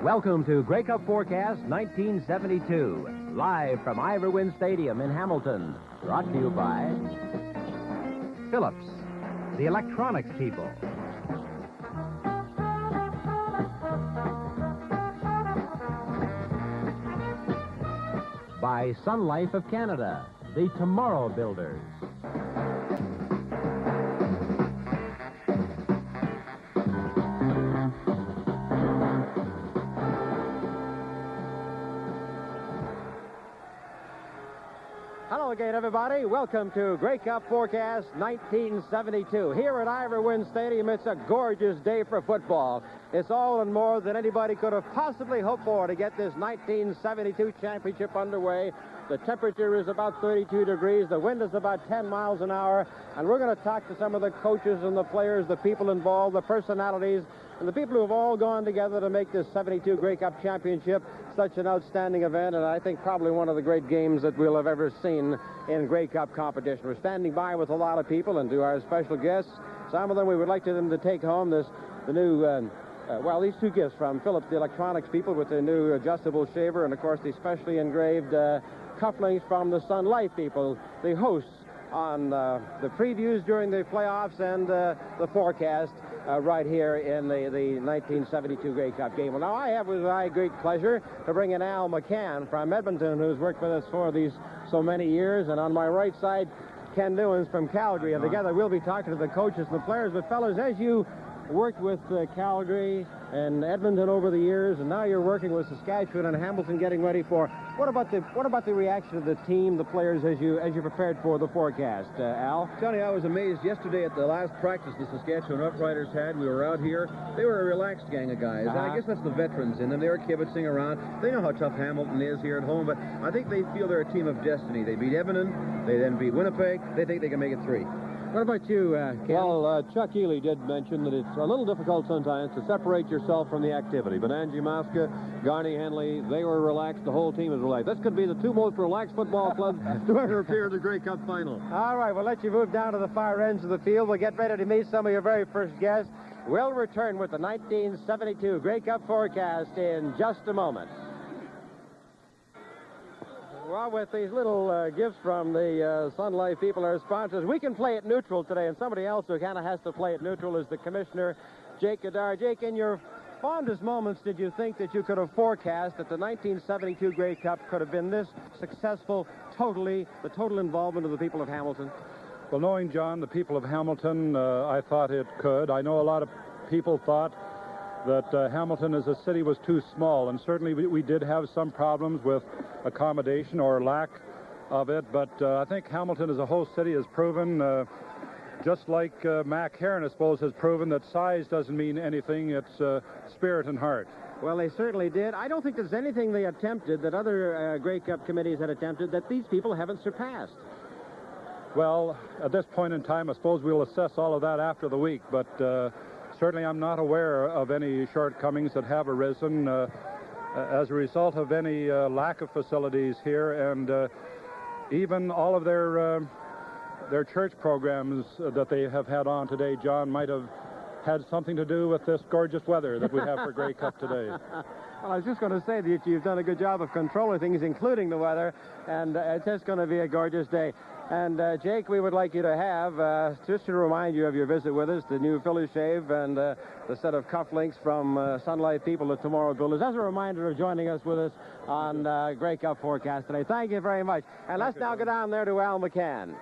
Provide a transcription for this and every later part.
Welcome to Grey Cup Forecast 1972, live from Ivor Wynne Stadium in Hamilton. Brought to you by Philips, the electronics people. By Sun Life of Canada, the Tomorrow Builders. Hello again, everybody. Welcome to Grey Cup Forecast 1972. Here at Ivor Wynne Stadium, it's a gorgeous day for football. It's all and more than anybody could have possibly hoped for to get this 1972 championship underway. The temperature is about 32 degrees. The wind is about 10 miles an hour. And we're going to talk to some of the coaches and the players, the people involved, the personalities, and the people who have all gone together to make this 72 Grey Cup championship such an outstanding event, and I think probably one of the great games that we'll have ever seen in Grey Cup competition. We're standing by with a lot of people, and to our special guests, some of them we would like them to take home these two gifts from Philips, the electronics people, with their new adjustable shaver, and of course the specially engraved cufflinks from the Sun Life people, the hosts on the previews during the playoffs and the forecast right here in the 1972 Grey Cup game. Well, now I have with my great pleasure to bring in Al McCann from Edmonton, who's worked with us for these so many years, and on my right side, Ken Newens from Calgary, and together we'll be talking to the coaches and the players. But fellas, as you worked with Calgary and Edmonton over the years, and now you're working with Saskatchewan and Hamilton, getting ready for what about the reaction of the team, the players, as you prepared for the forecast, Al? Johnny, I was amazed yesterday at the last practice the Saskatchewan Roughriders had. We were out here. They were a relaxed gang of guys, and I guess that's the veterans in them. They were kibitzing around. They know how tough Hamilton is here at home, but I think they feel they're a team of destiny. They beat Edmonton, they then beat Winnipeg. They think they can make it 3. What about you, Ken? Well, Chuck Ely did mention that it's a little difficult sometimes to separate yourself from the activity. But Angie Maska, Garney Henley, they were relaxed. The whole team is relaxed. This could be the 2 most relaxed football clubs to ever appear in the Grey Cup final. All right, we'll let you move down to the far ends of the field. We'll get ready to meet some of your very first guests. We'll return with the 1972 Grey Cup forecast in just a moment. Well, with these little gifts from the Sun Life people, our sponsors, we can play it neutral today, and somebody else who kind of has to play it neutral is the commissioner, Jake Gadar. Jake, in your fondest moments, did you think that you could have forecast that the 1972 Grey Cup could have been this successful, the total involvement of the people of Hamilton? Well, knowing John, the people of Hamilton, I thought it could. I know a lot of people thought that Hamilton as a city was too small, and certainly we did have some problems with accommodation or lack of it, but I think Hamilton as a whole city has proven, just like Mac Heron, I suppose, has proven that size doesn't mean anything. It's spirit and heart. Well, they certainly did. I don't think there's anything they attempted that other Grey Cup committees had attempted that these people haven't surpassed. Well, at this point in time, I suppose we'll assess all of that after the week, but certainly I'm not aware of any shortcomings that have arisen as a result of any lack of facilities here, and even all of their church programs that they have had on today, John, might have had something to do with this gorgeous weather that we have for Grey Cup today. Well, I was just going to say that you've done a good job of controlling things, including the weather, and it's just going to be a gorgeous day. And, Jake, we would like you to have, just to remind you of your visit with us, the new Philly shave and the set of cufflinks from Sun Life people at Tomorrow Builders. As a reminder of joining us with us on Grey Cup Forecast today. Thank you very much. And let's now go down there to Al McCann.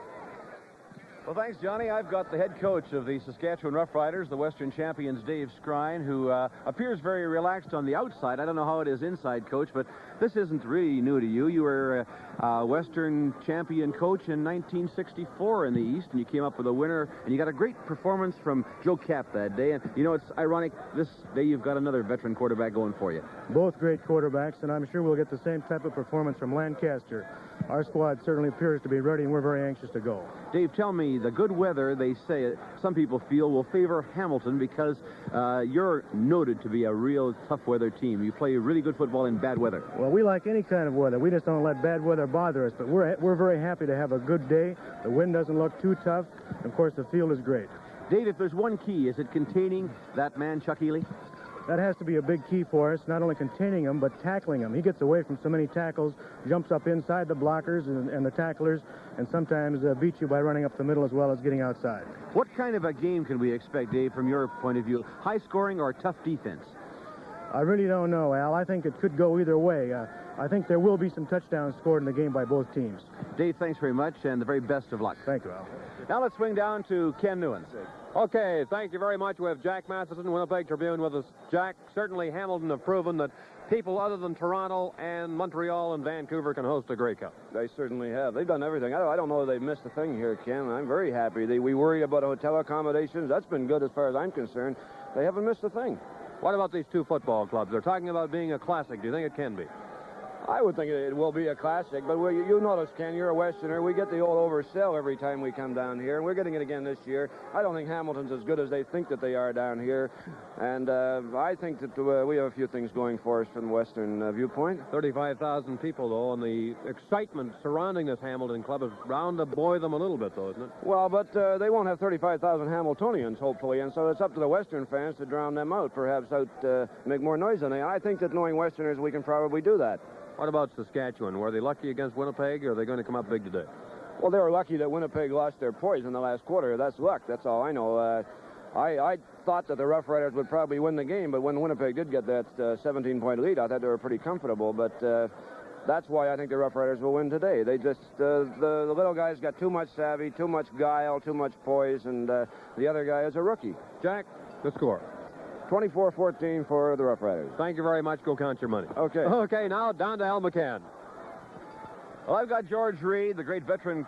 Well, thanks, Johnny. I've got the head coach of the Saskatchewan Roughriders, the Western champions, Dave Scrine, who appears very relaxed on the outside. I don't know how it is inside, Coach, but this isn't really new to you. You were a Western champion coach in 1964 in the East, and you came up with a winner, and you got a great performance from Joe Kapp that day. And, you know, it's ironic, this day you've got another veteran quarterback going for you. Both great quarterbacks, and I'm sure we'll get the same type of performance from Lancaster. Our squad certainly appears to be ready, and we're very anxious to go. Dave, tell me, the good weather, they say, some people feel, will favor Hamilton because you're noted to be a real tough weather team. You play really good football in bad weather. Well, we like any kind of weather. We just don't let bad weather bother us, but we're very happy to have a good day. The wind doesn't look too tough. Of course, the field is great. Dave, if there's one key, is it containing that man, Chuck Ely? That has to be a big key for us, not only containing him, but tackling him. He gets away from so many tackles, jumps up inside the blockers and the tacklers, and sometimes beats you by running up the middle as well as getting outside. What kind of a game can we expect, Dave, from your point of view? High scoring or tough defense? I really don't know, Al. I think it could go either way. I think there will be some touchdowns scored in the game by both teams. Dave, thanks very much, and the very best of luck. Thank you, Al. Now let's swing down to Ken Newens. Okay, thank you very much. We have Jack Matheson, Winnipeg Tribune, with us. Jack, certainly Hamilton have proven that people other than Toronto and Montreal and Vancouver can host a Grey Cup. They certainly have. They've done everything. I don't know if they've missed a thing here, Ken. I'm very happy. We worry about hotel accommodations. That's been good as far as I'm concerned. They haven't missed a thing. What about these two football clubs? They're talking about being a classic. Do you think it can be? I would think it will be a classic, but you notice, Ken, you're a Westerner. We get the old oversell every time we come down here, and we're getting it again this year. I don't think Hamilton's as good as they think that they are down here, and I think that we have a few things going for us from the Western viewpoint. 35,000 people, though, and the excitement surrounding this Hamilton club is bound to buoy them a little bit, though, isn't it? Well, but they won't have 35,000 Hamiltonians, hopefully, and so it's up to the Western fans to drown them out, perhaps make more noise than they. I think that knowing Westerners, we can probably do that. What about Saskatchewan? Were they lucky against Winnipeg, or are they going to come up big today? Well, they were lucky that Winnipeg lost their poise in the last quarter. That's luck. That's all I know. I thought that the Rough Riders would probably win the game, but when Winnipeg did get that 17-point lead, I thought they were pretty comfortable. But that's why I think the Rough Riders will win today. They just, the little guys got too much savvy, too much guile, too much poise, and the other guy is a rookie. Jack, the score. 24-14 for the Rough Riders. Thank you very much. Go count your money. Okay. Okay, now down to Al McCann. Well, I've got George Reed, the great veteran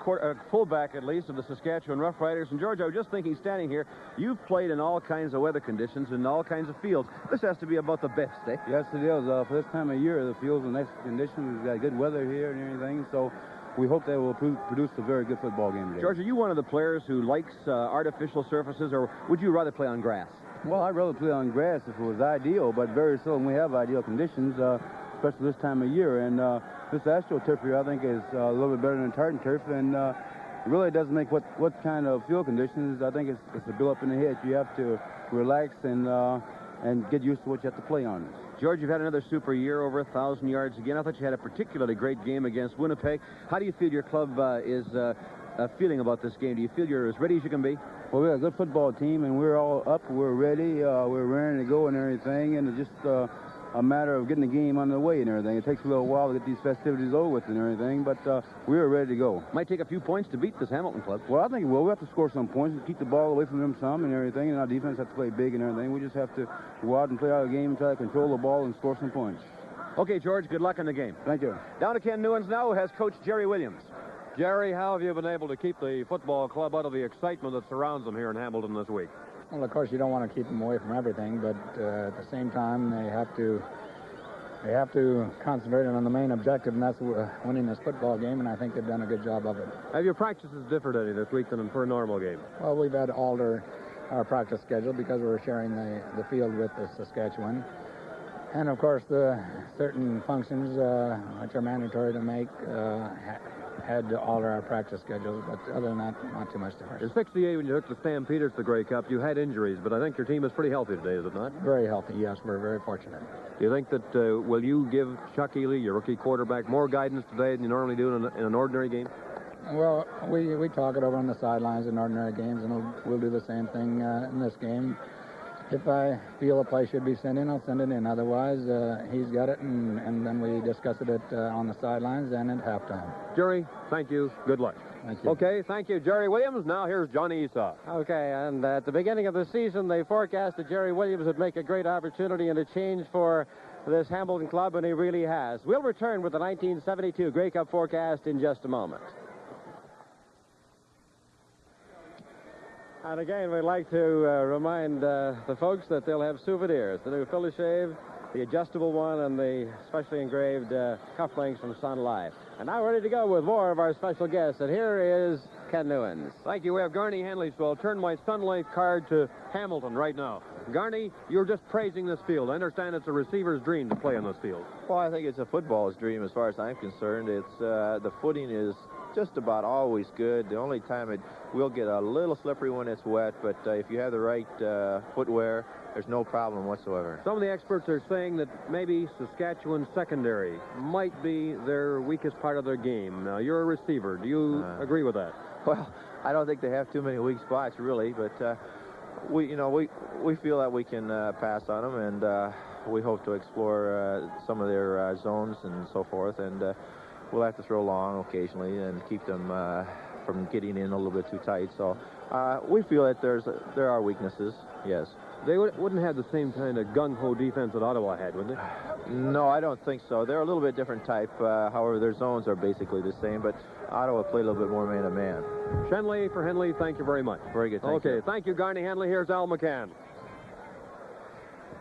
fullback, at least, of the Saskatchewan Rough Riders. And, George, I was just thinking, standing here, you've played in all kinds of weather conditions and all kinds of fields. This has to be about the best, eh? Yes, it is. For this time of year, the field's in nice condition. We've got good weather here and everything, so we hope that will produce a very good football game today. George, are you one of the players who likes artificial surfaces, or would you rather play on grass? Well, I'd rather play on grass if it was ideal, but very seldom we have ideal conditions, especially this time of year. And this AstroTurf here, I think, is a little bit better than tartan turf, and it really doesn't make what kind of field conditions. I think it's a build up in the head. You have to relax and get used to what you have to play on. George, you've had another super year, over 1,000 yards again. I thought you had a particularly great game against Winnipeg. How do you feel your club is feeling about this game? Do you feel you're as ready as you can be? Well, we're a good football team, and we're all up. We're ready. We're raring to go and everything, and it's just a matter of getting the game on the way and everything. It takes a little while to get these festivities over with and everything, but we're ready to go. Might take a few points to beat this Hamilton club. Well, I think it will. We have to score some points and keep the ball away from them some and everything, and our defense has to play big and everything. We just have to go out and play our game and try to control the ball and score some points. Okay, George, good luck in the game. Thank you. Down to Ken Newens now, who has Coach Jerry Williams. Jerry, how have you been able to keep the football club out of the excitement that surrounds them here in Hamilton this week? Well, of course, you don't want to keep them away from everything, but at the same time, they have to concentrate on the main objective, and that's winning this football game, and I think they've done a good job of it. Have your practices differed any this week than for a normal game? Well, we've had to alter our practice schedule because we're sharing the field with the Saskatchewan. And, of course, the certain functions which are mandatory to make had to alter our practice schedules, but other than that, not too much difference. In 68, when you took the Stampeders to the Grey Cup, you had injuries, but I think your team is pretty healthy today, is it not? Very healthy, yes. We're very fortunate. Do you think that, will you give Chuck Ely, your rookie quarterback, more guidance today than you normally do in an ordinary game? Well, we talk it over on the sidelines in ordinary games, and we'll do the same thing in this game. If I feel a play should be sent in, I'll send it in. Otherwise, he's got it, and then we discuss it on the sidelines and at halftime. Jerry, thank you. Good luck. Thank you. Okay, thank you, Jerry Williams. Now here's Johnny Esau. Okay, and at the beginning of the season, they forecast that Jerry Williams would make a great opportunity and a change for this Hamilton club, and he really has. We'll return with the 1972 Grey Cup forecast in just a moment. And again, we'd like to remind the folks that they'll have souvenirs. The new Philly-Shave, the adjustable one, and the specially engraved cufflinks from Sun Life. And now we're ready to go with more of our special guests. And here is Ken Newens. Thank you. We have Garney Hanley, so I'll turn my Sun Life card to Hamilton right now. Garney, you're just praising this field. I understand it's a receiver's dream to play on this field. Well, I think it's a footballer's dream as far as I'm concerned. It's the footing is just about always good. The only time it will get a little slippery when it's wet, but if you have the right footwear, there's no problem whatsoever. Some of the experts are saying that maybe Saskatchewan's secondary might be their weakest part of their game. Now, you're a receiver. Do you agree with that? Well, I don't think they have too many weak spots, really, but we feel that we can pass on them, and we hope to explore some of their zones and so forth, and we'll have to throw long occasionally and keep them from getting in a little bit too tight. So we feel that there are weaknesses, yes. They wouldn't have the same kind of gung-ho defense that Ottawa had, would they? No, I don't think so. They're a little bit different type. However, their zones are basically the same, but Ottawa played a little bit more man-to-man. Shenley for Henley, thank you very much. Very good, thank you. Thank you, Garney Henley. Here's Al McCann.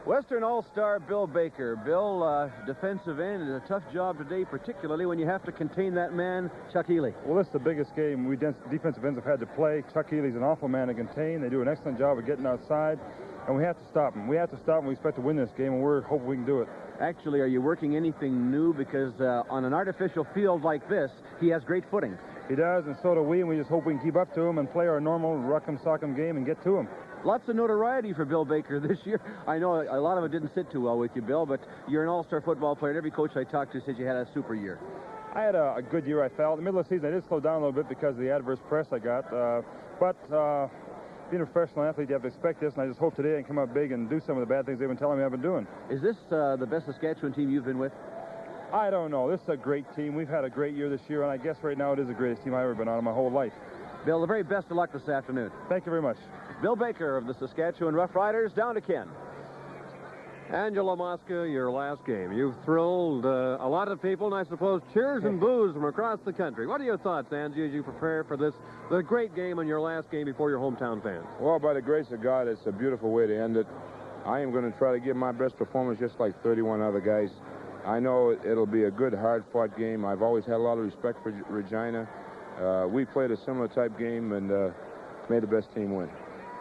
Western All-Star Bill Baker. Bill, defensive end, is a tough job today, particularly when you have to contain that man, Chuck Ely. Well, this is the biggest game we defensive ends have had to play. Chuck Ely's an awful man to contain. They do an excellent job of getting outside, and we have to stop him. We have to stop him. We expect to win this game, and we're hoping we can do it. Actually, are you working anything new? Because on an artificial field like this, he has great footing. He does, and so do we, and we just hope we can keep up to him and play our normal ruck-em, sock-em game and get to him. Lots of notoriety for Bill Baker this year. I know a lot of it didn't sit too well with you, Bill, but you're an all-star football player, and every coach I talked to said you had a super year. I had a good year, I felt. In the middle of the season, I did slow down a little bit because of the adverse press I got. But being a professional athlete, you have to expect this, and I just hope today I can come up big and do some of the bad things they've been telling me I've been doing. Is this the best Saskatchewan team you've been with? I don't know. This is a great team. We've had a great year this year, and I guess right now it is the greatest team I've ever been on in my whole life. Bill, the very best of luck this afternoon. Thank you very much. Bill Baker of the Saskatchewan Roughriders, down to Ken. Angela Mosca, your last game. You've thrilled a lot of people, and I suppose cheers and boos from across the country. What are your thoughts, Angie, as you prepare for the great game and your last game before your hometown fans? Well, by the grace of God, it's a beautiful way to end it. I am going to try to give my best performance just like 31 other guys. I know it'll be a good, hard-fought game. I've always had a lot of respect for Regina. We played a similar type game and made the best team win.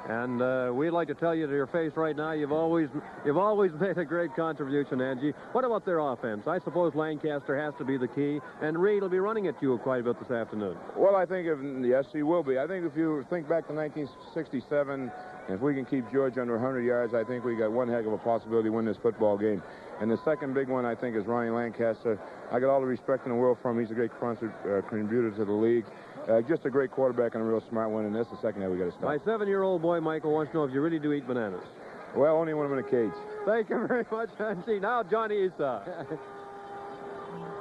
And we'd like to tell you to your face right now, you've always made a great contribution, Angie. What about their offense? I suppose Lancaster has to be the key, and Reed will be running at you quite a bit this afternoon. Well, I think, yes, he will be. I think if you think back to 1967, if we can keep George under 100 yards, I think we got one heck of a possibility to win this football game. And the second big one, I think, is Ronnie Lancaster. I got all the respect in the world for him. He's a great contributor to the league. Just a great quarterback and a real smart one, and that's the second that we got to stop. My 7-year-old boy, Michael, wants to know if you really do eat bananas. Well, only when I'm in a cage. Thank you very much, Angie. Now, Johnny Esau.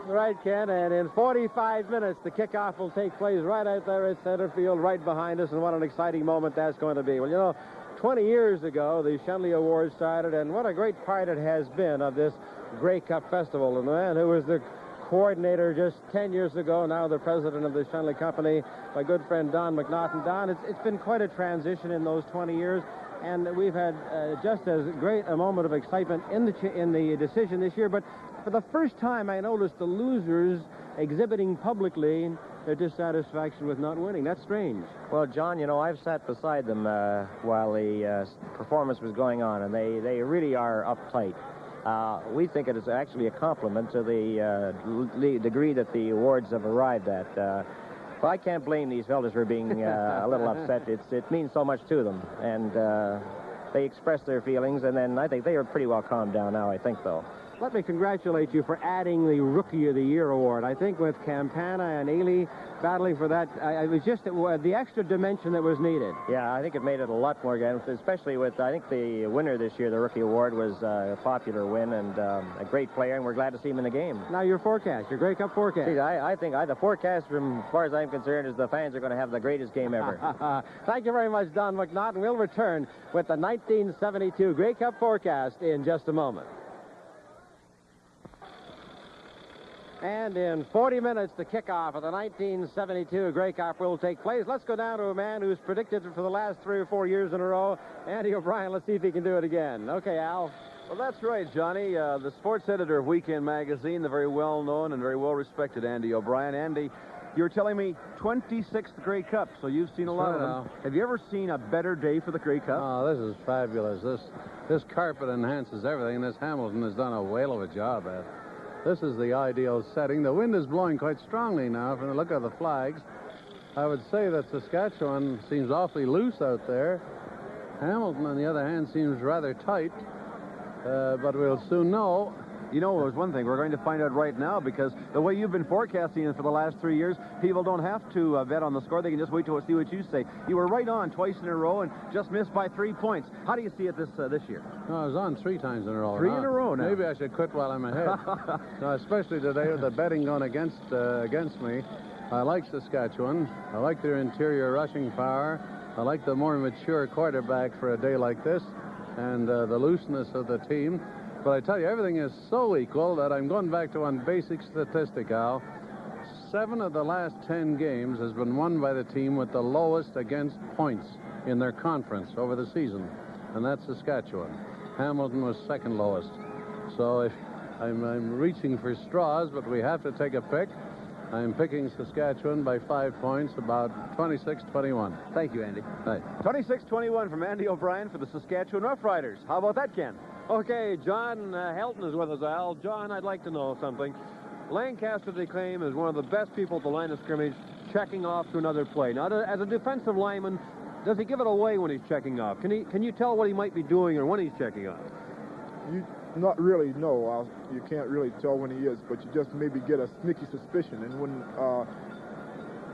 Right, Ken, and in 45 minutes, the kickoff will take place right out there at center field, right behind us, and what an exciting moment that's going to be. Well, you know, 20 years ago, the Shenley Awards started, and what a great part it has been of this Grey Cup Festival. And the man who was the coordinator just 10 years ago, now the president of the Shenley Company, my good friend Don McNaughton. Don, it's been quite a transition in those 20 years, and we've had just as great a moment of excitement in the decision this year. But for the first time, I noticed the losers exhibiting publicly their dissatisfaction with not winning. That's strange. Well, John, you know, I've sat beside them while the performance was going on, and they really are uptight. We think it is actually a compliment to the degree that the awards have arrived at. But I can't blame these fellas for being a little upset. It means so much to them, and they express their feelings, and then I think they are pretty well calmed down now, I think, though. Let me congratulate you for adding the Rookie of the Year award. I think with Campana and Ely battling for that, it was just the extra dimension that was needed. Yeah, I think it made it a lot more, especially with, I think the winner this year, the Rookie Award, was a popular win and a great player, and we're glad to see him in the game. Now your forecast, your Grey Cup forecast. See, I think the forecast, from as far as I'm concerned, is the fans are going to have the greatest game ever. Thank you very much, Don McNaughton. We'll return with the 1972 Grey Cup forecast in just a moment. And in 40 minutes, the kickoff of the 1972 Grey Cup will take place. Let's go down to a man who's predicted it for the last 3 or 4 years in a row. Andy O'Brien, let's see if he can do it again. Okay, Al. Well, that's right, Johnny. The sports editor of Weekend Magazine, the very well-known and very well-respected Andy O'Brien. Andy, you were telling me 26th Grey Cup, so you've seen a lot of them. Have you ever seen a better day for the Grey Cup? Oh, this is fabulous. This carpet enhances everything. This Hamilton has done a whale of a job at it. This is the ideal setting. The wind is blowing quite strongly now from the look of the flags. I would say that Saskatchewan seems awfully loose out there. Hamilton, on the other hand, seems rather tight, but we'll soon know. You know, there's one thing we're going to find out right now, because the way you've been forecasting it for the last 3 years, people don't have to bet on the score. They can just wait to see what you say. You were right on twice in a row and just missed by 3 points. How do you see it this year? No, I was on 3 times in a row. 3 in a row now. Maybe I should quit while I'm ahead. No, especially today with the betting going against me. I like Saskatchewan. I like their interior rushing power. I like the more mature quarterback for a day like this, and the looseness of the team. But I tell you, everything is so equal that I'm going back to one basic statistic, Al. 7 of the last 10 games has been won by the team with the lowest against points in their conference over the season, and that's Saskatchewan. Hamilton was second lowest. So if I'm reaching for straws, but we have to take a pick. I'm picking Saskatchewan by 5 points, about 26-21. Thank you, Andy. Right. 26-21 from Andy O'Brien for the Saskatchewan Roughriders. How about that, Ken? Okay, John Helton is with us, Al. John, I'd like to know something. Lancaster, they claim, is one of the best people at the line of scrimmage, checking off to another play. Now, as a defensive lineman, does he give it away when he's checking off? Can you tell what he might be doing or when he's checking off? You not really know. You can't really tell when he is, but you just maybe get a sneaky suspicion. And when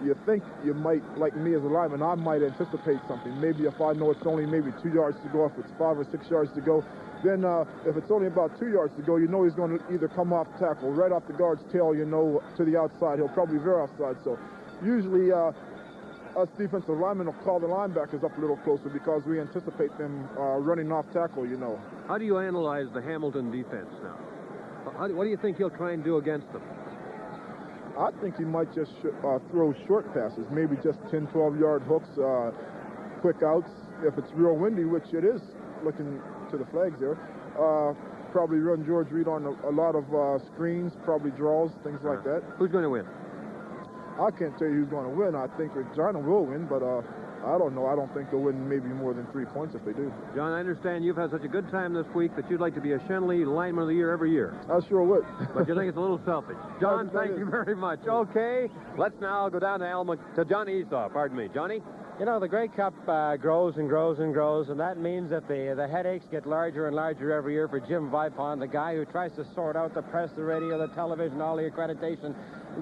you think you might, like me as a lineman, I might anticipate something. Maybe if I know it's only maybe 2 yards to go, if it's 5 or 6 yards to go, then if it's only about 2 yards to go, you know he's going to either come off tackle, right off the guard's tail, you know, to the outside. He'll probably veer offside. So usually us defensive linemen will call the linebackers up a little closer because we anticipate them running off tackle, you know. How do you analyze the Hamilton defense now? What do you think he'll try and do against them? I think he might just throw short passes, maybe just 10, 12-yard hooks, quick outs. If it's real windy, which it is, looking to the flags there, probably run George Reed on a lot of screens, probably draws, things like that. Who's going to win? I can't tell you who's going to win. I think Regina will win, but I don't know. I don't think they'll win maybe more than 3 points if they do. John, I understand you've had such a good time this week that you'd like to be a Shenley Lineman of the Year every year. I sure would. But you think it's a little selfish. John, thank you very much. Okay, let's now go down to Johnny Esau. Pardon me. Johnny? You know, the Grey Cup grows and grows and grows, and that means that the headaches get larger and larger every year for Jim Vipon, the guy who tries to sort out the press, the radio, the television, all the accreditation.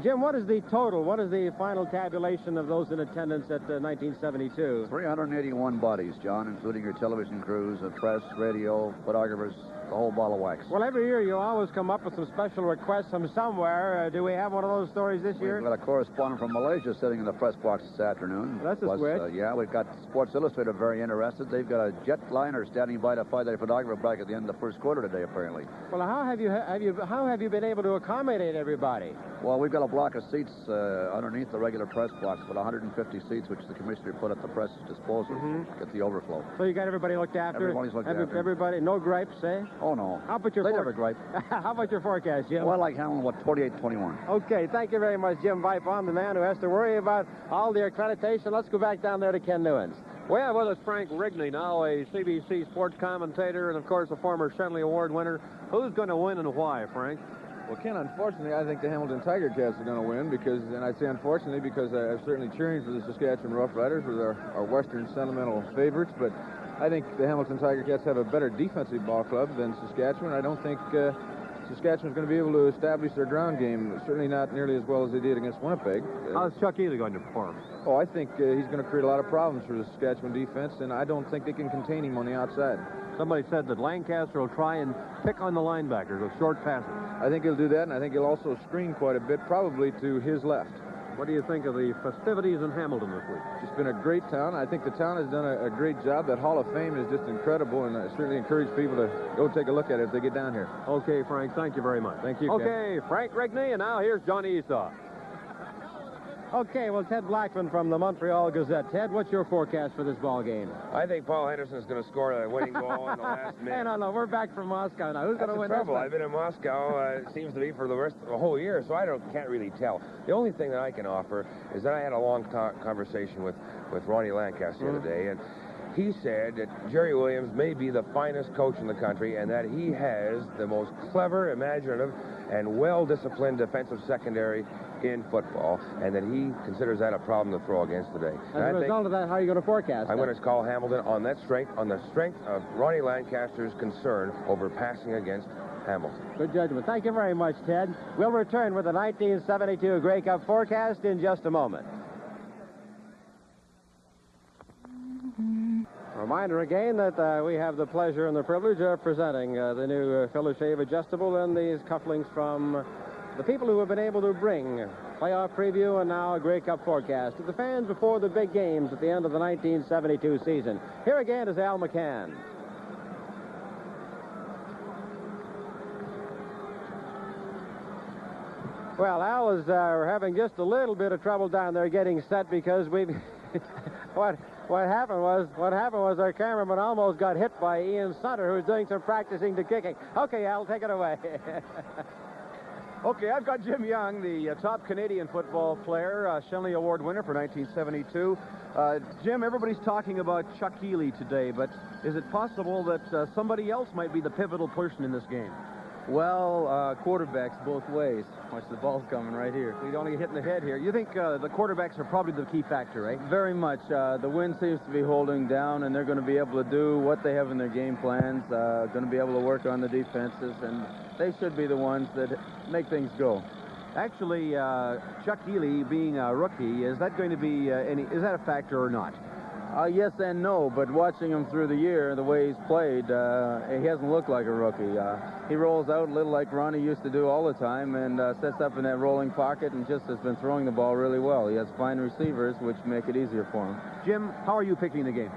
Jim, what is the total? What is the final tabulation of those in attendance at 1972? 381 bodies, John, including your television crews, press, radio, photographers, the whole ball of wax. Well, every year you always come up with some special requests from somewhere. Do we have one of those stories this year? We've got a correspondent from Malaysia sitting in the press box this afternoon. That's a switch. Yeah, we've got Sports Illustrated very interested. They've got a jetliner standing by to fly their photographer back at the end of the first quarter today, apparently. Well, how have you been able to accommodate everybody? Well, we've got a block of seats underneath the regular press box, with 150 seats, which the commissioner put at the press's disposal. Get the overflow. So you got everybody looked after? Everybody's looked after. Everybody, no gripes, eh? Oh, no. How about your They never gripe. How about your forecast, Jim? Well, I like Hamilton, 28-21. Okay, thank you very much, Jim Vipon, the man who has to worry about all the accreditation. Let's go back down there to Ken Newens. We have with us Frank Rigney, now a CBC sports commentator and, of course, a former Shenley Award winner. Who's going to win and why, Frank? Well, Ken, unfortunately, I think the Hamilton Tiger Cats are going to win because, and I say unfortunately because I'm certainly cheering for the Saskatchewan Roughriders, who are our Western sentimental favorites, but I think the Hamilton Tiger Cats have a better defensive ball club than Saskatchewan. I don't think Saskatchewan's going to be able to establish their ground game, certainly not nearly as well as they did against Winnipeg. How's Chuck Ely going to perform? Oh, I think he's going to create a lot of problems for the Saskatchewan defense, and I don't think they can contain him on the outside. Somebody said that Lancaster will try and pick on the linebackers with short passes. I think he'll do that, and I think he'll also screen quite a bit, probably to his left. What do you think of the festivities in Hamilton this week? It's been a great town. I think the town has done a great job. That Hall of Fame is just incredible, and I certainly encourage people to go take a look at it if they get down here. Okay, Frank, thank you very much. Thank you, Okay, Ken. Frank Rigney, and now here's Johnny Esau. Okay, well, Ted Blackman from the Montreal Gazette. Ted, what's your forecast for this ball game? I think Paul Henderson's going to score a winning goal in the last minute. Hey, no, we're back from Moscow now. Who's going to win trouble. this one? I've been in Moscow, it seems to be for the whole year, so I can't really tell. The only thing that I can offer is that I had a long conversation with Ronnie Lancaster the other day, and he said that Jerry Williams may be the finest coach in the country and that he has the most clever, imaginative, and well-disciplined defensive secondary in football, and that he considers that a problem to throw against today. As a result of that, how are you going to forecast I'm that? going to call Hamilton on the strength of Ronnie Lancaster's concern over passing against Hamilton. Good judgment. Thank you very much, Ted. We'll return with the 1972 Grey Cup forecast in just a moment. Reminder again that we have the pleasure and the privilege of presenting the new Philishave adjustable and these cufflinks from the people who have been able to bring playoff preview and now a Grey Cup forecast to the fans before the big games at the end of the 1972 season. Here again is Al McCann. Well, Al is having just a little bit of trouble down there getting set because we've what happened was our cameraman almost got hit by Ian Sutter, who's doing some practicing to kicking. Okay, Al, take it away. Okay, I've got Jim Young, the top Canadian football player, Shenley Award winner for 1972. Jim, everybody's talking about Chuck Healy today, but is it possible that somebody else might be the pivotal person in this game? Well, quarterbacks both ways. Watch, the ball's coming right here. You don't get hit in the head here. You think the quarterbacks are probably the key factor, right? Very much. The wind seems to be holding down, and they're going to be able to do what they have in their game plans, going to be able to work on the defenses, and they should be the ones that make things go. Actually, Chuck Healy being a rookie, is that going to be is that a factor or not? Yes and no, but watching him through the year, the way he's played, he hasn't looked like a rookie. He rolls out a little like Ronnie used to do all the time and sets up in that rolling pocket and just has been throwing the ball really well. He has fine receivers, which make it easier for him. Jim, how are you picking the game?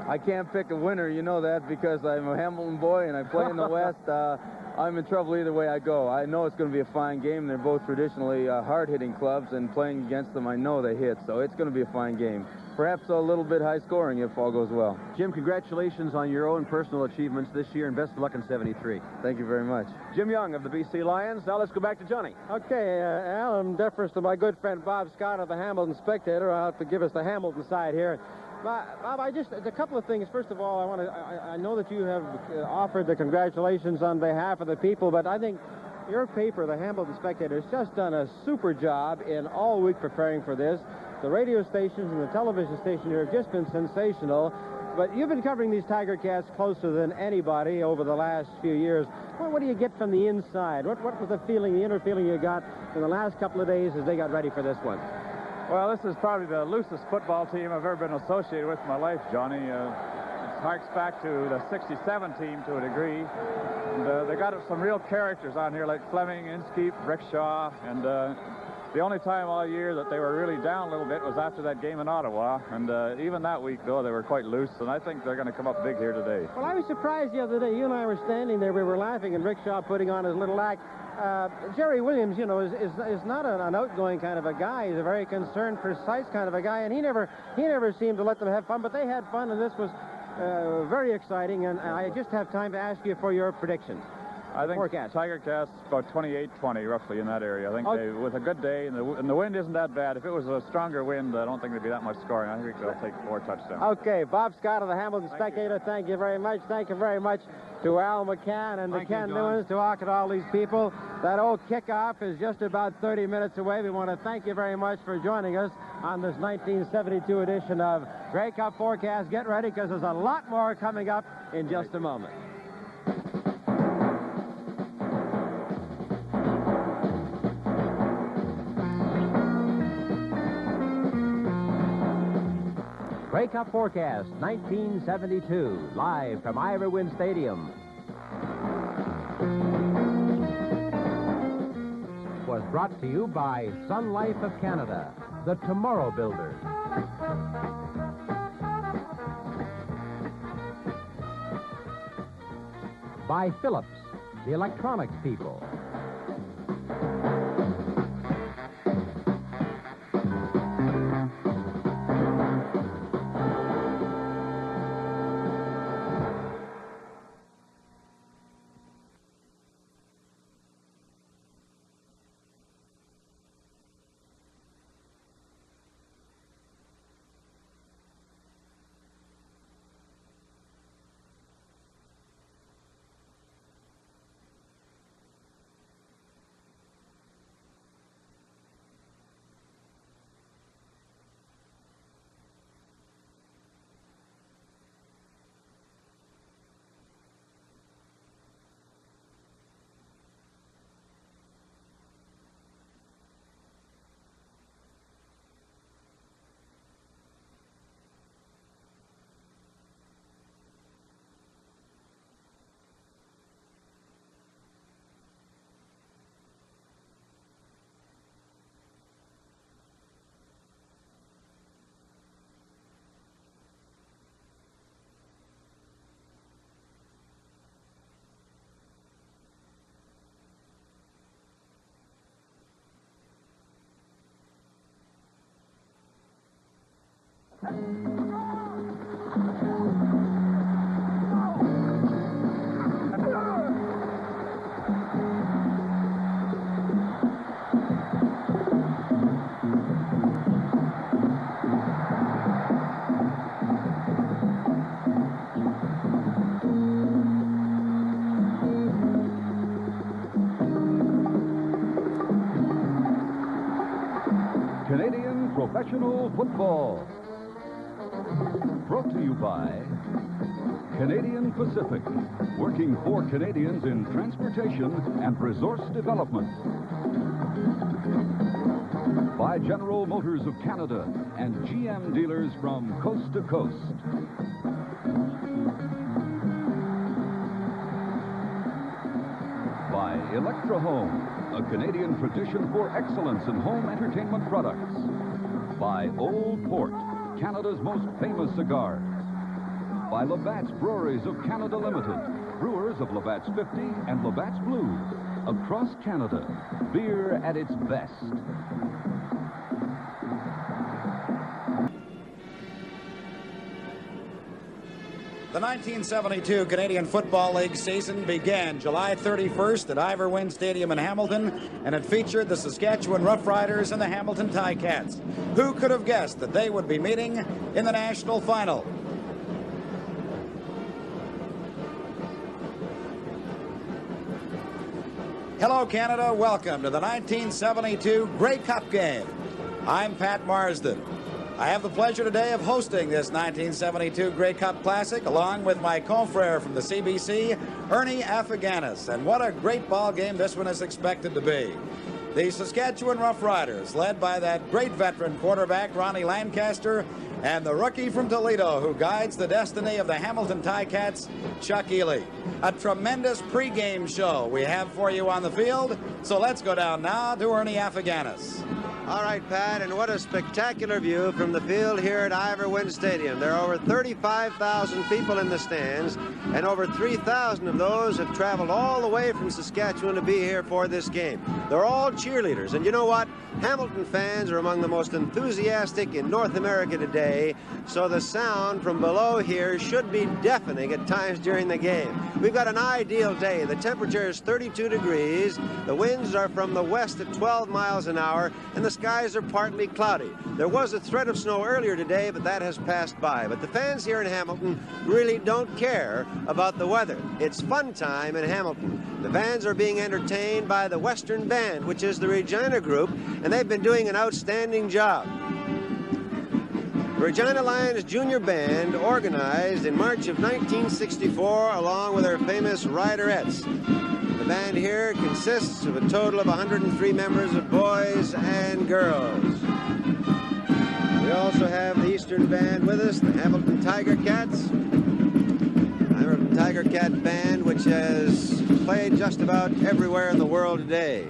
I can't pick a winner, you know that, because I'm a Hamilton boy and I play in the West. I'm in trouble either way I go. I know it's going to be a fine game. They're both traditionally hard-hitting clubs, and playing against them, I know they hit, so it's going to be a fine game. Perhaps a little bit high-scoring if all goes well. Jim, congratulations on your own personal achievements this year, and best of luck in 73. Thank you very much. Jim Young of the BC Lions. Now let's go back to Johnny. Okay, Al, in deference to my good friend Bob Scott of the Hamilton Spectator, I'll have to give us the Hamilton side here. Bob, a couple of things. First of all, I know that you have offered the congratulations on behalf of the people, but I think your paper, the Hamilton Spectator, has just done a super job in all week preparing for this. The radio stations and the television station here have just been sensational, but you've been covering these Tiger Cats closer than anybody over the last few years. What do you get from the inside? What was the feeling, the inner feeling you got in the last couple of days as they got ready for this one? Well, this is probably the loosest football team I've ever been associated with in my life, Johnny. It harks back to the 67 team to a degree. And they got some real characters on here like Fleming, Inskeep, Rickshaw. And the only time all year that they were really down a little bit was after that game in Ottawa. And even that week, though, they were quite loose. And I think they're going to come up big here today. Well, I was surprised the other day. You and I were standing there. We were laughing, and Rickshaw putting on his little act. Jerry Williams, you know, is not an outgoing kind of a guy. He's a very concerned, precise kind of a guy, and he never seemed to let them have fun, but they had fun, and this was very exciting, and I just have time to ask you for your predictions. I think Tiger Cats about 28-20, roughly in that area. I think they, with a good day, and the wind isn't that bad. If it was a stronger wind, I don't think there'd be that much scoring. I think they'll take 4 touchdowns. Okay, Bob Scott of the Hamilton Spectator, thank you very much. Thank you very much to Al McCann and to Ken Newens, to all these people. That old kickoff is just about 30 minutes away. We want to thank you very much for joining us on this 1972 edition of Grey Cup Forecast. Get ready, because there's a lot more coming up in just a moment. Grey Cup Forecast 1972, live from Ivor Wynne Stadium. Was brought to you by Sun Life of Canada, the Tomorrow Builders. By Philips, the electronics people. Canadian Professional Football. Brought to you by Canadian Pacific, working for Canadians in transportation and resource development. By General Motors of Canada and GM dealers from coast to coast. By Electra Home, a Canadian tradition for excellence in home entertainment products. By Old Port, Canada's most famous cigars. By Labatt's Breweries of Canada Limited, brewers of Labatt's 50 and Labatt's Blues. Across Canada, beer at its best. The 1972 Canadian Football League season began July 31st at Ivor Wynne Stadium in Hamilton, and it featured the Saskatchewan Roughriders and the Hamilton Ticats. Who could have guessed that they would be meeting in the national final? Hello, Canada. Welcome to the 1972 Grey Cup game. I'm Pat Marsden. I have the pleasure today of hosting this 1972 Grey Cup Classic along with my confrere from the CBC, Ernie Afghanius. And what a great ball game this one is expected to be. The Saskatchewan Roughriders, led by that great veteran quarterback, Ronnie Lancaster, and the rookie from Toledo who guides the destiny of the Hamilton Ticats, Chuck Ely. A tremendous pregame show we have for you on the field. So let's go down now to Ernie Afghanius. All right, Pat, and what a spectacular view from the field here at Ivor Wynne Stadium. There are over 35,000 people in the stands, and over 3,000 of those have traveled all the way from Saskatchewan to be here for this game. They're all cheerleaders, and you know what? Hamilton fans are among the most enthusiastic in North America today, so the sound from below here should be deafening at times during the game. We've got an ideal day. The temperature is 32 degrees. The winds are from the west at 12 miles an hour, and the skies are partly cloudy. There was a threat of snow earlier today, but that has passed by. But the fans here in Hamilton really don't care about the weather. It's fun time in Hamilton. The fans are being entertained by the Western Band, which is the Regina group, and they've been doing an outstanding job. The Regina Lions Junior Band organized in March of 1964 along with their famous Riderettes. The band here consists of a total of 103 members of boys and girls. We also have the Eastern Band with us, the Hamilton Tiger Cats. Hamilton Tiger Cat Band, which has played just about everywhere in the world today.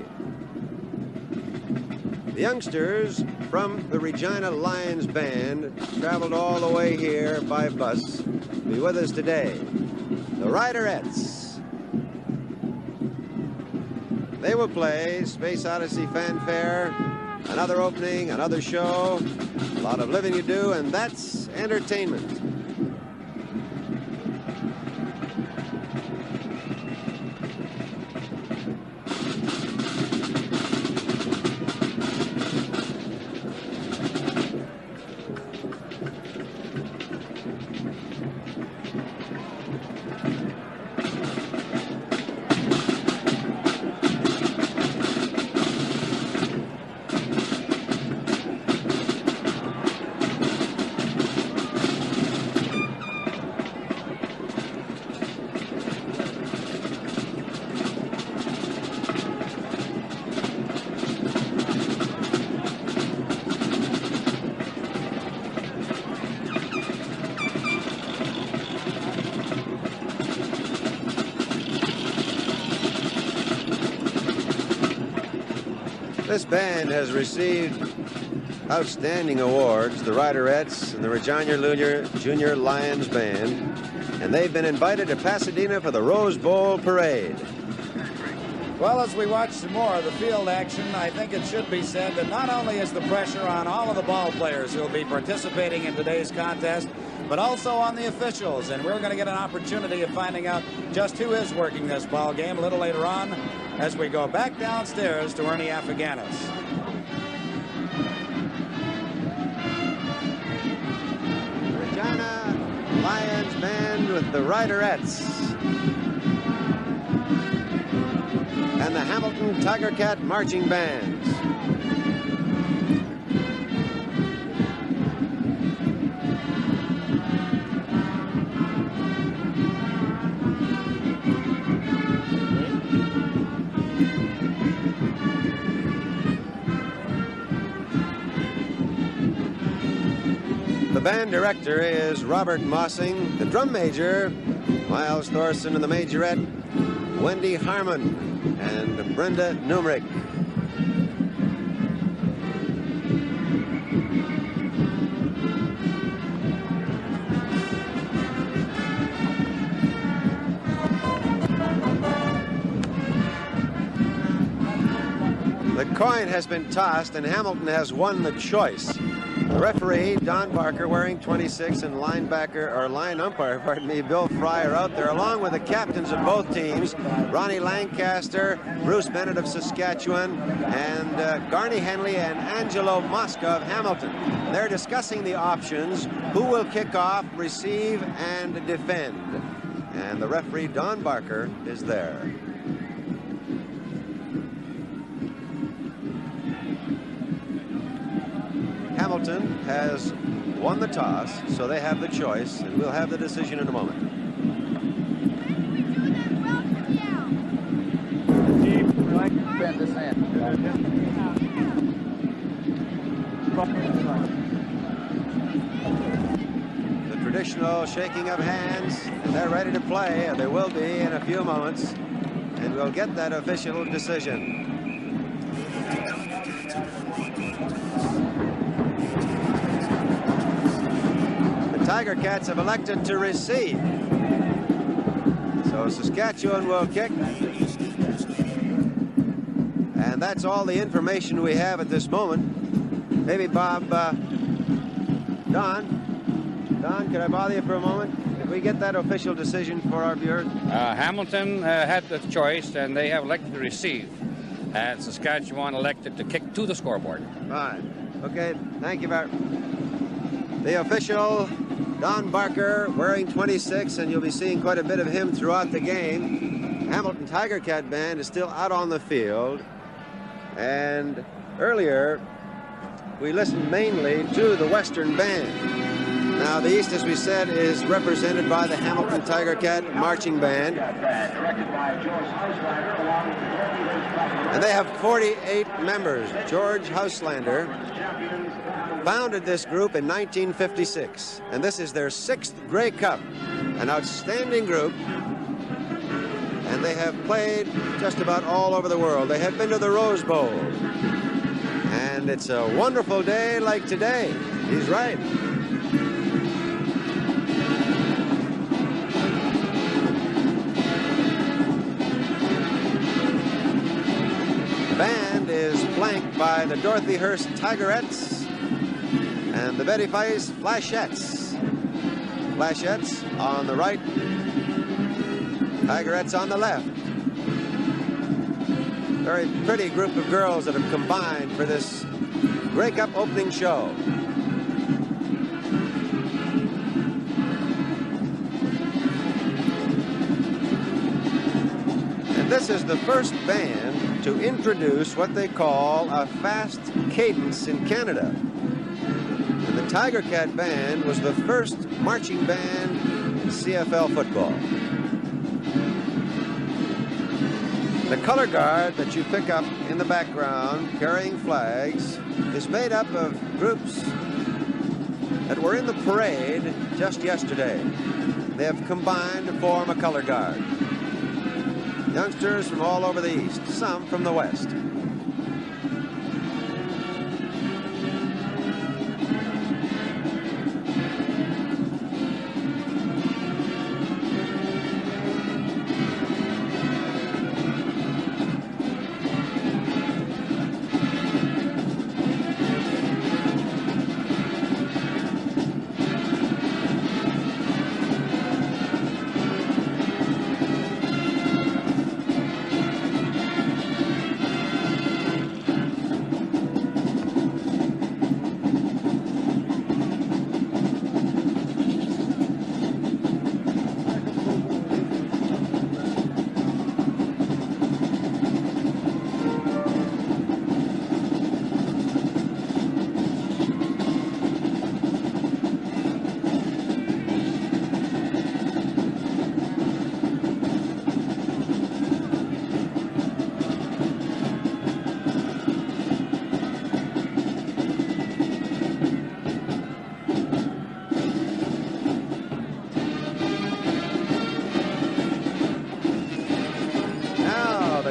The youngsters from the Regina Lions Band traveled all the way here by bus to be with us today. The Riderettes. They will play Space Odyssey Fanfare, another opening, another show, a lot of living to do, and that's entertainment. This band has received outstanding awards, the Riderettes and the Regina Junior Lions Band, and they've been invited to Pasadena for the Rose Bowl Parade. Well, as we watch some more of the field action, I think it should be said that not only is the pressure on all of the ball players who will be participating in today's contest, but also on the officials. And we're going to get an opportunity of finding out just who is working this ball game a little later on as we go back downstairs to Ernie Afghani's. Regina Lions band with the Riderettes. And the Hamilton Tiger Cat marching bands. The band director is Robert Mossing. The drum major, Miles Thorson, and the majorette, Wendy Harmon and Brenda Numrick. The coin has been tossed and Hamilton has won the choice. The referee, Don Barker, wearing 26, and line umpire, pardon me, Bill Fry are out there, along with the captains of both teams, Ronnie Lancaster, Bruce Bennett of Saskatchewan, and Garney Henley and Angelo Mosca of Hamilton. They're discussing the options, who will kick off, receive, and defend. And the referee, Don Barker, is there. Hamilton has won the toss, so they have the choice, and we'll have the decision in a moment. Bend this hand. The traditional shaking of hands, and they're ready to play, and they will be in a few moments, and we'll get that official decision. Tiger Cats have elected to receive. So Saskatchewan will kick. And that's all the information we have at this moment. Maybe Bob, Don, could I bother you for a moment? Did we get that official decision for our viewers? Hamilton had the choice, and they have elected to receive. And Saskatchewan elected to kick to the scoreboard. Right. Okay, thank you very much. The official, Don Barker, wearing 26, and you'll be seeing quite a bit of him throughout the game. Hamilton Tiger Cat Band is still out on the field. And earlier, we listened mainly to the Western Band. Now, the East, as we said, is represented by the Hamilton Tiger Cat Marching Band. And they have 48 members. George Houselander founded this group in 1956. And this is their 6th Grey Cup. An outstanding group. And they have played just about all over the world. They have been to the Rose Bowl. And it's a wonderful day like today. He's right. The band is flanked by the Dorothy Hearst Tigerettes and the Betty Feist Flashettes. Flashettes on the right, Tigerettes on the left. Very pretty group of girls that have combined for this Grey Cup opening show. And this is the first band to introduce what they call a fast cadence in Canada. And the Tiger Cat Band was the first marching band in CFL football. The color guard that you pick up in the background carrying flags is made up of groups that were in the parade just yesterday. They have combined to form a color guard. Youngsters from all over the East, some from the West.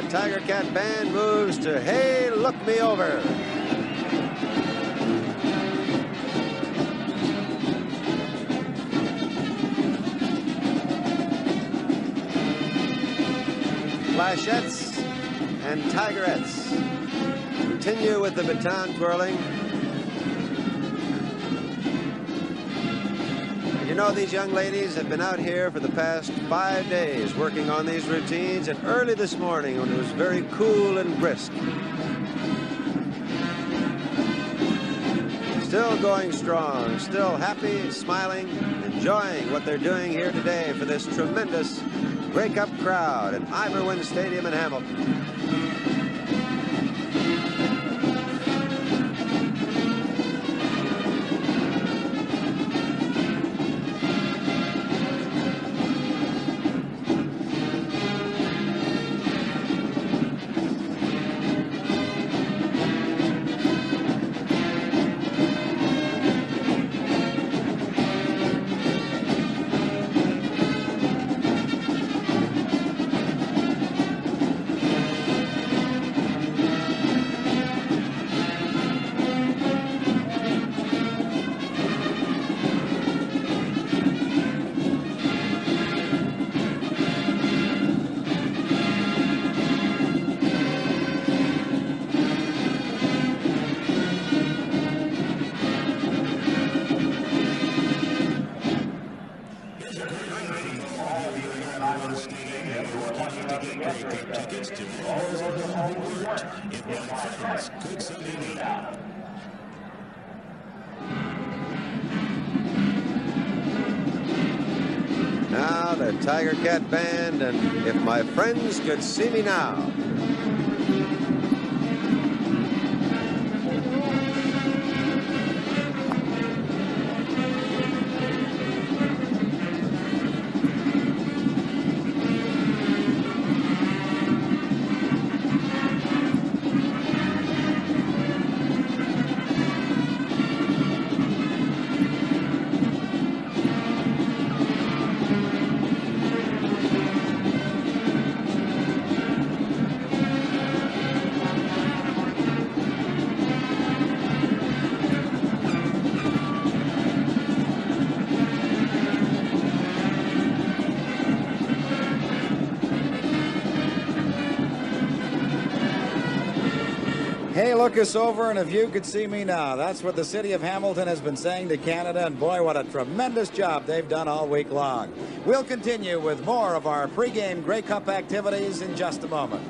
Tiger Cat Band moves to Hey, Look Me Over. Flashettes and Tigerettes continue with the baton twirling. You know, these young ladies have been out here for the past 5 days working on these routines, and early this morning when it was very cool and brisk. Still going strong, still happy, smiling, enjoying what they're doing here today for this tremendous Grey Cup crowd at Ivor Wynne Stadium in Hamilton. Now the Tiger Cat Band and If My Friends Could See Me Now. Hey, look us over, and if you could see me now. That's what the city of Hamilton has been saying to Canada, and boy, what a tremendous job they've done all week long. We'll continue with more of our pregame Grey Cup activities in just a moment.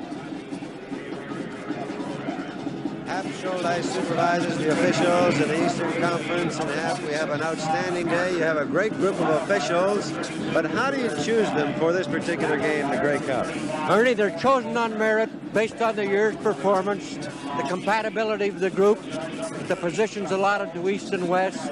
Schuldeis supervises the officials in the Eastern Conference, and we have an outstanding day. You have a great group of officials, but how do you choose them for this particular game, the Grey Cup? Ernie, they're chosen on merit based on the year's performance, the compatibility of the group, the positions allotted to East and West,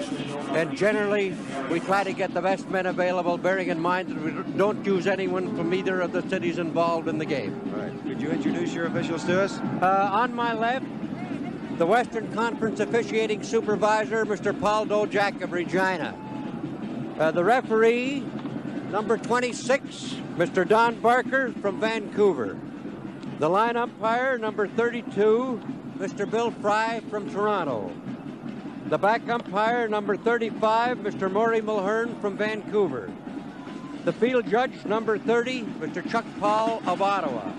and generally we try to get the best men available, bearing in mind that we don't use anyone from either of the cities involved in the game. Right. Could you introduce your officials to us? On my left, the Western Conference officiating supervisor, Mr. Paul Dojak of Regina. The referee, number 26, Mr. Don Barker from Vancouver. The line umpire, number 32, Mr. Bill Fry from Toronto. The back umpire, number 35, Mr. Maury Mulhern from Vancouver. The field judge, number 30, Mr. Chuck Paul of Ottawa.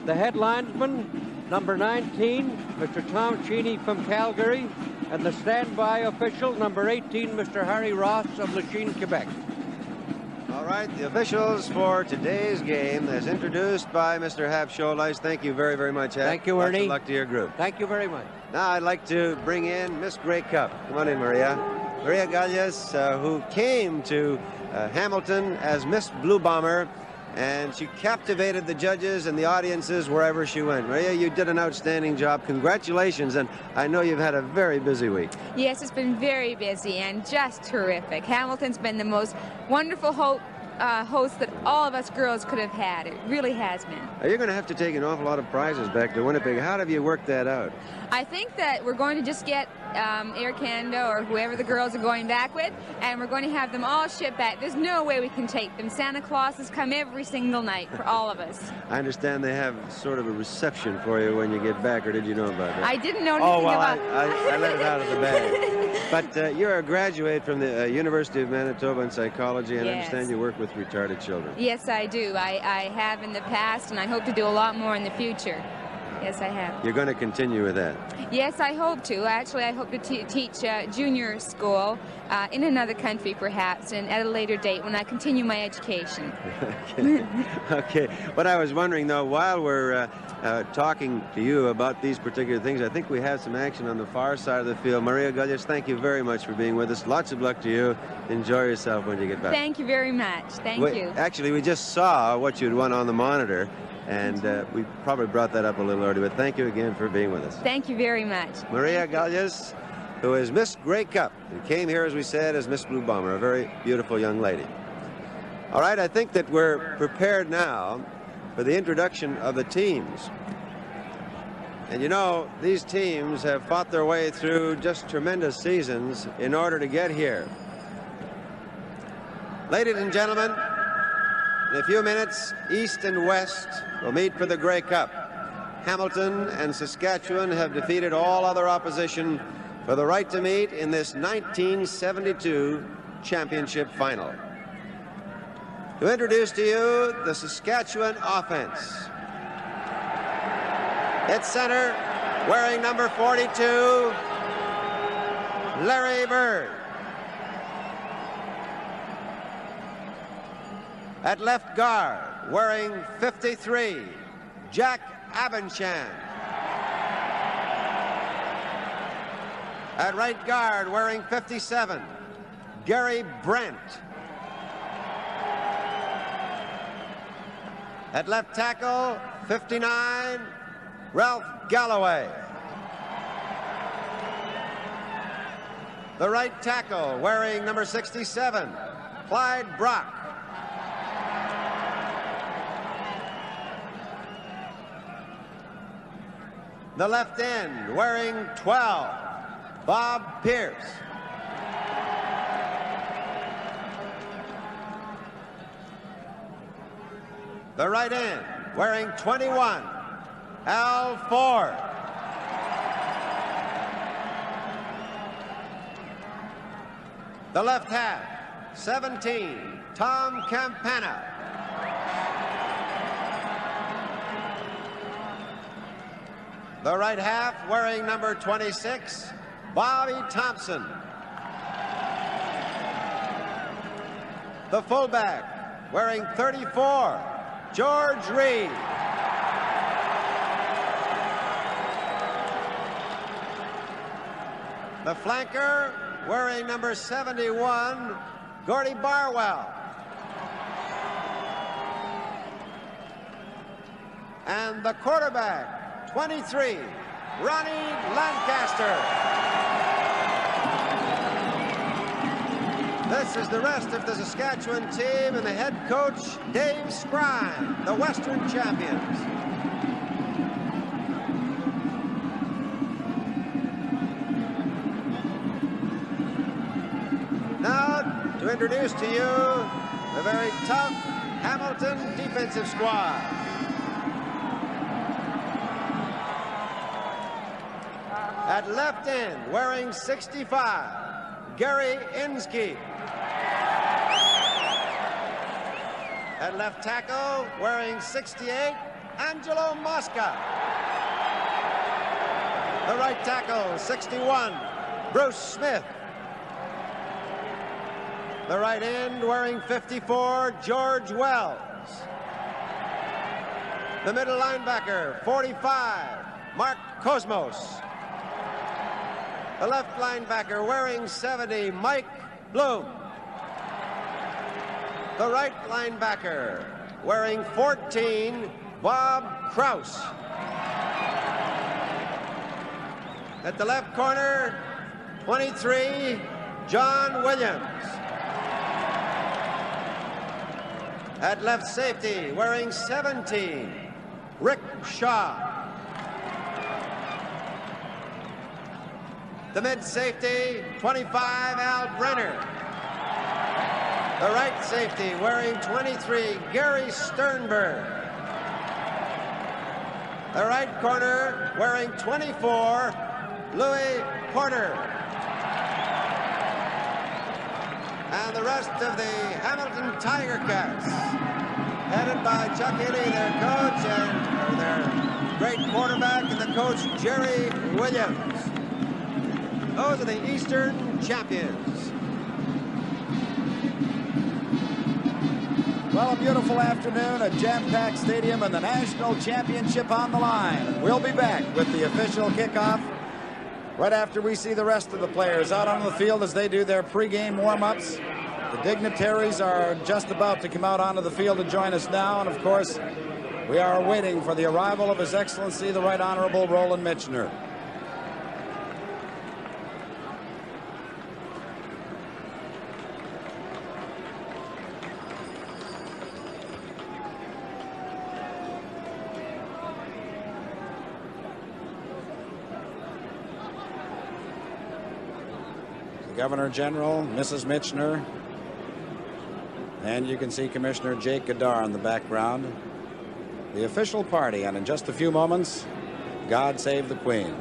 The head linesman, number 19, Mr. Tom Cheney from Calgary, and the standby official, number 18, Mr. Harry Ross of Lachine, Quebec. All right, the officials for today's game, as introduced by Mr. Hap Schuldeis. Thank you very, very much, Hap. Thank you, Ernie. Lots of luck to your group. Thank you very much. Now I'd like to bring in Miss Grey Cup. Come on in, Maria. Maria Galles, who came to Hamilton as Miss Blue Bomber, and she captivated the judges and the audiences wherever she went. Maria, you did an outstanding job. Congratulations, and I know you've had a very busy week. Yes, it's been very busy and just terrific. Hamilton's been the most wonderful host that all of us girls could have had. It really has been. You're going to have to take an awful lot of prizes back to Winnipeg. How have you worked that out? I think that we're going to just get Air Canada or whoever the girls are going back with, and we're going to have them all shipped back. There's no way we can take them. Santa Claus has come every single night for all of us. I understand they have sort of a reception for you when you get back, or did you know about that? I didn't know anything about it. I let it out of the bag. But you're a graduate from the University of Manitoba in psychology, and I Yes. understand you work with retarded children. Yes, I do. I have in the past, and I hope to do a lot more in the future. Yes, I have. You're going to continue with that. Yes, I hope to. Actually, I hope to teach junior school in another country, perhaps, and at a later date when I continue my education. Okay. What I was wondering, though, while we're talking to you about these particular things, I think we have some action on the far side of the field. Maria Gullias, thank you very much for being with us. Lots of luck to you. Enjoy yourself when you get back. Thank you very much. Thank you. Actually, we just saw what you'd won on the monitor, and we probably brought that up a little early, but thank you again for being with us. Thank you very much. Maria Gullias, who is Miss Grey Cup, and came here, as we said, as Miss Blue Bomber, a very beautiful young lady. All right, I think that we're prepared now for the introduction of the teams. And you know, these teams have fought their way through just tremendous seasons in order to get here. Ladies and gentlemen, in a few minutes, East and West will meet for the Grey Cup. Hamilton and Saskatchewan have defeated all other opposition for the right to meet in this 1972 championship final. To introduce to you the Saskatchewan offense. At center, wearing number 42, Larry Bird. At left guard, wearing 53, Jack Abanchan. At right guard, wearing 57, Gary Brent. At left tackle, 59, Ralph Galloway. The right tackle, wearing number 67, Clyde Brock. The left end, wearing 12, Bob Pierce. The right end, wearing 21, Al Ford. The left half, 17, Tom Campana. The right half, wearing number 26, Bobby Thompson. The fullback, wearing 34, George Reed. The flanker, wearing number 71, Gordy Barwell. And the quarterback, 23, Ronnie Lancaster. This is the rest of the Saskatchewan team and the head coach, Dave Scrine, the Western champions. Now, to introduce to you the very tough Hamilton defensive squad. At left end, wearing 65, Gary Inskeep. At left tackle, wearing 68, Angelo Mosca. The right tackle, 61, Bruce Smith. The right end, wearing 54, George Wells. The middle linebacker, 45, Mark Cosmos. The left linebacker, wearing 70, Mike Bloom. The right linebacker, wearing 14, Bob Kraus. At the left corner, 23, John Williams. At left safety, wearing 17, Rick Shaw. The mid-safety, 25, Al Brenner. The right safety, wearing 23, Gary Sternberg. The right corner, wearing 24, Louis Porter. And the rest of the Hamilton Tiger Cats, headed by Chuck Inney, their coach, and their great quarterback, and the coach, Jerry Williams. Those are the Eastern champions. Well, a beautiful afternoon, a jam-packed stadium, and the national championship on the line. We'll be back with the official kickoff right after we see the rest of the players out on the field as they do their pregame warm-ups. The dignitaries are just about to come out onto the field to join us now, and of course, we are waiting for the arrival of His Excellency, the Right Honorable Roland Michener. Governor General, Mrs. Michener, and you can see Commissioner Jake Gadar in the background. The official party, and in just a few moments, God Save the Queen.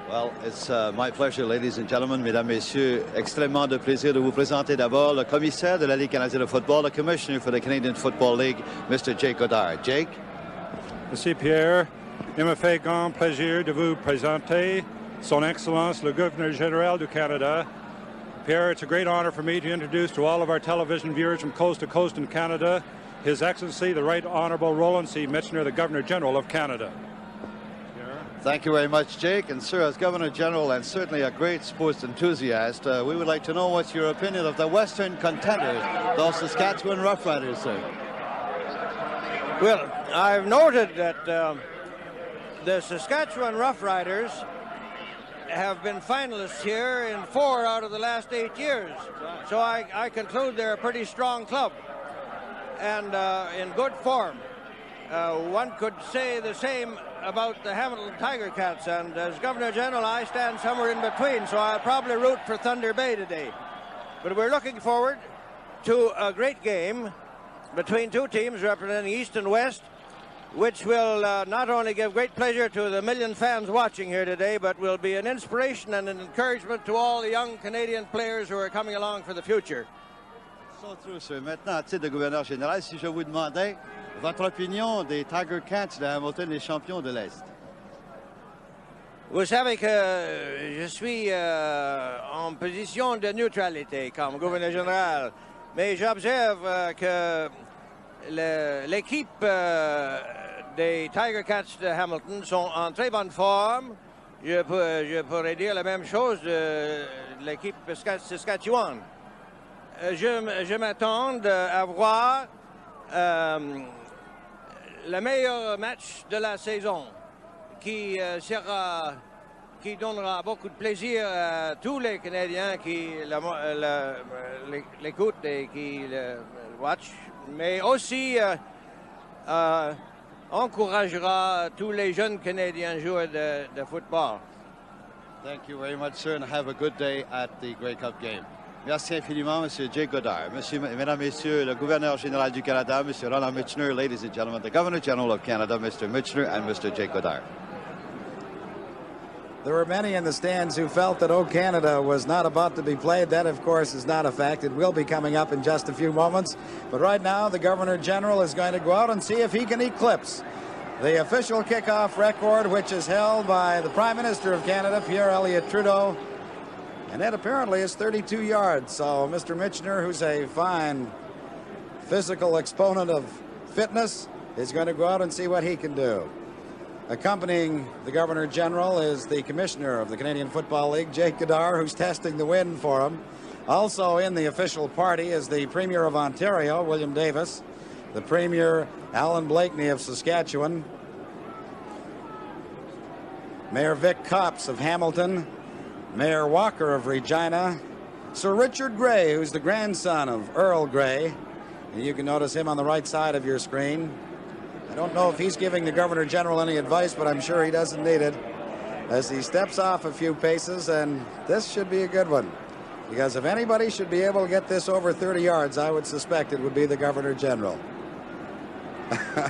Well, it's my pleasure, ladies and gentlemen, mesdames, messieurs, extrêmement de plaisir de vous présenter d'abord le commissaire de la Ligue canadienne de football, the commissioner for the Canadian Football League, Mr. Jake Godard. Jake? Merci, Pierre. Il me fait grand plaisir de vous présenter Son Excellence, le Gouverneur Général du Canada. Pierre, it's a great honor for me to introduce to all of our television viewers from coast to coast in Canada, His Excellency, the Right Honorable Roland C. Michener, the Governor General of Canada. Thank you very much, Jake. And, sir, as Governor General and certainly a great sports enthusiast, we would like to know what's your opinion of the Western contenders, those Saskatchewan Roughriders, sir. Well, I've noted that the Saskatchewan Roughriders have been finalists here in 4 out of the last 8 years. So I conclude they're a pretty strong club and in good form. One could say the same about the Hamilton Tiger Cats, and as Governor General, I stand somewhere in between, so I'll probably root for Thunder Bay today. But we're looking forward to a great game between two teams representing East and West, which will not only give great pleasure to the million fans watching here today, but will be an inspiration and an encouragement to all the young Canadian players who are coming along for the future. So true, sir. Maintenant, à titre de gouverneur général, si je vous demandais votre opinion des Tiger Cats de Hamilton, les champions de l'Est. Vous savez que je suis en position de neutralité comme gouverneur général, mais j'observe que l'équipe des Tiger Cats de Hamilton sont en très bonne forme. Je pourrais dire la même chose de l'équipe Saskatchewan. Je m'attends à voir le meilleur match de la saison, qui donnera beaucoup de plaisir à tous les Canadiens qui l'écoutent et qui le watch, mais aussi encouragera tous les jeunes Canadiens joueurs de football. Thank you very much, sir, and have a good day at the Grey Cup game. Merci infiniment, Monsieur Jake Goddard. Mesdames, Messieurs, le gouverneur général du Canada, Monsieur Ronald Michener, ladies and gentlemen, the Governor General of Canada, Mr. Michener, and Mr. Jake Goddard. There were many in the stands who felt that "O Canada" was not about to be played. That, of course, is not a fact. It will be coming up in just a few moments. But right now, the Governor General is going to go out and see if he can eclipse the official kickoff record, which is held by the Prime Minister of Canada, Pierre Elliott Trudeau. And that apparently is 32 yards. So Mr. Michener, who's a fine physical exponent of fitness, is going to go out and see what he can do. Accompanying the Governor General is the Commissioner of the Canadian Football League, Jake Goddard, who's testing the wind for him. Also in the official party is the Premier of Ontario, William Davis, the Premier, Alan Blakeney of Saskatchewan, Mayor Vic Copps of Hamilton, Mayor Walker of Regina, Sir Richard Grey, who's the grandson of Earl Grey. And you can notice him on the right side of your screen. I don't know if he's giving the Governor General any advice, but I'm sure he doesn't need it, as he steps off a few paces, and this should be a good one. Because if anybody should be able to get this over 30 yards, I would suspect it would be the Governor General. A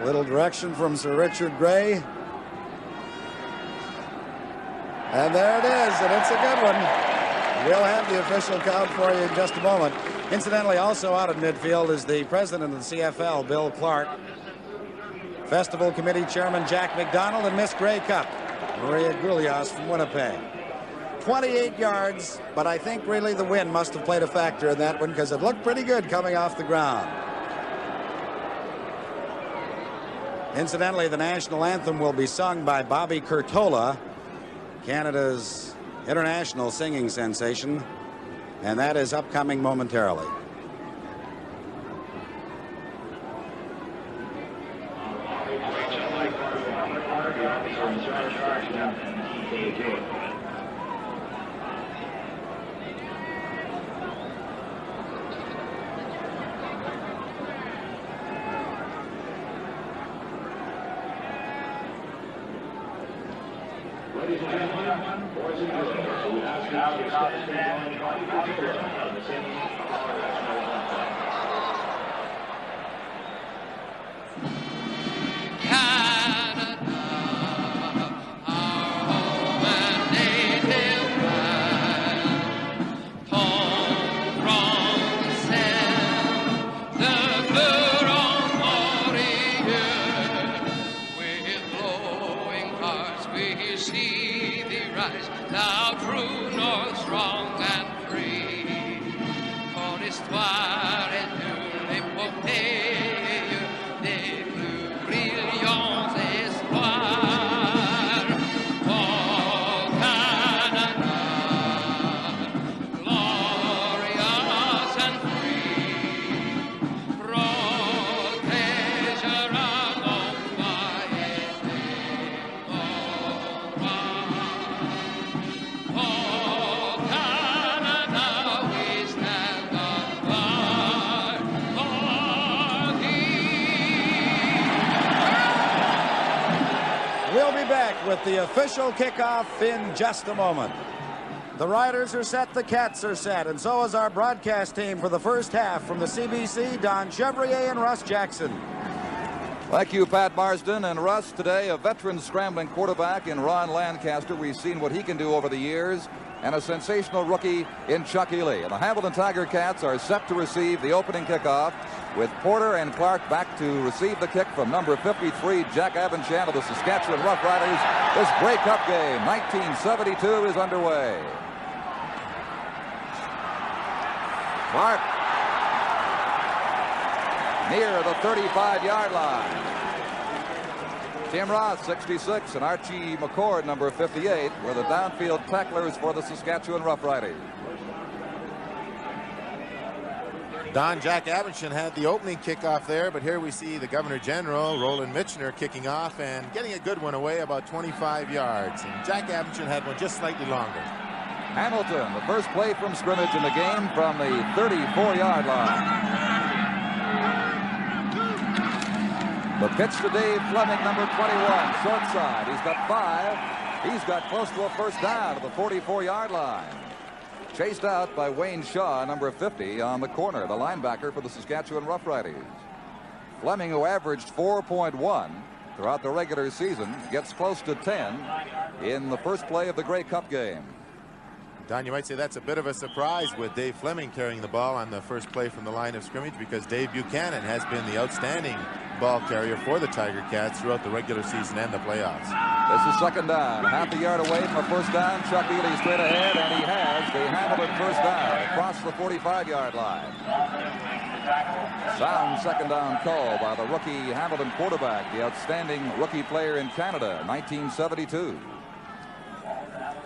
little direction from Sir Richard Grey. And there it is, and it's a good one. We'll have the official count for you in just a moment. Incidentally, also out at midfield is the president of the CFL, Bill Clark, Festival Committee Chairman Jack McDonald, and Miss Grey Cup, Maria Gulias from Winnipeg. 28 yards, but I think really the wind must have played a factor in that one because it looked pretty good coming off the ground. Incidentally, the national anthem will be sung by Bobby Curtola, Canada's international singing sensation, and that is upcoming momentarily. Ladies and gentlemen, boys and girls, we ask you to stand of the singing of our national anthem. Thou true north, strong and free, for l'histoire est une épopée des plus brillants espoirs. Oh Canada, glorious and free, protégera nos foyers et nos rois. We'll be back with the official kickoff in just a moment. The Riders are set, the Cats are set, and so is our broadcast team for the first half from the CBC, Don Chevrier and Russ Jackson. Thank you, Pat Marsden. And Russ, today, a veteran scrambling quarterback in Ron Lancaster. We've seen what he can do over the years. And a sensational rookie in Chuck Ely. And the Hamilton Tiger Cats are set to receive the opening kickoff with Porter and Clark back to receive the kick from number 53, Jack Avanchan of the Saskatchewan Roughriders. This Grey Cup game, 1972, is underway. Clark near the 35-yard line. Tim Ross, 66, and Archie McCord, number 58, were the downfield tacklers for the Saskatchewan Roughriders. Don Jack Abendschen had the opening kickoff there, but here we see the Governor General, Roland Michener, kicking off and getting a good one away about 25 yards. And Jack Abendschen had one just slightly longer. Hamilton, the first play from scrimmage in the game from the 34-yard line. The pitch to Dave Fleming, number 21, short side. He's got 5. He's got close to a first down to the 44-yard line. Chased out by Wayne Shaw, number 50, on the corner, the linebacker for the Saskatchewan Roughriders. Fleming, who averaged 4.1 throughout the regular season, gets close to 10 in the first play of the Grey Cup game. Don, you might say that's a bit of a surprise with Dave Fleming carrying the ball on the first play from the line of scrimmage, because Dave Buchanan has been the outstanding ball carrier for the Tiger Cats throughout the regular season and the playoffs. This is second down, half a yard away from a first down. Chuck Ely straight ahead, and he has the Hamilton first down across the 45-yard line. Sound second down call by the rookie Hamilton quarterback, the outstanding rookie player in Canada, 1972.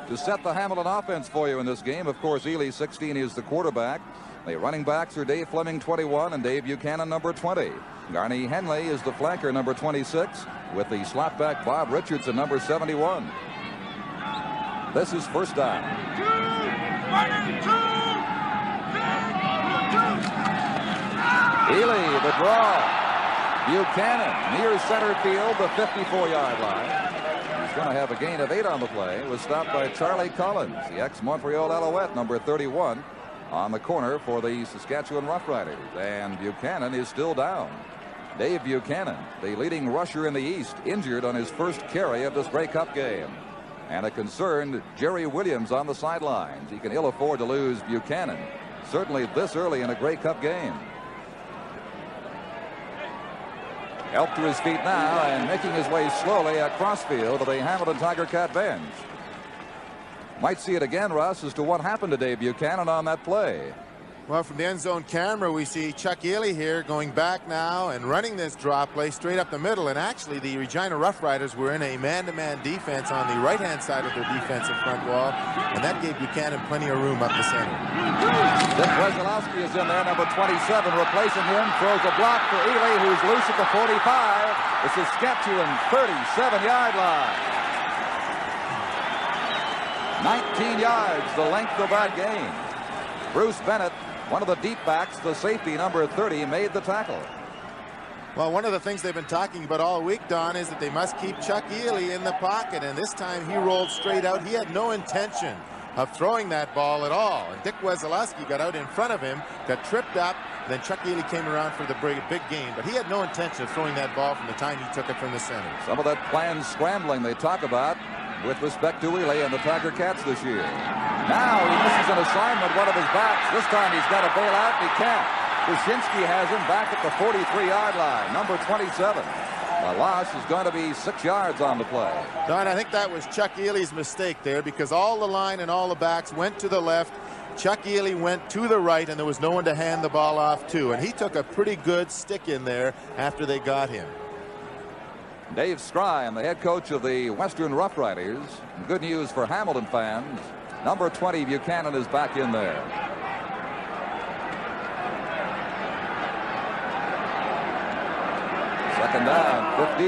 To set the Hamilton offense for you in this game, of course, Ely, 16, is the quarterback. The running backs are Dave Fleming, 21, and Dave Buchanan, number 20. Garney Henley is the flanker, number 26, with the slotback Bob Richardson, number 71. This is first down. Ely, the draw. Buchanan near center field, the 54-yard line. He's going to have a gain of 8 on the play. It was stopped by Charlie Collins, the ex-Montreal Alouette, number 31, on the corner for the Saskatchewan Roughriders. And Buchanan is still down. Dave Buchanan, the leading rusher in the East, injured on his first carry of this Grey Cup game. And a concerned Jerry Williams on the sidelines. He can ill afford to lose Buchanan, certainly this early in a Grey Cup game. Help to his feet now and making his way slowly across field to the Hamilton Tiger Cat bench. Might see it again, Russ, as to what happened to Dave Buchanan on that play. Well, from the end zone camera, we see Chuck Ely here going back now and running this draw play straight up the middle. And actually, the Regina Roughriders were in a man-to-man defense on the right-hand side of their defensive front wall, and that gave Buchanan plenty of room up the center. Dick Wesolowski is in there, number 27, replacing him. Throws a block for Ely, who's loose at the 45. The Saskatchewan 37-yard line. 19 yards, the length of that gain. Bruce Bennett, one of the deep backs, the safety, number 30, made the tackle. Well, one of the things they've been talking about all week, Don, is that they must keep Chuck Ely in the pocket, and this time he rolled straight out. He had no intention of throwing that ball at all. And Dick Wesolowski got out in front of him, got tripped up, then Chuck Ely came around for the big gain, but he had no intention of throwing that ball from the time he took it from the center. Some of that planned scrambling they talk about with respect to Ely and the Tiger Cats this year. Now he misses an assignment, one of his backs. This time he's got to bail out, and he can't. Wyszynski has him back at the 43-yard line, number 27. The loss is going to be 6 yards on the play. Don, I think that was Chuck Ely's mistake there, because all the line and all the backs went to the left. Chuck Ely went to the right, and there was no one to hand the ball off to. And he took a pretty good stick in there after they got him. Dave Strine, the head coach of the Western Roughriders. Good news for Hamilton fans. Number 20, Buchanan, is back in there. Second down, 15.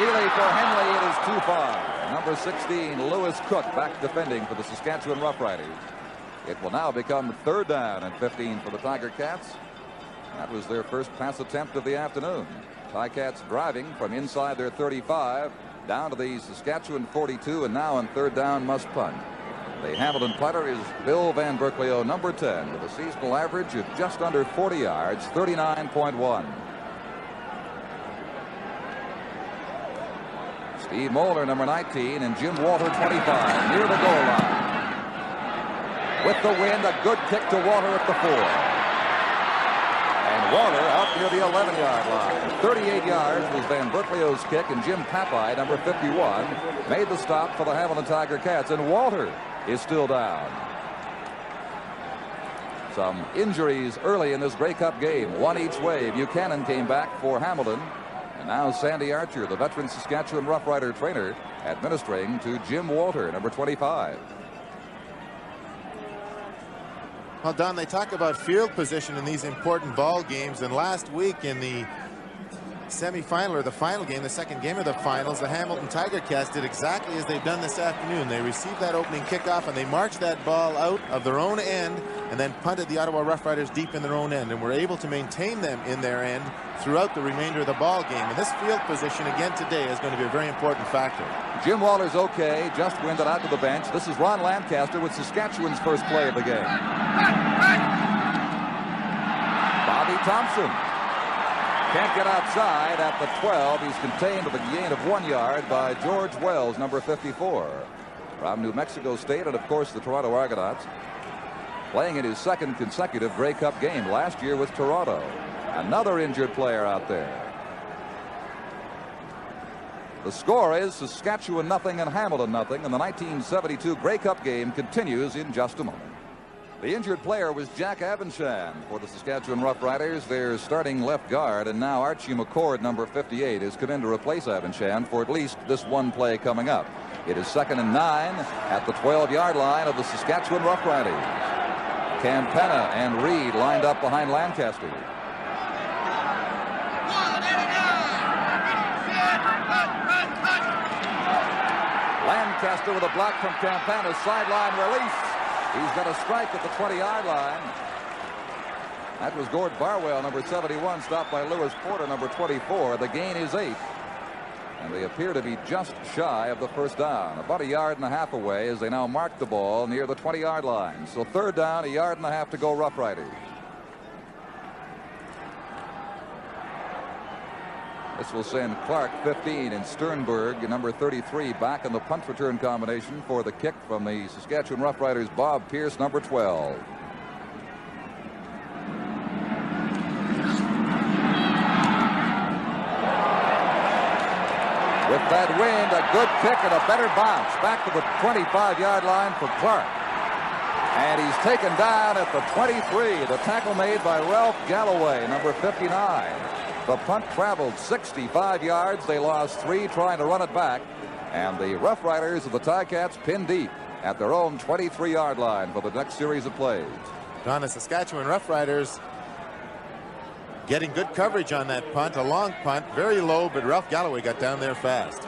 Ely for Henley, it is too far. Number 16, Lewis Cook, back defending for the Saskatchewan Roughriders. It will now become third down and 15 for the Tiger Cats. That was their first pass attempt of the afternoon. Ticats driving from inside their 35 down to the Saskatchewan 42, and now on third down must punt. The Hamilton punter is Bill Van Berkelio, number 10, with a seasonal average of just under 40 yards, 39.1. Steve Moeller, number 19, and Jim Walter, 25, near the goal line. With the wind, a good kick to Walter at the 4. And Walter out near the 11-yard line. 38 yards was Van Berkelio's kick, and Jim Pappai, number 51, made the stop for the Hamilton Tiger Cats, and Walter is still down. Some injuries early in this Grey Cup game, one each way. Buchanan came back for Hamilton, And now Sandy Archer, the veteran Saskatchewan Rough Rider trainer, administering to Jim Walter, number 25. Well, Don, they talk about field position in these important ball games, and last week in the semifinal, or the final game, the second game of the finals, the Hamilton Tiger Cats did exactly as they've done this afternoon. They received that opening kickoff and they marched that ball out of their own end and then punted the Ottawa Rough Riders deep in their own end, and were able to maintain them in their end throughout the remainder of the ball game. And this field position again today is going to be a very important factor. Jim Walter's okay, just winded out to the bench. This is Ron Lancaster with Saskatchewan's first play of the game. Bobby Thompson can't get outside at the 12. He's contained with a gain of 1 yard by George Wells, number 54, from New Mexico State, and of course the Toronto Argonauts, playing in his second consecutive Grey Cup game, last year with Toronto. Another injured player out there. The score is Saskatchewan nothing and Hamilton nothing, and the 1972 Grey Cup game continues in just a moment. The injured player was Jack Avenshan for the Saskatchewan Rough Riders, their starting left guard, and now Archie McCord, number 58, has come in to replace Avenshan for at least this one play coming up. It is 2nd and 9 at the 12-yard line of the Saskatchewan Rough Riders. Campana and Reed lined up behind Lancaster. Lancaster with a block from Campana, sideline release. He's got a strike at the 20-yard line. That was Gord Barwell, number 71, stopped by Lewis Porter, number 24. The gain is 8. And they appear to be just shy of the first down, about 1.5 yards away as they now mark the ball near the 20-yard line. So 3rd down, 1.5 yards to go, Rough Riders. This will send Clark 15 and Sternberg, number 33, back in the punt return combination for the kick from the Saskatchewan Rough Riders, Bob Pierce, number 12. With that wind, a good kick and a better bounce back to the 25-yard line for Clark. And he's taken down at the 23. The tackle made by Ralph Galloway, number 59. The punt traveled 65 yards. They lost 3 trying to run it back. And the Rough Riders of the Ticats pinned deep at their own 23-yard line for the next series of plays. Don, the Saskatchewan Rough Riders getting good coverage on that punt, a long punt, very low, but Ralph Galloway got down there fast.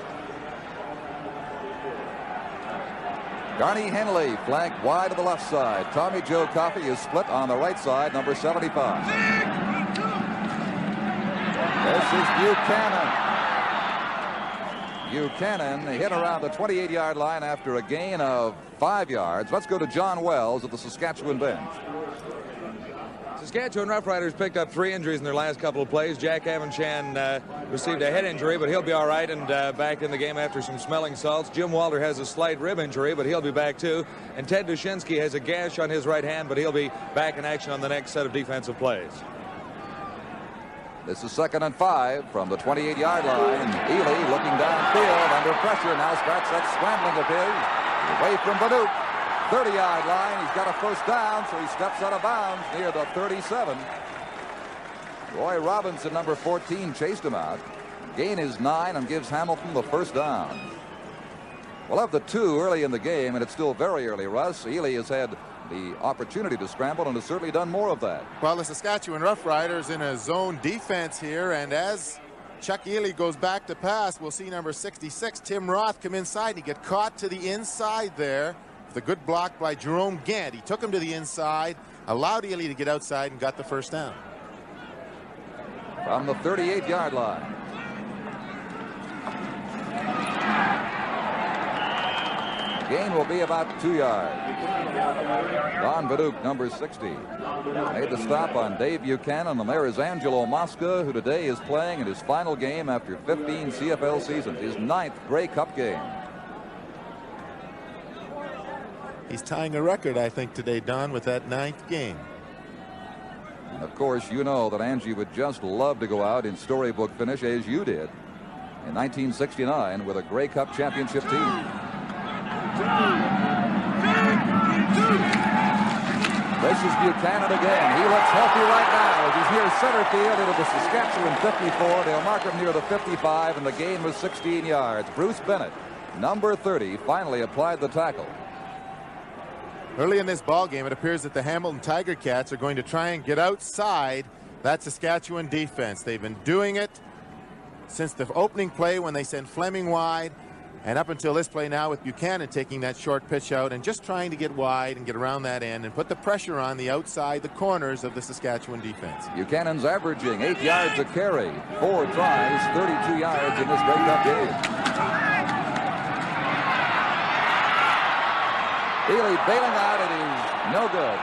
Garney Henley flanked wide to the left side. Tommy Joe Coffey is split on the right side, number 75. This is Buchanan. Buchanan hit around the 28-yard line after a gain of 5 yards. Let's go to John Wells at the Saskatchewan bench. Saskatchewan Rough Riders picked up 3 injuries in their last couple of plays. Jack Avenshan received a head injury, but he'll be all right and back in the game after some smelling salts. Jim Walter has a slight rib injury, but he'll be back too. And Ted Dushinsky has a gash on his right hand, but he'll be back in action on the next set of defensive plays. This is 2nd and 5 from the 28-yard line. Ely looking downfield under pressure. Now starts that scrambling of his. Away from Banouk. 30-yard line. He's got a first down, so he steps out of bounds near the 37. Roy Robinson, number 14, chased him out. Gain is 9 and gives Hamilton the first down. We'll have the 2 early in the game, and it's still very early, Russ. Ely has had the opportunity to scramble and has certainly done more of that. Well, the Saskatchewan Rough Riders in a zone defense here, and as Chuck Ely goes back to pass, we'll see number 66, Tim Roth, come inside. He get caught to the inside there. The good block by Jerome Gant. He took him to the inside, allowed Ely to get outside, and got the first down. From the 38-yard line. Gain will be about 2 yards. Don Banouk, number 60, made the stop on Dave Buchanan, and there is Angelo Mosca, who today is playing in his final game after 15 CFL seasons, his 9th Grey Cup game. He's tying a record, I think, today, Don, with that 9th game. And of course, you know that Angie would just love to go out in storybook finish, as you did in 1969 with a Grey Cup championship team. This is Buchanan again. He looks healthy right now. scores. He's near center field into the Saskatchewan 54. They'll mark him near the 55, and the gain was 16 yards. Bruce Bennett, number 30, finally applied the tackle. Early in this ball game, it appears that the Hamilton Tiger Cats are going to try and get outside that Saskatchewan defense. They've been doing it since the opening play when they sent Fleming wide, and up until this play now with Buchanan taking that short pitch out and just trying to get wide and get around that end and put the pressure on the outside, the corners of the Saskatchewan defense. Buchanan's averaging 8 yards a carry, 4 tries, 32 yards in this Grey Cup game. Ely bailing out, it is no good.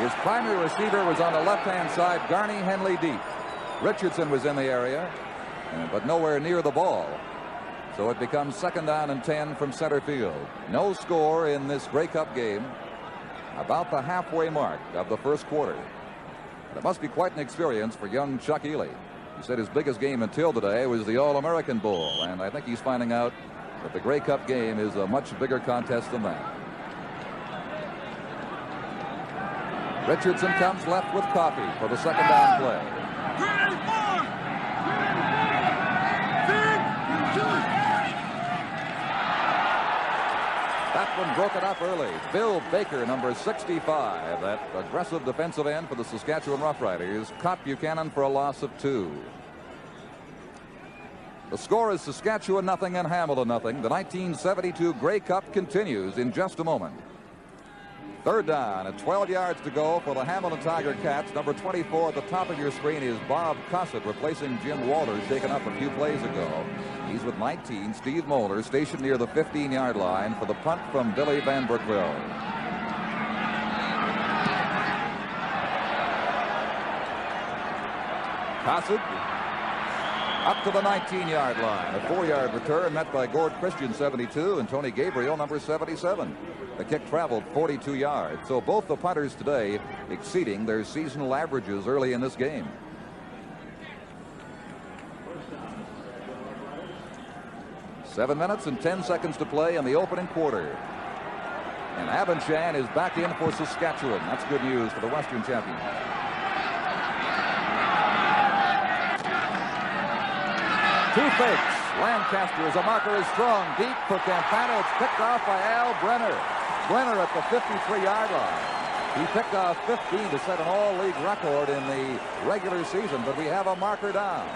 His primary receiver was on the left-hand side, Garney Henley deep. Richardson was in the area, but nowhere near the ball. So it becomes 2nd down and 10 from center field. No score in this Grey Cup game. About the halfway mark of the first quarter. It must be quite an experience for young Chuck Ely. He said his biggest game until today was the All-American Bowl, and I think he's finding out that the Grey Cup game is a much bigger contest than that. Richardson comes left with Coffey for the 2nd down play. That one broken up early. Bill Baker, number 65, that aggressive defensive end for the Saskatchewan Roughriders, caught Buchanan for a loss of 2. The score is Saskatchewan nothing and Hamilton nothing. The 1972 Grey Cup continues in just a moment. 3rd down and 12 yards to go for the Hamilton Tiger Cats. Number 24 at the top of your screen is Bob Cossett, replacing Jim Walters, taken up a few plays ago. He's with 19. Steve Moeller stationed near the 15-yard line for the punt from Billy Van Brookville. Cossett up to the 19-yard line. A 4-yard return met by Gord Christian, 72, and Tony Gabriel, number 77. The kick traveled 42 yards. So both the punters today exceeding their seasonal averages early in this game. Seven minutes and 10 seconds to play in the opening quarter. And Avanchan is back in for Saskatchewan. That's good news for the Western champions. Two fakes. Lancaster as a marker is strong. Deep for Campana. It's picked off by Al Brenner. Brenner at the 53-yard line. He picked off 15 to set an all-league record in the regular season, but we have a marker down.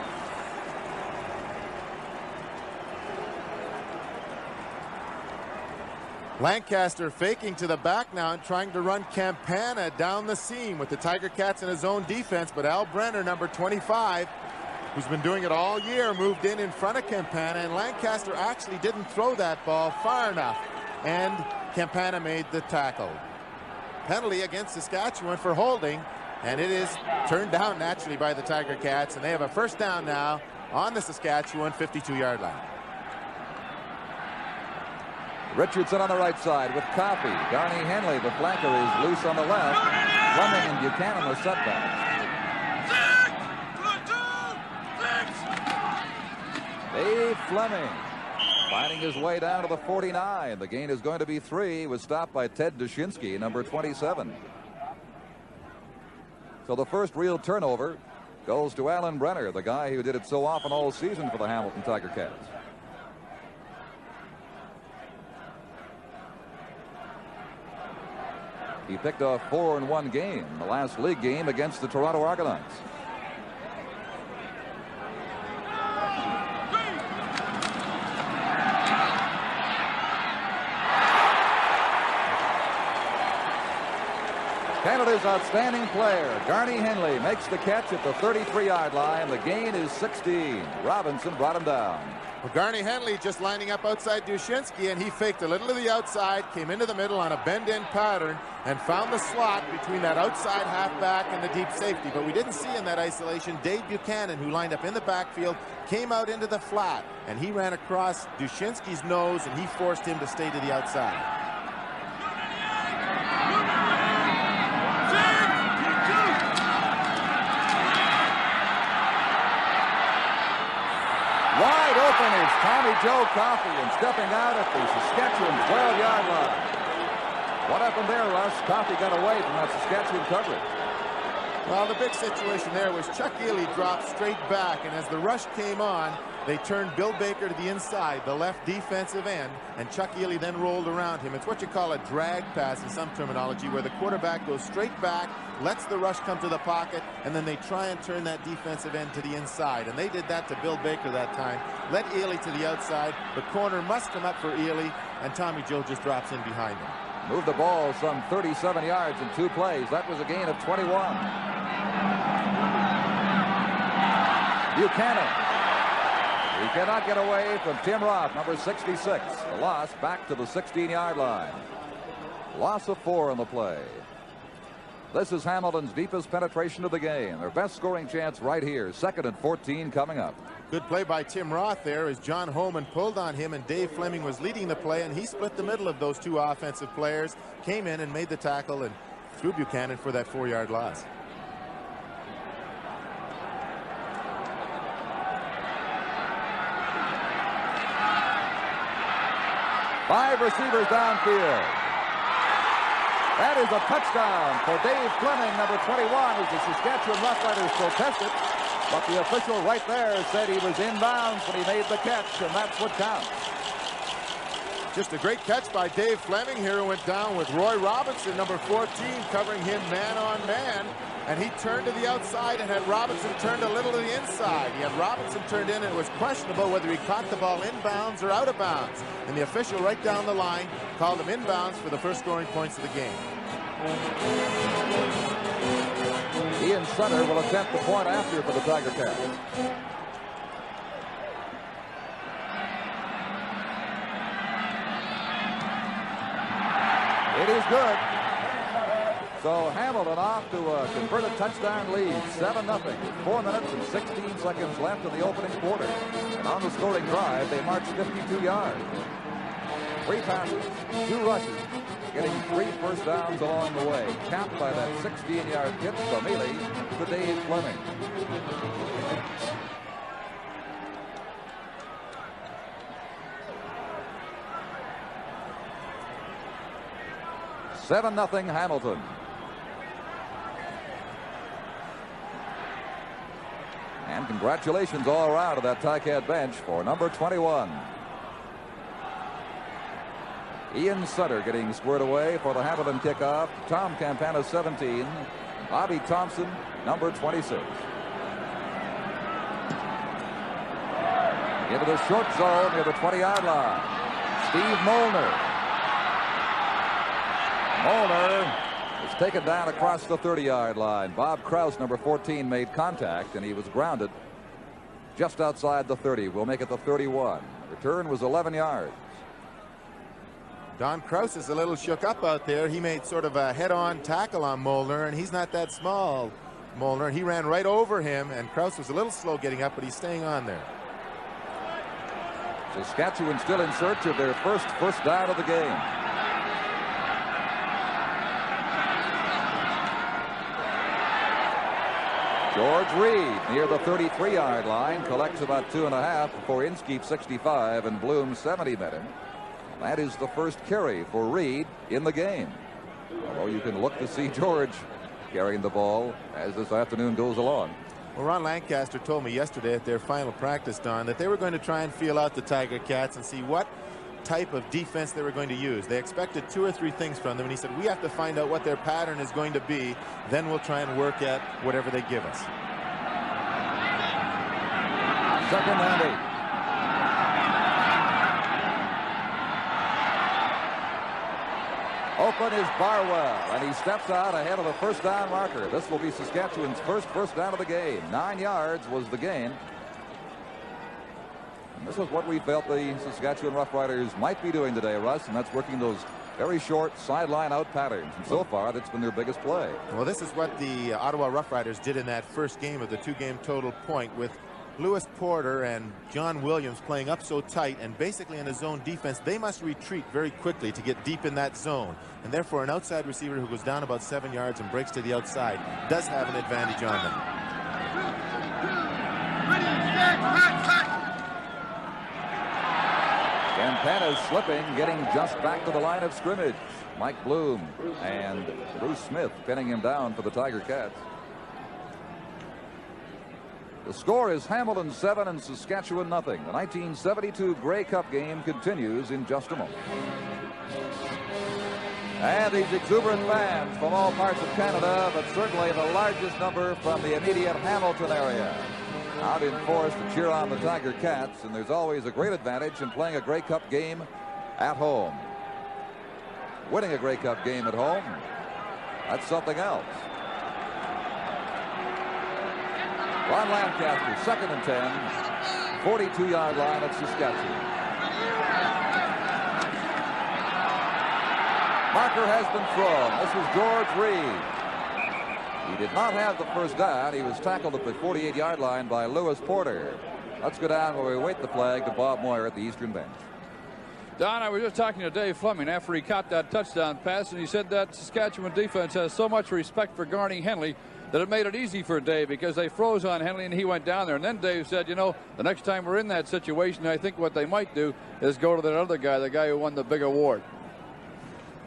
Lancaster faking to the back now and trying to run Campana down the seam with the Tiger Cats in his own defense, but Al Brenner, number 25, who's been doing it all year, moved in front of Campana, and Lancaster actually didn't throw that ball far enough, and Campana made the tackle. Penalty against Saskatchewan for holding, and it is turned down naturally by the Tiger Cats, and they have a 1st down now on the Saskatchewan 52-yard line. Richardson on the right side with Coffey. Garney Henley, the flanker, is loose on the left. Fleming and Buchanan are setbacks. Dave Fleming finding his way down to the 49. The gain is going to be 3. Was stopped by Ted Dushinsky, number 27. So the first real turnover goes to Alan Brenner, the guy who did it so often all season for the Hamilton Tiger Cats. He picked off 4 in one game, the last league game against the Toronto Argonauts. Canada's outstanding player, Garney Henley, makes the catch at the 33-yard line. The gain is 16. Robinson brought him down. Well, Garney Henley just lining up outside Dushinsky, and he faked a little to the outside, came into the middle on a bend-in pattern, and found the slot between that outside halfback and the deep safety. But we didn't see in that isolation Dave Buchanan, who lined up in the backfield, came out into the flat, and he ran across Dushinsky's nose, and he forced him to stay to the outside. Wide open is Tommy Joe Coffey, and stepping out at the Saskatchewan 12-yard line. What happened there, Russ? Coffey got away from that Saskatchewan coverage. Well, the big situation there was Chuck Ely dropped straight back, and as the rush came on, they turned Bill Baker to the inside, the left defensive end, and Chuck Ely then rolled around him. It's what you call a drag pass in some terminology, where the quarterback goes straight back, lets the rush come to the pocket, and then they try and turn that defensive end to the inside. And they did that to Bill Baker that time. Let Ely to the outside. The corner must come up for Ely, and Tommy Joe just drops in behind him. Moved the ball some 37 yards in 2 plays. That was a gain of 21. Buchanan. He cannot get away from Tim Roth, number 66. The loss back to the 16-yard line. Loss of 4 on the play. This is Hamilton's deepest penetration of the game. Their best scoring chance right here. 2nd and 14 coming up. Good play by Tim Roth there as John Holman pulled on him, and Dave Fleming was leading the play, and he split the middle of those 2 offensive players, came in and made the tackle and threw Buchanan for that 4-yard loss. Five receivers downfield. That is a touchdown for Dave Fleming, number 21, as the Saskatchewan Roughriders protested. But the official right there said he was inbounds when he made the catch, and that's what counts. Just a great catch by Dave Fleming here, who went down with Roy Robinson, number 14, covering him man on man. And he turned to the outside and had Robinson turned a little to the inside. He had Robinson turned in, and it was questionable whether he caught the ball inbounds or out of bounds. And the official right down the line called him inbounds for the first scoring points of the game. Ian Sutter will attempt the point after for the Tiger Cats. It is good. So Hamilton off to a converted touchdown lead, 7-0. 4 minutes and 16 seconds left in the opening quarter. And on the scoring drive, they marched 52 yards. 3 passes, 2 rushes, getting 3 first downs along the way, capped by that 16-yard hit from Ely to Dave Fleming. $7-0 Hamilton. And congratulations all around to that Ticat bench for number 21. Ian Sutter getting squared away for the Hamilton kickoff. Tom Campana, 17. Bobby Thompson, number 26. Into the short zone near the 20-yard line. Steve Molnar. Molnar is taken down across the 30-yard line. Bob Krause, number 14, made contact, and he was grounded just outside the 30. We'll make it the 31. Return was 11 yards. Don Krause is a little shook up out there. He made sort of a head-on tackle on Molnar, and he's not that small, Molnar. He ran right over him, and Krause was a little slow getting up, but he's staying on there. Saskatchewan still in search of their first down of the game. George Reed near the 33-yard line collects about 2.5 before Inskeep 65 and Bloom 70 met him. That is the first carry for Reed in the game. Although you can look to see George carrying the ball as this afternoon goes along. Well, Ron Lancaster told me yesterday at their final practice, Don, that they were going to try and feel out the Tiger Cats and see what type of defense they were going to use. They expected 2 or 3 things from them, and he said, we have to find out what their pattern is going to be. Then we'll try and work at whatever they give us. 2nd and 8. Open is Barwell, and he steps out ahead of the first down marker. This will be Saskatchewan's first down of the game. 9 yards was the gain. And this is what we felt the Saskatchewan Roughriders might be doing today, Russ, and that's working those very short sideline out patterns. And so far, that's been their biggest play. Well, this is what the Ottawa Roughriders did in that first game of the 2-game total point, with Lewis Porter and John Williams playing up so tight and basically in a zone defense. They must retreat very quickly to get deep in that zone, and therefore an outside receiver who goes down about 7 yards and breaks to the outside does have an advantage on them. Campana's slipping, getting just back to the line of scrimmage. Mike Bloom and Bruce Smith pinning him down for the Tiger Cats. The score is Hamilton 7 and Saskatchewan nothing. The 1972 Grey Cup game continues in just a moment. And these exuberant fans from all parts of Canada, but certainly the largest number from the immediate Hamilton area, out in force to cheer on the Tiger Cats, and there's always a great advantage in playing a Grey Cup game at home. Winning a Grey Cup game at home, that's something else. Ron Lancaster, 2nd and 10, 42-yard line at Saskatchewan. Marker has been thrown. This was George Reed. He did not have the first down. He was tackled at the 48-yard line by Lewis Porter. Let's go down where we wait the flag to Bob Moyer at the eastern bench. Don, I was just talking to Dave Fleming after he caught that touchdown pass, and he said that Saskatchewan defense has so much respect for Garney Henley that it made it easy for Dave because they froze on Henley and he went down there. And then Dave said, you know, the next time we're in that situation, I think what they might do is go to that other guy, the guy who won the big award.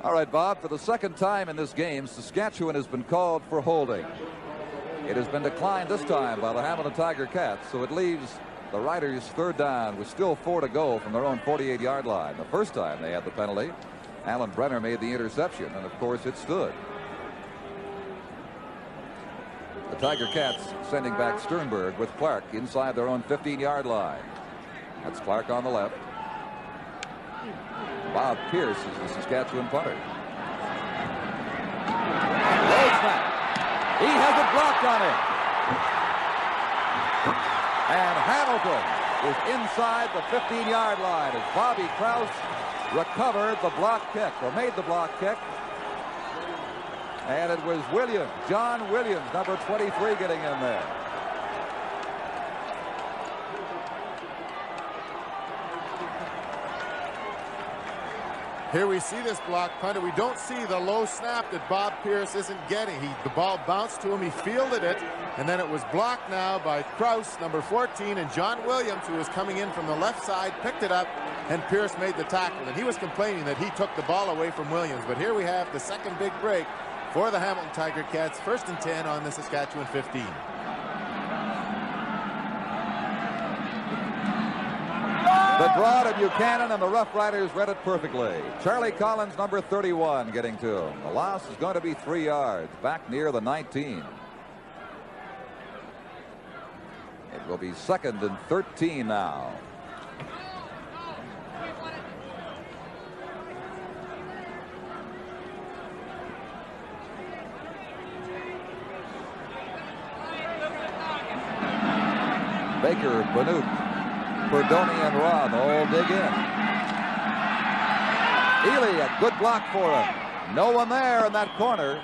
All right, Bob, for the second time in this game, Saskatchewan has been called for holding. It has been declined this time by the Hamilton Tiger Cats, so it leaves the Riders 3rd down with still 4 to go from their own 48-yard line. The first time they had the penalty, Alan Brenner made the interception, and of course it stood. The Tiger Cats sending back Sternberg with Clark inside their own 15-yard line. That's Clark on the left. Bob Pierce is the Saskatchewan punter. Low snap. He has it blocked on him. And Hamilton is inside the 15-yard line as Bobby Krause recovered the block kick, or made the block kick. And it was Williams, John Williams, number 23, getting in there. Here we see this block punt. We don't see the low snap that Bob Pierce isn't getting. The ball bounced to him. He fielded it, and then it was blocked now by Krause, number 14, and John Williams, who was coming in from the left side, picked it up, and Pierce made the tackle. And he was complaining that he took the ball away from Williams. But here we have the second big break for the Hamilton Tiger Cats. 1st and 10 on the Saskatchewan 15. The draw to Buchanan, and the Rough Riders read it perfectly. Charlie Collins, number 31, getting to him. The loss is going to be 3 yards, back near the 19. It will be 2nd and 13 now. Baker, Banuk, Perdoni and Robb all dig in. Ely, a good block for him. No one there in that corner.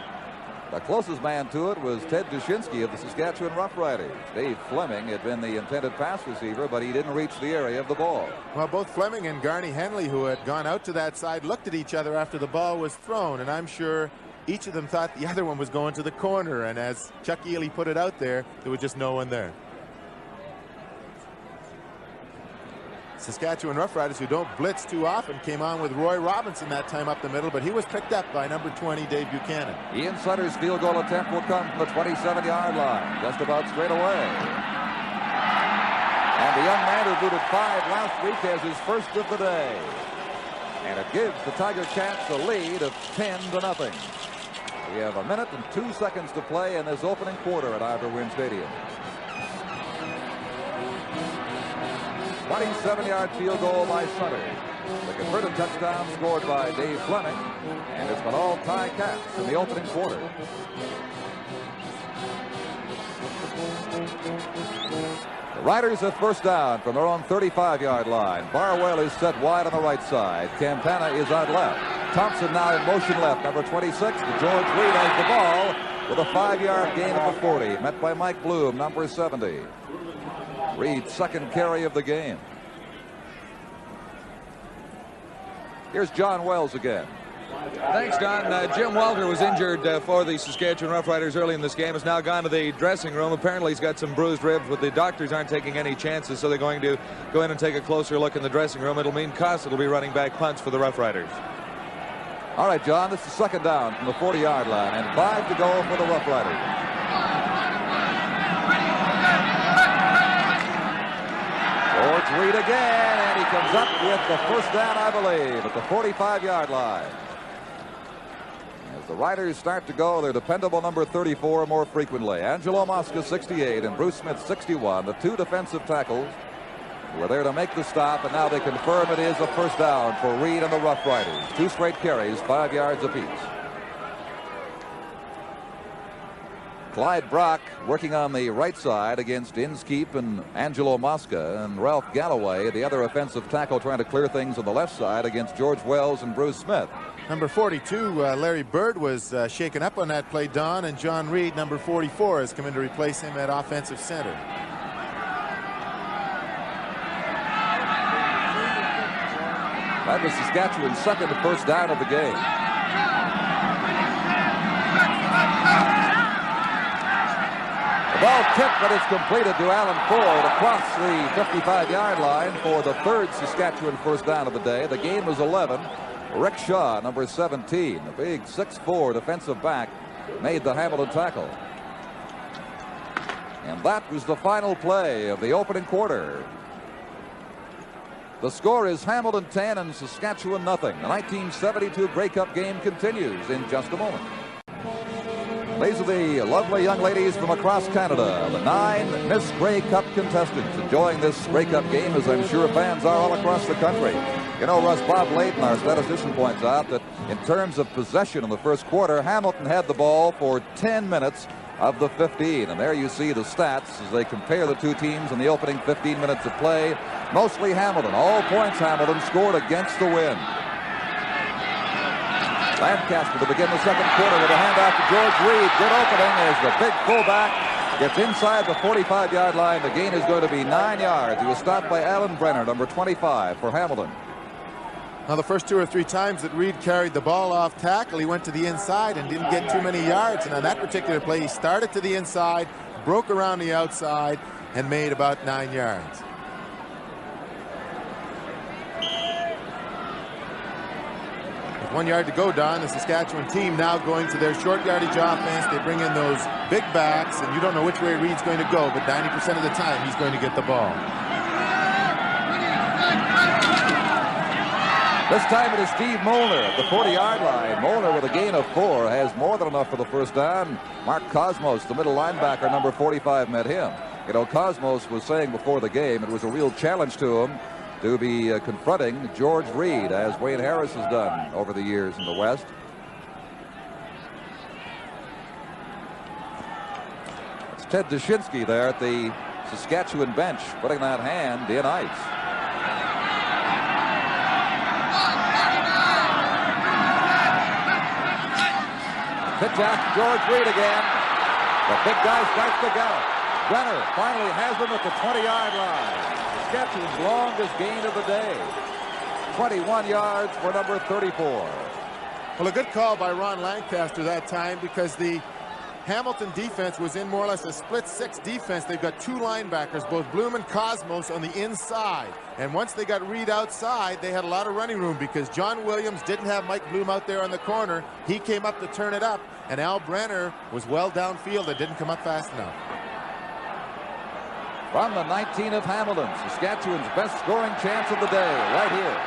The closest man to it was Ted Dushinsky of the Saskatchewan Roughriders. Dave Fleming had been the intended pass receiver, but he didn't reach the area of the ball. Well, both Fleming and Garney Henley, who had gone out to that side, looked at each other after the ball was thrown, and I'm sure each of them thought the other one was going to the corner, and as Chuck Ely put it out there was just no one there. Saskatchewan Roughriders, who don't blitz too often, came on with Roy Robinson that time up the middle, but he was picked up by number 20, Dave Buchanan. Ian Sutter's field goal attempt will come from the 27-yard line, just about straight away. And the young man who booted 5 last week has his first of the day. And it gives the Tiger Cats a lead of 10-0. We have 1 minute and 2 seconds to play in this opening quarter at Ivor Wynne Stadium. 27-yard field goal by Sutter. The converted touchdown scored by Dave Fleming, and it's been all tie Cats in the opening quarter. The Riders have first down from their own 35-yard line. Barwell is set wide on the right side. Campana is out left. Thompson now in motion left, number 26. George Reed has the ball with a 5-yard gain at the 40. Met by Mike Bloom, number 70. Reed's second carry of the game. Here's John Wells again. Thanks, Don. Jim Walter was injured for the Saskatchewan Roughriders early in this game. Has now gone to the dressing room. Apparently he's got some bruised ribs, but the doctors aren't taking any chances, so they're going to go in and take a closer look in the dressing room. It'll mean Cossett will be running back punts for the Roughriders. All right, John, this is second down from the 40-yard line, and 5 to go for the Roughriders. Reed again, and he comes up with the first down, I believe, at the 45-yard line. As the Riders start to go, their dependable number 34 more frequently. Angelo Mosca, 68, and Bruce Smith, 61. The two defensive tackles were there to make the stop, and now they confirm it is a first down for Reed and the Rough Riders. 2 straight carries, 5 yards apiece. Clyde Brock working on the right side against Inskeep and Angelo Mosca, and Ralph Galloway, the other offensive tackle, trying to clear things on the left side against George Wells and Bruce Smith. Number 42, Larry Bird, was shaken up on that play, Don, and John Reed, number 44, has come in to replace him at offensive center. That was Saskatchewan's second first down of the game. The ball tipped, but it's completed to Alan Ford across the 55-yard line for the third Saskatchewan first down of the day. The game was 11. Rick Shaw, number 17, a big 6'4" defensive back, made the Hamilton tackle. And that was the final play of the opening quarter. The score is Hamilton 10 and Saskatchewan nothing. The 1972 Grey Cup game continues in just a moment. These are the lovely young ladies from across Canada, the 9 Miss Grey Cup contestants, enjoying this Grey Cup game, as I'm sure fans are all across the country. You know, Russ, Bob Layton, our statistician, points out that in terms of possession in the first quarter, Hamilton had the ball for 10 minutes of the 15. And there you see the stats as they compare the two teams in the opening 15 minutes of play. Mostly Hamilton. All points Hamilton scored against the wind. Lancaster to begin the second quarter with a handoff to George Reed. Good opening as the big fullback gets inside the 45-yard line. The gain is going to be 9 yards. He was stopped by Alan Brenner, number 25 for Hamilton. Now, the first 2 or 3 times that Reed carried the ball off tackle, he went to the inside and didn't get too many yards. And on that particular play, he started to the inside, broke around the outside, and made about 9 yards. With 1 yard to go, Don, the Saskatchewan team now going to their short yardage offense. They bring in those big backs, and you don't know which way Reed's going to go, but 90% of the time he's going to get the ball. This time it is Steve Molnar at the 40-yard line. Molnar with a gain of 4 has more than enough for the first down. Mark Cosmos, the middle linebacker, number 45, met him. You know, Cosmos was saying before the game it was a real challenge to him to be confronting George Reed, as Wayne Harris has done over the years in the West. It's Ted Dushinsky there at the Saskatchewan bench, putting that hand in ice. Pitch out to George Reed again. The big guy starts to gallop. Brenner finally has him at the 20-yard line. Saskatchewan's longest gain of the day. 21 yards for number 34. Well, a good call by Ron Lancaster that time, because the Hamilton defense was in more or less a split 6 defense. They've got 2 linebackers, both Bloom and Cosmos, on the inside. And once they got Reed outside, they had a lot of running room, because John Williams didn't have Mike Bloom out there on the corner. He came up to turn it up, and Al Brenner was well downfield and didn't come up fast enough. From the 19 of Hamilton, Saskatchewan's best scoring chance of the day, right here.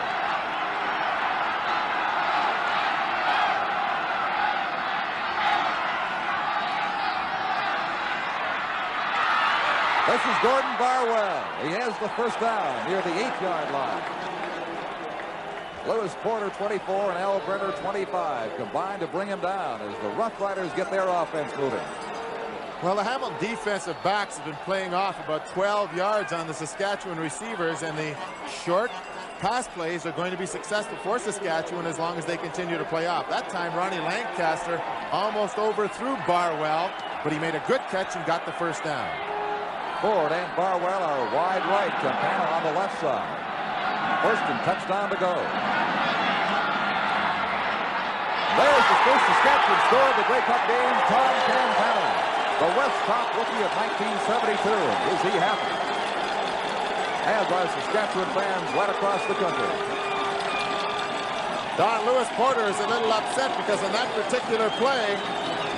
This is Gordon Barwell. He has the first down near the 8-yard line. Lewis Porter, 24, and Al Brenner, 25, combined to bring him down as the Rough Riders get their offense moving. Well, the Hamilton defensive backs have been playing off about 12 yards on the Saskatchewan receivers, and the short pass plays are going to be successful for Saskatchewan as long as they continue to play off. That time, Ronnie Lancaster almost overthrew Barwell, but he made a good catch and got the first down. Ford and Barwell are wide right. Campana on the left side. First and touchdown to go. There's the first Saskatchewan score of the Grey Cup game, Tom Campana, the West top rookie of 1972. Is he happy? As are Saskatchewan fans right across the country. Don, Lewis Porter is a little upset because on that particular play,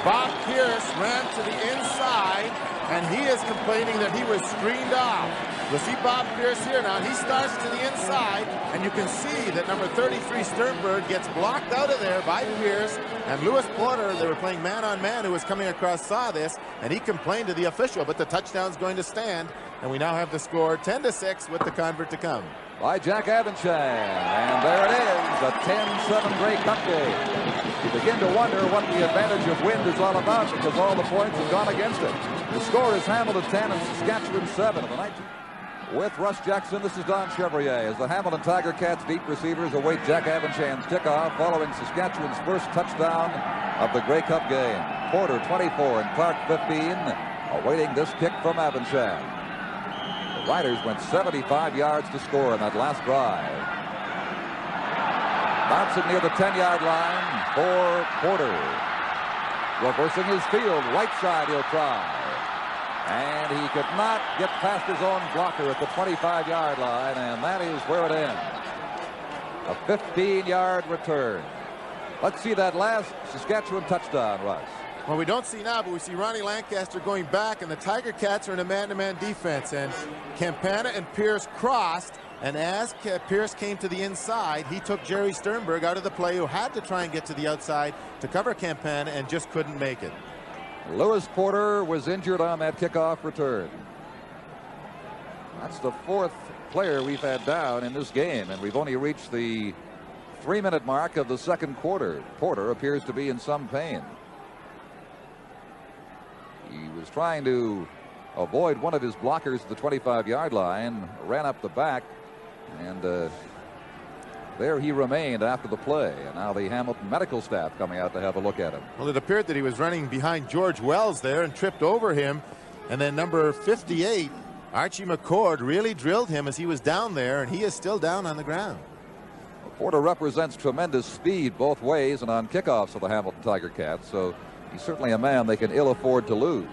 Bob Pierce ran to the inside and he is complaining that he was screened off. You'll see Bob Pierce here now. He starts to the inside, and you can see that number 33 Sternberg gets blocked out of there by Pierce, and Lewis Porter, they were playing man-on-man, who was coming across, saw this, and he complained to the official, but the touchdown's going to stand, and we now have the score 10-6 with the convert to come. By Jack Avonsham, and there it is, a 10-7 Grey Cup game. You begin to wonder what the advantage of wind is all about because all the points have gone against it. The score is Hamilton 10 and Saskatchewan 7 of the 19. With Russ Jackson, this is Don Chevrier as the Hamilton Tiger Cats deep receivers await Jack Avonsham's kickoff following Saskatchewan's first touchdown of the Grey Cup game. Porter 24 and Clark 15 awaiting this kick from Avonsham. The Riders went 75 yards to score in that last drive. Bouncing near the 10-yard line for Porter. Reversing his field, right side he'll try. And he could not get past his own blocker at the 25-yard line, and that is where it ends. A 15-yard return. Let's see that last Saskatchewan touchdown, Russ. Well, we don't see now, but we see Ronnie Lancaster going back, and the Tiger Cats are in a man-to-man defense, and Campana and Pierce crossed, and as Pierce came to the inside, he took Jerry Sternberg out of the play, who had to try and get to the outside to cover Campana and just couldn't make it. Lewis Porter was injured on that kickoff return. That's the fourth player we've had down in this game, and we've only reached the 3-minute mark of the second quarter. Porter appears to be in some pain. He was trying to avoid one of his blockers at the 25-yard line, ran up the back, and there he remained after the play. And now the Hamilton medical staff coming out to have a look at him. Well, it appeared that he was running behind George Wells there and tripped over him. And then number 58, Archie McCord, really drilled him as he was down there, and he is still down on the ground. Porter represents tremendous speed both ways and on kickoffs of the Hamilton Tiger Cats, so he's certainly a man they can ill afford to lose.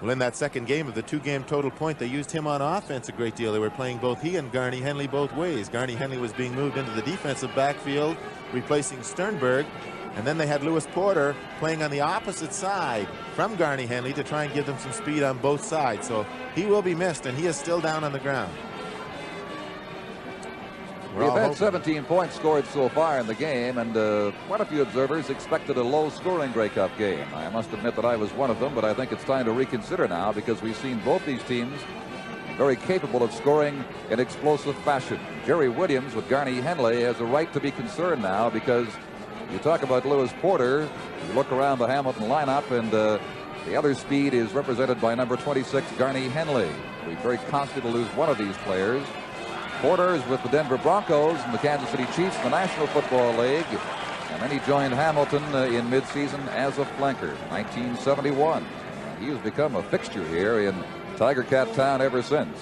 Well, in that second game of the two-game total point, they used him on offense a great deal. They were playing both he and Garney Henley both ways. Garney Henley was being moved into the defensive backfield, replacing Sternberg. And then they had Lewis Porter playing on the opposite side from Garney Henley to try and give them some speed on both sides. So he will be missed, and he is still down on the ground. We've had 17 points scored so far in the game, and quite a few observers expected a low-scoring Grey Cup game. I must admit that I was one of them, but I think it's time to reconsider now because we've seen both these teams very capable of scoring in explosive fashion. Jerry Williams with Garney Henley has a right to be concerned now because you talk about Lewis Porter, you look around the Hamilton lineup, and the other speed is represented by number 26, Garney Henley. It will be very costly to lose one of these players. Porter is with the Denver Broncos and the Kansas City Chiefs in the National Football League. And then he joined Hamilton in midseason as a flanker, 1971. He has become a fixture here in Tiger Cat Town ever since.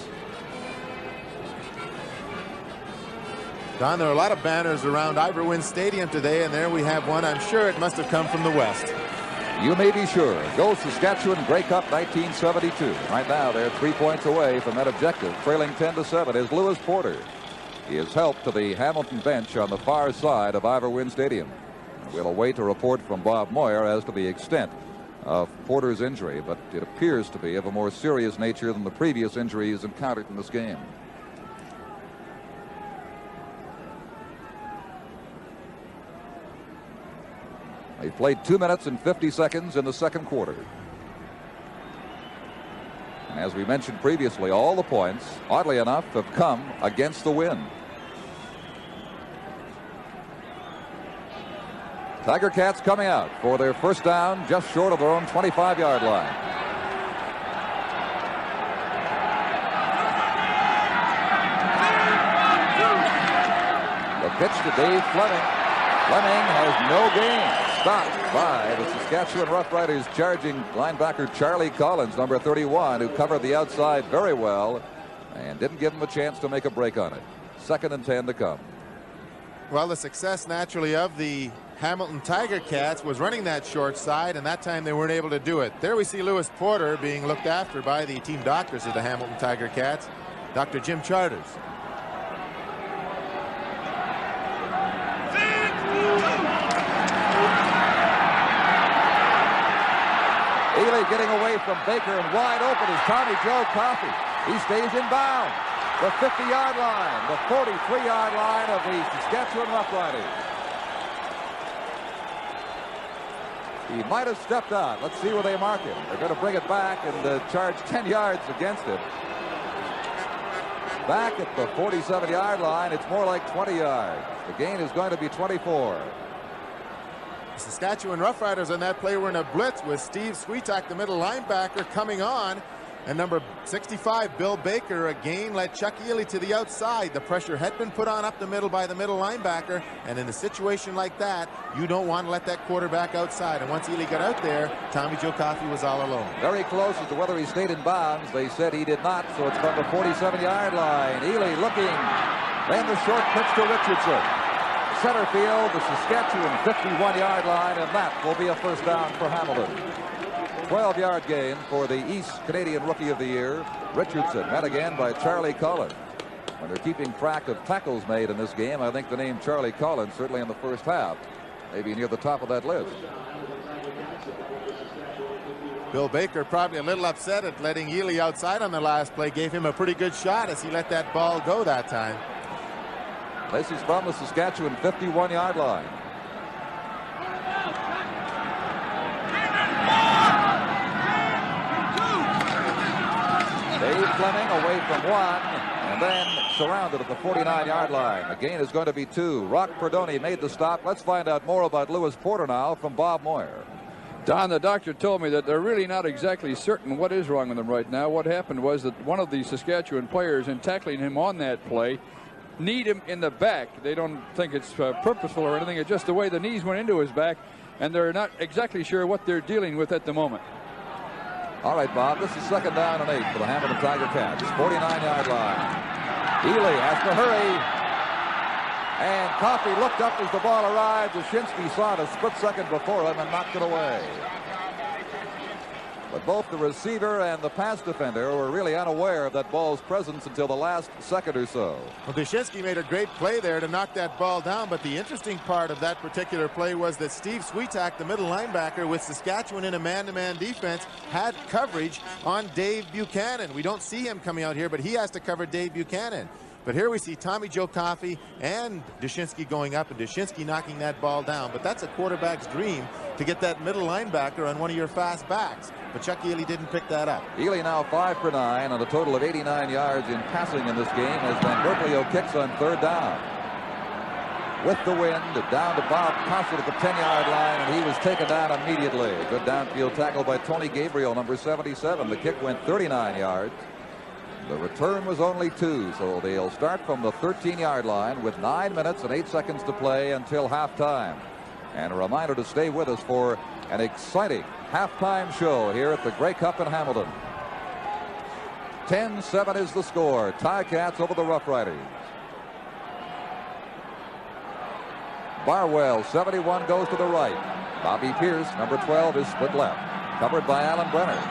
Don, there are a lot of banners around Ivor Wynne Stadium today, and there we have one. I'm sure it must have come from the west. You may be sure. Go Saskatchewan Grey Cup 1972. Right now they're 3 points away from that objective. Trailing 10-7 is Lewis Porter. He is helped to the Hamilton bench on the far side of Ivor Wynne Stadium. We'll await a report from Bob Moyer as to the extent of Porter's injury, but it appears to be of a more serious nature than the previous injuries encountered in this game. They played 2 minutes and 50 seconds in the second quarter. And as we mentioned previously, all the points, oddly enough, have come against the wind. Tiger Cats coming out for their first down just short of their own 25-yard line. The pitch to Dave Fleming. Fleming has no gain. Stopped by the Saskatchewan Roughriders charging linebacker Charlie Collins, number 31, who covered the outside very well and didn't give him a chance to make a break on it. 2nd and 10 to come. Well, the success naturally of the Hamilton Tiger Cats was running that short side, and that time they weren't able to do it. There we see Lewis Porter being looked after by the team doctors of the Hamilton Tiger Cats, Dr. Jim Charters. Ely Ely getting away from Baker, and wide open is Tommy Joe Coffey. He stays in bounds. The 50-yard line, the 43-yard line of the Saskatchewan Roughriders. He might have stepped out. Let's see where they mark him. They're going to bring it back and charge 10 yards against it. Back at the 47-yard line, it's more like 20 yards. The gain is going to be 24. The Saskatchewan Roughriders on that play were in a blitz with Steve Swiatek, the middle linebacker, coming on. And number 65, Bill Baker, again led Chuck Ely to the outside. The pressure had been put on up the middle by the middle linebacker. And in a situation like that, you don't want to let that quarterback outside. And once Ely got out there, Tommy Joe Coffey was all alone. Very close as to whether he stayed in bounds. They said he did not, so it's from the 47-yard line. Ely looking. Then the short pitch to Richardson. Center field, the Saskatchewan 51-yard line, and that will be a first down for Hamilton. 12-yard gain for the East Canadian Rookie of the Year, Richardson, met again by Charlie Collins. When they're keeping track of tackles made in this game, I think the name Charlie Collins, certainly in the first half, maybe near the top of that list. Bill Baker probably a little upset at letting Ely outside on the last play. Gave him a pretty good shot as he let that ball go that time. This is from the Saskatchewan 51-yard line. Dave Fleming away from one, and then surrounded at the 49-yard line. The gain is going to be 2. Rock Perdoni made the stop. Let's find out more about Lewis Porter now from Bob Moyer. Don, the doctor told me that they're really not exactly certain what is wrong with him right now. What happened was that one of the Saskatchewan players, in tackling him on that play, kneed him in the back. They don't think it's purposeful or anything. It's just the way the knees went into his back, and they're not exactly sure what they're dealing with at the moment. All right, Bob, this is second down and 8 for the Hamilton Tiger Cats. 49-yard line. Ely has to hurry. And Coffey looked up as the ball arrived. Jashinsky saw it a split second before him and knocked it away. But both the receiver and the pass defender were really unaware of that ball's presence until the last second or so. Well, Jashinsky made a great play there to knock that ball down, but the interesting part of that particular play was that Steve Swiatek, the middle linebacker with Saskatchewan in a man-to-man defense, had coverage on Dave Buchanan. We don't see him coming out here, but he has to cover Dave Buchanan. But here we see Tommy Joe Coffey and Jashinsky going up, and Jashinsky knocking that ball down. But that's a quarterback's dream, to get that middle linebacker on one of your fast backs. But Chuck Ely didn't pick that up. Ely now 5 for 9 on a total of 89 yards in passing in this game as Van Berkelio kicks on third down. With the wind, down to Bob Cossett at the 10-yard line, and he was taken down immediately. A good downfield tackle by Tony Gabriel, number 77. The kick went 39 yards. The return was only 2, so they'll start from the 13-yard line with 9 minutes and 8 seconds to play until halftime. And a reminder to stay with us for an exciting halftime show here at the Grey Cup in Hamilton. 10-7 is the score. Ticats over the Rough Riders. Barwell, 71, goes to the right. Bobby Pierce, number 12, is split left. Covered by Alan Brenner.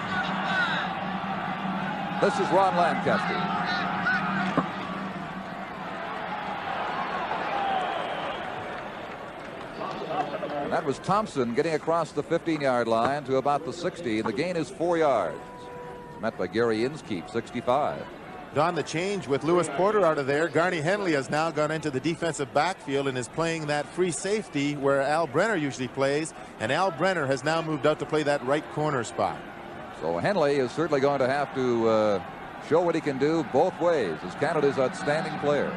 This is Ron Lancaster. And that was Thompson getting across the 15-yard line to about the 60. The gain is 4 yards. Met by Gary Inskeep, 65. Don, the change with Lewis Porter out of there. Garney Henley has now gone into the defensive backfield and is playing that free safety where Al Brenner usually plays. And Al Brenner has now moved out to play that right corner spot. So Henley is certainly going to have to show what he can do both ways as Canada's outstanding player.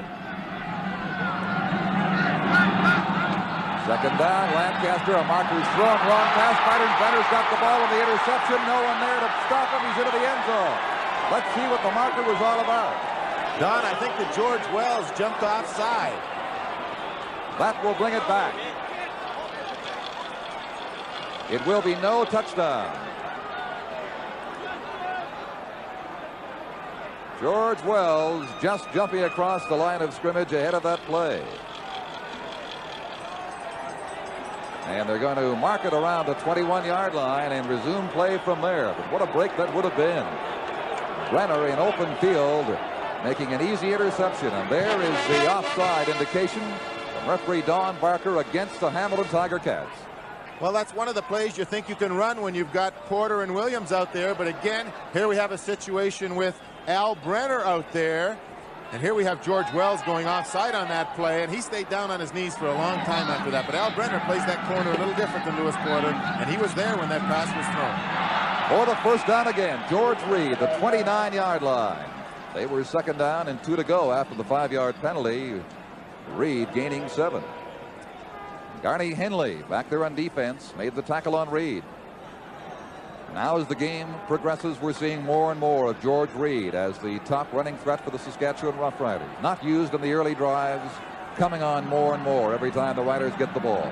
Second down, Lancaster, a marker's thrown, wrong pass. Brenner's got the ball and the interception. No one there to stop him. He's into the end zone. Let's see what the marker was all about. Don, I think that George Wells jumped offside. That will bring it back. It will be no touchdown. George Wells just jumping across the line of scrimmage ahead of that play. And they're going to mark it around the 21-yard line and resume play from there. But what a break that would have been. Brenner in open field making an easy interception. And there is the offside indication from referee Don Barker against the Hamilton Tiger Cats. Well, that's one of the plays you think you can run when you've got Porter and Williams out there. But again, here we have a situation with Al Brenner out there. And here we have George Wells going offside on that play, and he stayed down on his knees for a long time after that. But Al Brenner plays that corner a little different than Lewis Porter, and he was there when that pass was thrown. For the first down again, George Reed, the 29-yard line. They were second down and 2 to go after the 5-yard penalty. Reed gaining 7. Garney Henley back there on defense, made the tackle on Reed. Now as the game progresses, we're seeing more and more of George Reed as the top running threat for the Saskatchewan Roughriders. Not used in the early drives, coming on more and more every time the Riders get the ball.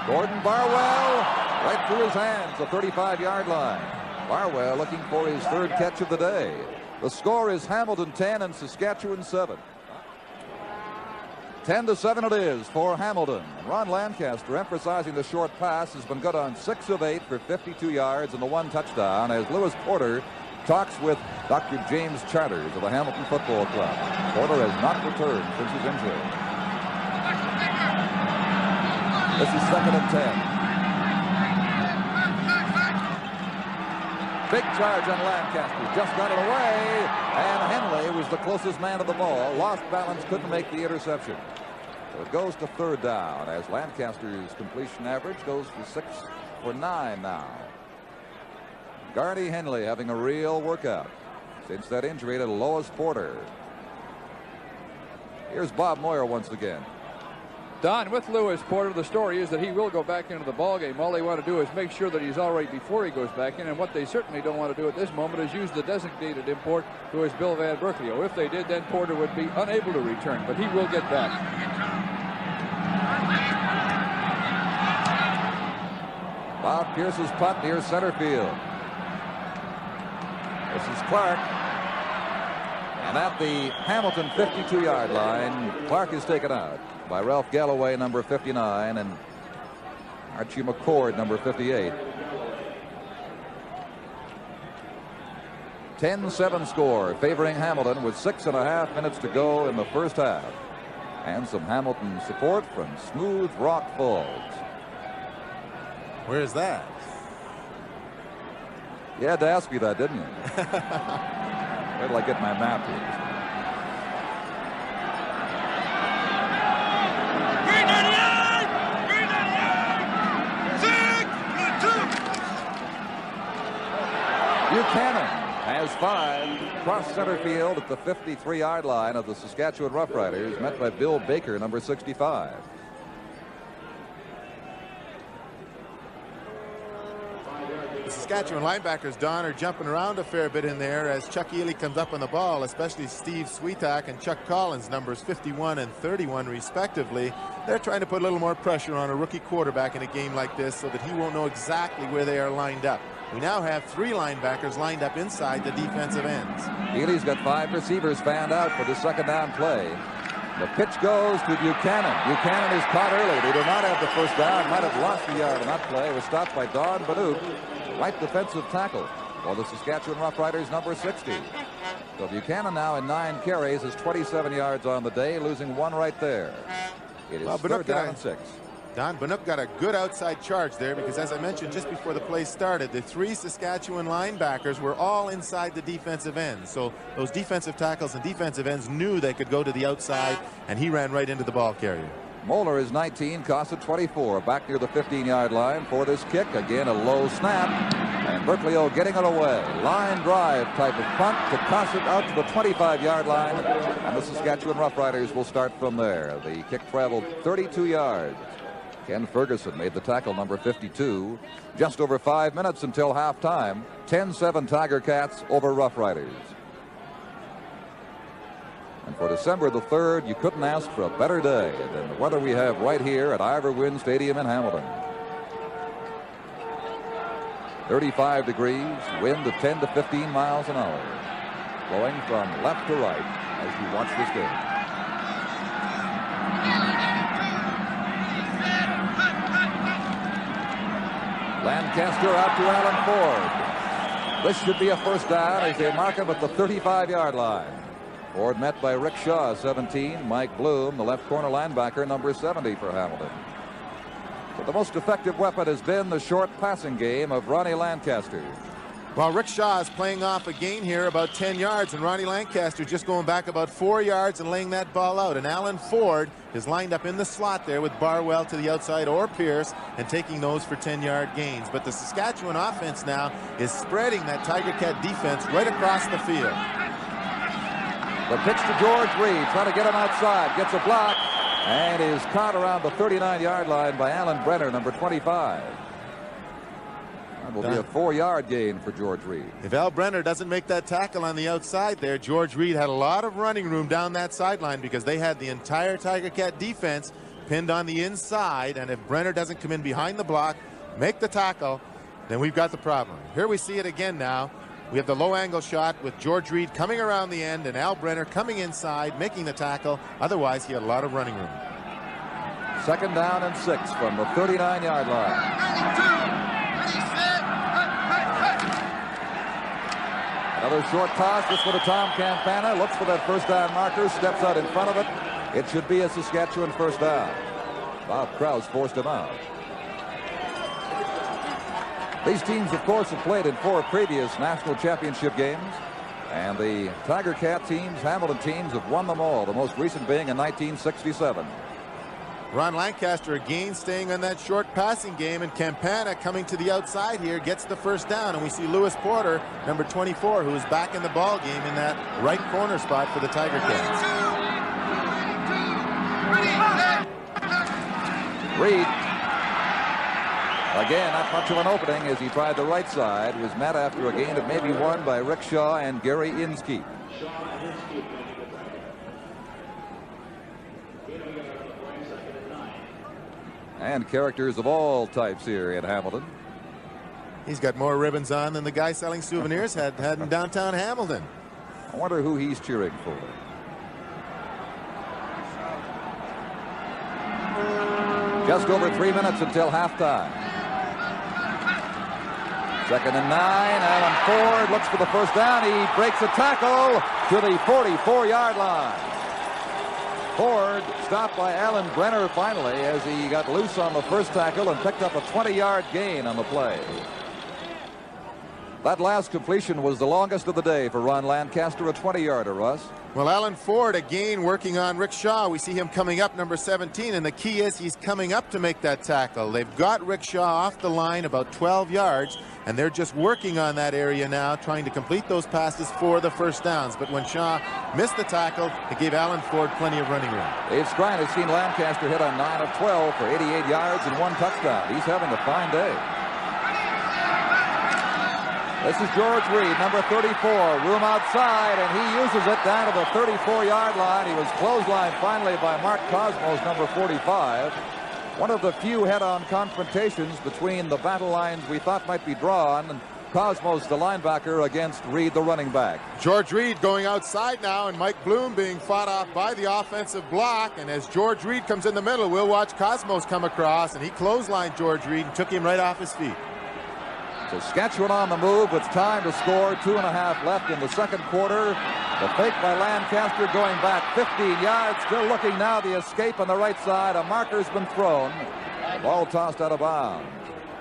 Gordon Barwell right through his hands, the 35-yard line. Barwell looking for his 3rd catch of the day. The score is Hamilton 10 and Saskatchewan 7. 10-7 it is for Hamilton. And Ron Lancaster, emphasizing the short pass, has been good on 6 of 8 for 52 yards and the 1 touchdown, as Lewis Porter talks with Dr. James Charters of the Hamilton Football Club. Porter has not returned since his injury. This is 2nd and 10. Big charge on Lancaster, just got it away, and Henley was the closest man to the ball. Lost balance, couldn't make the interception. So it goes to 3rd down as Lancaster's completion average goes to 6 for 9 now. Garney Henley having a real workout since that injury to Lois Porter. Here's Bob Moyer once again. Don, with Lewis Porter, the story is that he will go back into the ballgame. All they want to do is make sure that he's all right before he goes back in, and what they certainly don't want to do at this moment is use the designated import, who is Bill Van Berkeley. If they did, then Porter would be unable to return, but he will get back. Bob Pierce's punt near center field. This is Clark. And at the Hamilton 52-yard line, Clark is taken out by Ralph Galloway, number 59, and Archie McCord, number 58. 10-7 score favoring Hamilton with 6.5 minutes to go in the first half. And some Hamilton support from Smooth Rock Falls. Where's that? You had to ask me that, didn't you? Where till I get my map here? Buchanan has 5 cross center field at the 53-yard line of the Saskatchewan Roughriders, met by Bill Baker, number 65. The Saskatchewan linebackers, Don, are jumping around a fair bit in there as Chuck Ely comes up on the ball, especially Steve Sweetak and Chuck Collins, numbers 51 and 31 respectively. They're trying to put a little more pressure on a rookie quarterback in a game like this so that he won't know exactly where they are lined up. We now have 3 linebackers lined up inside the defensive ends. Ely's got 5 receivers fanned out for the second down play. The pitch goes to Buchanan. Buchanan is caught early. They do not have the first down. Might have lost the yard on that play. It was stopped by Don Banouk, right defensive tackle for the Saskatchewan Roughriders, number 60. So Buchanan now in 9 carries is 27 yards on the day, losing 1 right there. It is 3rd down and 6. Don Banouk got a good outside charge there because, as I mentioned just before the play started, the 3 Saskatchewan linebackers were all inside the defensive end. So those defensive tackles and defensive ends knew they could go to the outside, and he ran right into the ball carrier. Moeller is 19, Cossett 24, back near the 15-yard line for this kick. Again, a low snap, and Berkeley getting it away. Line drive type of punt to Cossett out to the 25-yard line, and the Saskatchewan Roughriders will start from there. The kick traveled 32 yards. Ken Ferguson made the tackle, number 52. Just over 5 minutes until halftime. 10-7 Tiger Cats over Rough Riders. And for December the 3rd, you couldn't ask for a better day than the weather we have right here at Ivor Wynne Stadium in Hamilton. 35 degrees, wind of 10 to 15 miles an hour. Blowing from left to right as you watch this game. Lancaster out to Alan Ford. This should be a first down as they mark him at the 35-yard line. Ford met by Rick Shaw, 17. Mike Bloom, the left corner linebacker, number 70 for Hamilton. But the most effective weapon has been the short passing game of Ronnie Lancaster. Well, Rick Shaw is playing off a gain here about 10 yards, and Ronnie Lancaster just going back about 4 yards and laying that ball out. And Alan Ford is lined up in the slot there with Barwell to the outside or Pierce and taking those for 10-yard gains. But the Saskatchewan offense now is spreading that Tiger Cat defense right across the field. The pitch to George Reed, trying to get him outside, gets a block, and is caught around the 39-yard line by Alan Brenner, number 25. That will be a 4-yard gain for George Reed. If Al Brenner doesn't make that tackle on the outside there, George Reed had a lot of running room down that sideline because they had the entire Tiger Cat defense pinned on the inside, and if Brenner doesn't come in behind the block, make the tackle, then we've got the problem. Here we see it again now. We have the low angle shot with George Reed coming around the end and Al Brenner coming inside, making the tackle. Otherwise, he had a lot of running room. 2nd down and 6 from the 39-yard line. Another short toss, this one to Tom Campana. Looks for that 1st down marker, steps out in front of it. It should be a Saskatchewan 1st down. Bob Krause forced him out. These teams, of course, have played in 4 previous national championship games. And the Tiger Cat teams, Hamilton teams, have won them all, the most recent being in 1967. Ron Lancaster again staying on that short passing game, and Campana coming to the outside here gets the 1st down, and we see Lewis Porter, number 24, who is back in the ball game in that right corner spot for the Tiger Cats. Reed, again, not much of an opening as he tried the right side, was met after a gain of maybe 1 by Rick Shaw and Gary Inskeep. And characters of all types here in Hamilton. He's got more ribbons on than the guy selling souvenirs had in downtown Hamilton. I wonder who he's cheering for. Just over 3 minutes until halftime. 2nd and 9. Alan Ford looks for the 1st down. He breaks a tackle to the 44-yard line. Ford stopped by Alan Brenner finally as he got loose on the 1st tackle and picked up a 20-yard gain on the play. That last completion was the longest of the day for Ron Lancaster, a 20-yarder, Russ. Well, Alan Ford again working on Rick Shaw. We see him coming up, number 17, and the key is he's coming up to make that tackle. They've got Rick Shaw off the line about 12 yards, and they're just working on that area now, trying to complete those passes for the 1st downs. But when Shaw missed the tackle, it gave Alan Ford plenty of running room. Dave Scrine has seen Lancaster hit on 9 of 12 for 88 yards and 1 touchdown. He's having a fine day. This is George Reed, number 34, room outside, and he uses it down to the 34-yard line. He was clotheslined finally by Mark Cosmos, number 45. One of the few head-on confrontations between the battle lines we thought might be drawn, and Cosmos, the linebacker, against Reed, the running back. George Reed going outside now, and Mike Bloom being fought off by the offensive block. And as George Reed comes in the middle, we'll watch Cosmos come across, and he clotheslined George Reed and took him right off his feet. Saskatchewan on the move with time to score. 2.5 left in the 2nd quarter. The fake by Lancaster going back 15 yards. Still looking now, the escape on the right side. A marker's been thrown. Ball tossed out of bounds.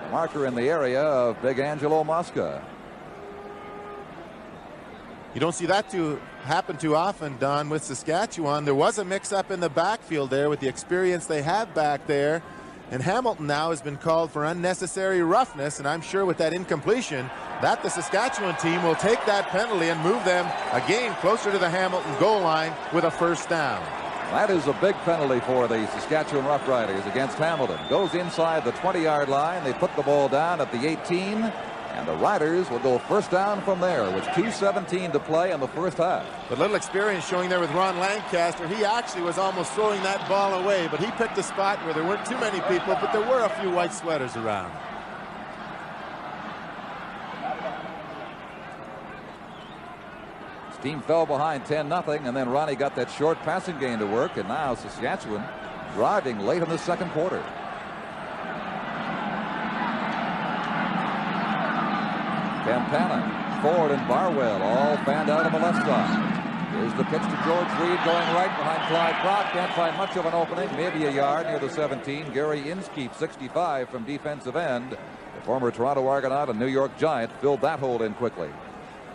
A marker in the area of Big Angelo Mosca. You don't see that happen too often, Don, with Saskatchewan. There was a mix-up in the backfield there with the experience they have back there. And Hamilton now has been called for unnecessary roughness, and I'm sure with that incompletion that the Saskatchewan team will take that penalty and move them again closer to the Hamilton goal line with a 1st down. That is a big penalty for the Saskatchewan Roughriders against Hamilton. Goes inside the 20-yard line. They put the ball down at the 18, and the Riders will go 1st down from there with 2:17 to play in the 1st half. But little experience showing there with Ron Lancaster. He actually was almost throwing that ball away, but he picked a spot where there weren't too many people, but there were a few white sweaters around. His team fell behind 10-0, and then Ronnie got that short passing game to work, and now Saskatchewan driving late in the 2nd quarter. Campana, Ford, and Barwell all fanned out on the left side. Here's the pitch to George Reed going right behind Clyde Brock. Can't find much of an opening, maybe a yard near the 17. Gary Inskeep, 65 from defensive end. The former Toronto Argonaut and New York Giant filled that hole in quickly.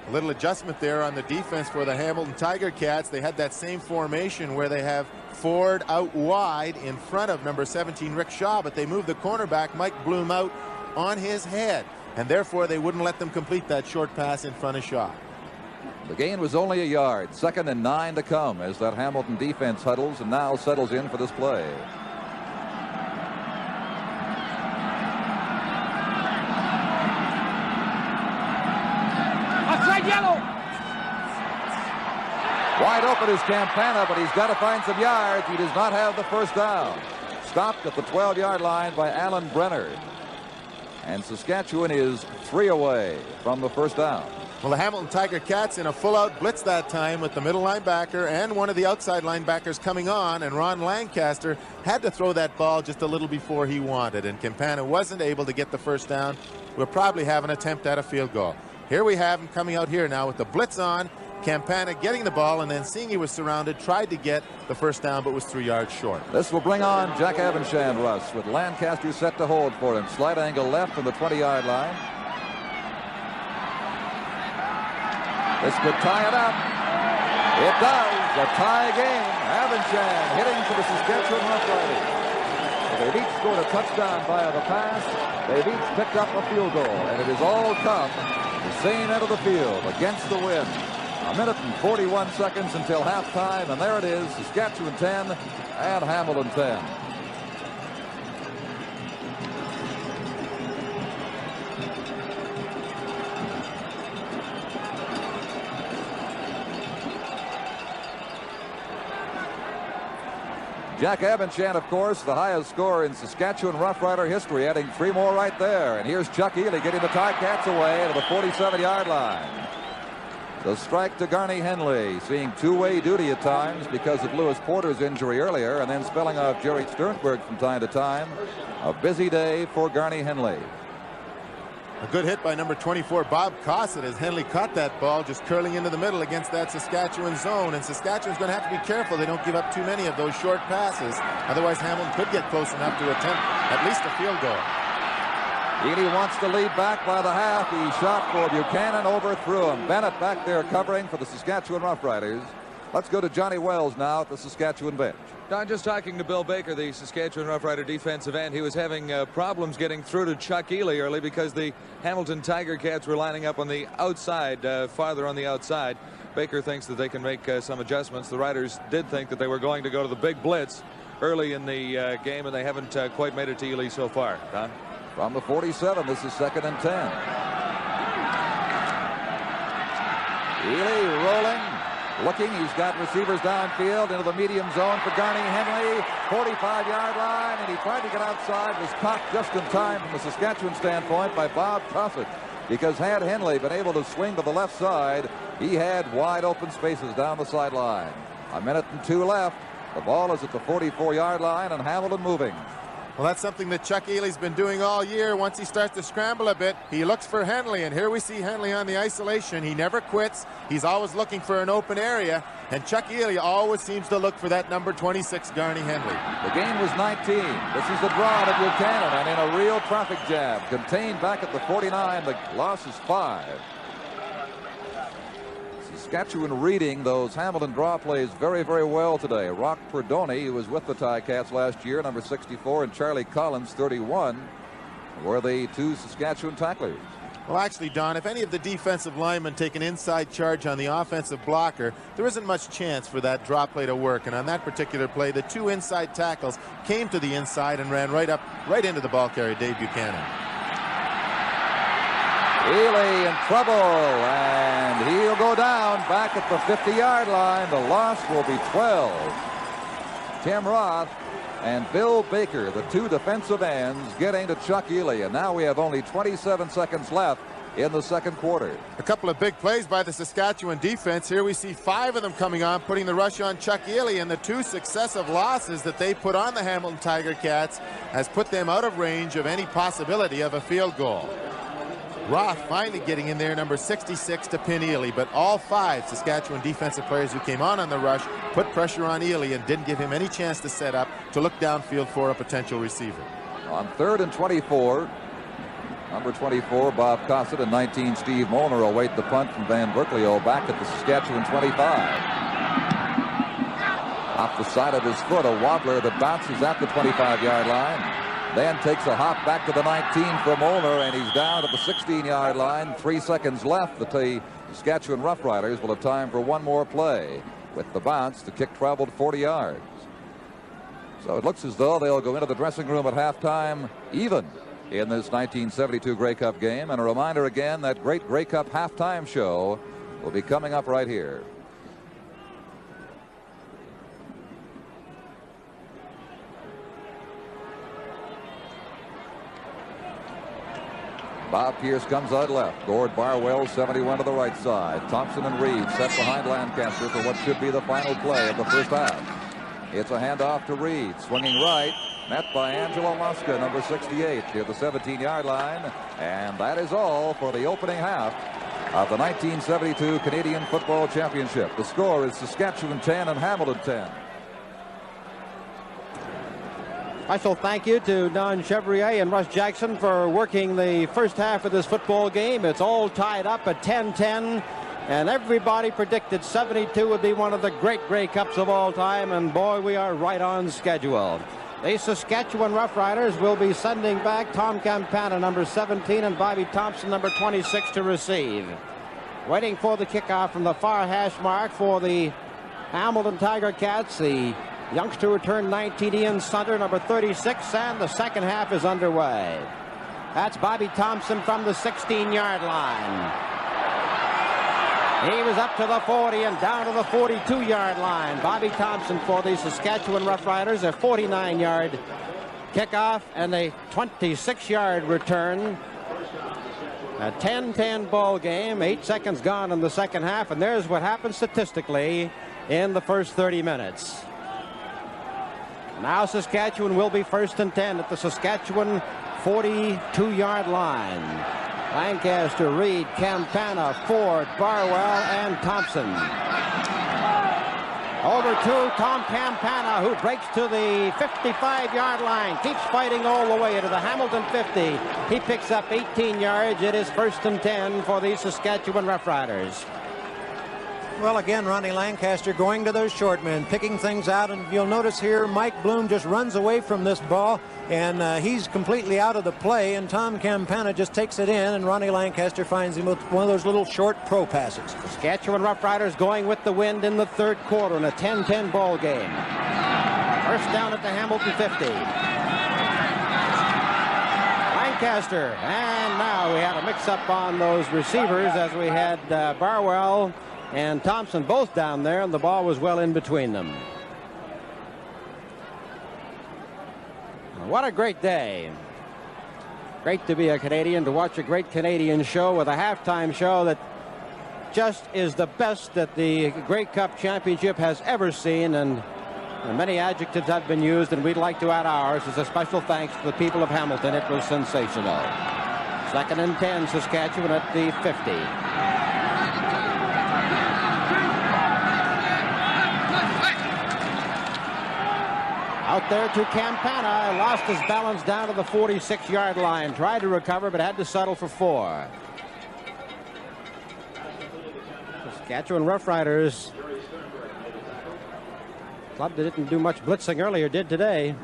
A little adjustment there on the defense for the Hamilton Tiger Cats. They had that same formation where they have Ford out wide in front of number 17 Rick Shaw, but they moved the cornerback Mike Bloom out on his head, and therefore they wouldn't let them complete that short pass in front of Shaw. The gain was only a yard. 2nd and 9 to come as that Hamilton defense huddles and now settles in for this play. Offside yellow. Wide open is Campana, but he's got to find some yards. He does not have the first down. Stopped at the 12-yard line by Alan Brenner. And Saskatchewan is 3 away from the first down. Well, the Hamilton Tiger Cats in a full-out blitz that time with the middle linebacker and one of the outside linebackers coming on, and Ron Lancaster had to throw that ball just a little before he wanted, and Campana wasn't able to get the first down. We'll probably have an attempt at a field goal. Here we have him coming out here now with the blitz on. Campana getting the ball and then seeing he was surrounded, tried to get the first down but was 3 yards short. This will bring on Jack Avenshan, Russ, with Lancaster set to hold for him. Slight angle left from the 20-yard line. This could tie it up. It does. A tie game. Avenshan hitting for the Saskatchewan Roughriders. They've each scored a touchdown via the pass. They've each picked up a field goal, and it has all come the same end of the field against the wind. 1 minute and 41 seconds until halftime, and there it is, Saskatchewan 10 and Hamilton 10. Jack Avenshan, of course, the highest scorer in Saskatchewan Rough Rider history, adding 3 more right there. And here's Chuck Ely getting the Ticats away to the 47-yard line. The strike to Garney Henley, seeing two-way duty at times because of Lewis Porter's injury earlier, and then spelling off Jerry Sternberg from time to time. A busy day for Garney Henley. A good hit by number 24, Bob Cossett, as Henley caught that ball just curling into the middle against that Saskatchewan zone. And Saskatchewan's going to have to be careful they don't give up too many of those short passes. Otherwise, Hamilton could get close enough to attempt at least a field goal. Ely wants to lead back by the half. He shot for Buchanan, overthrew him. Bennett back there covering for the Saskatchewan Roughriders. Let's go to Johnny Wells now at the Saskatchewan bench. Don, just talking to Bill Baker, the Saskatchewan Roughrider defensive end. He was having problems getting through to Chuck Ely early because the Hamilton Tiger Cats were lining up on the outside, farther on the outside. Baker thinks that they can make some adjustments. The Riders did think that they were going to go to the big blitz early in the game, and they haven't quite made it to Ely so far. Don? From the 47, this is 2nd and 10. Ely rolling. Looking, he's got receivers downfield into the medium zone for Garney Henley. 45-yard line, and he tried to get outside. Was caught just in time from the Saskatchewan standpoint by Bob Cossett, because had Henley been able to swing to the left side, he had wide open spaces down the sideline. 1 minute and 2 left. The ball is at the 44-yard line, and Hamilton moving. Well, that's something that Chuck Ely's been doing all year. Once he starts to scramble a bit, he looks for Henley, and here we see Henley on the isolation. He never quits. He's always looking for an open area, and Chuck Ely always seems to look for that number 26, Garney Henley. The gain was 19. This is the draw to Buchanan, and in a real traffic jam. Contained back at the 49. The loss is 5. Saskatchewan reading those Hamilton draw plays very, very well today. Rock Perdoni, who was with the Ticats last year, number 64, and Charlie Collins, 31, were the 2 Saskatchewan tacklers. Well, actually, Don, if any of the defensive linemen take an inside charge on the offensive blocker, there isn't much chance for that draw play to work. And on that particular play, the 2 inside tackles came to the inside and ran right into the ball carrier, Dave Buchanan. Ely in trouble, and he'll go down back at the 50-yard line. The loss will be 12. Tim Roth and Bill Baker, the 2 defensive ends, getting to Chuck Ely, and now we have only 27 seconds left in the second quarter. A couple of big plays by the Saskatchewan defense. Here we see 5 of them coming on, putting the rush on Chuck Ely, and the 2 successive losses that they put on the Hamilton Tiger Cats has put them out of range of any possibility of a field goal. Roth finally getting in there, number 66, to pin Ely, but all 5 Saskatchewan defensive players who came on the rush put pressure on Ely and didn't give him any chance to set up to look downfield for a potential receiver. On 3rd and 24, number 24, Bob Cossett, and 19, Steve Molnar await the punt from Van Berkeley back at the Saskatchewan 25. Off the side of his foot, a wobbler that bounces at the 25-yard line. Then takes a hop back to the 19 for Molnar, and he's down at the 16-yard line. 3 seconds left. The Saskatchewan Roughriders will have time for one more play. With the bounce, the kick traveled 40 yards. So it looks as though they'll go into the dressing room at halftime even in this 1972 Grey Cup game. And a reminder again, that great Grey Cup halftime show will be coming up right here. Bob Pierce comes out left. Gord Barwell, 71 to the right side. Thompson and Reed set behind Lancaster for what should be the final play of the first half. It's a handoff to Reed, swinging right, met by Angelo Mosca, number 68, near the 17-yard line. And that is all for the opening half of the 1972 Canadian Football Championship. The score is Saskatchewan 10 and Hamilton 10. Special thank you to Don Chevrier and Russ Jackson for working the first half of this football game. It's all tied up at 10-10, and everybody predicted 72 would be one of the great Grey Cups of all time, and boy, we are right on schedule. The Saskatchewan Roughriders will be sending back Tom Campana, number 17, and Bobby Thompson, number 26, to receive. Waiting for the kickoff from the far hash mark for the Hamilton Tiger Cats, the youngster who turned 19, Ian Sunter, number 36, and the second half is underway. That's Bobby Thompson from the 16-yard line. He was up to the 40 and down to the 42-yard line. Bobby Thompson for the Saskatchewan Roughriders, a 49-yard kickoff and a 26-yard return. A 10-10 ball game, 8 seconds gone in the second half, and there's what happened statistically in the first 30 minutes. Now Saskatchewan will be 1st and 10 at the Saskatchewan 42-yard line. Lancaster, Reed, Campana, Ford, Barwell, and Thompson. Over to Tom Campana, who breaks to the 55-yard line, keeps fighting all the way into the Hamilton 50. He picks up 18 yards. It is 1st and 10 for the Saskatchewan Roughriders. Well, again, Ronnie Lancaster going to those short men, picking things out, and you'll notice here Mike Bloom just runs away from this ball, and he's completely out of the play, and Tom Campana just takes it in, and Ronnie Lancaster finds him with one of those little short pro passes. Saskatchewan Roughriders going with the wind in the third quarter in a 10-10 ball game. First down at the Hamilton 50. Lancaster, and now we had a mix-up on those receivers as we had Barwell and Thompson both down there, and the ball was well in between them. What a great day. Great to be a Canadian, to watch a great Canadian show with a halftime show that just is the best that the Grey Cup Championship has ever seen, and many adjectives have been used, and we'd like to add ours as a special thanks to the people of Hamilton. It was sensational. 2nd and 10, Saskatchewan at the 50. Out there to Campana, lost his balance down to the 46-yard line. Tried to recover, but had to settle for 4. Saskatchewan Roughriders, club that didn't do much blitzing earlier, did today.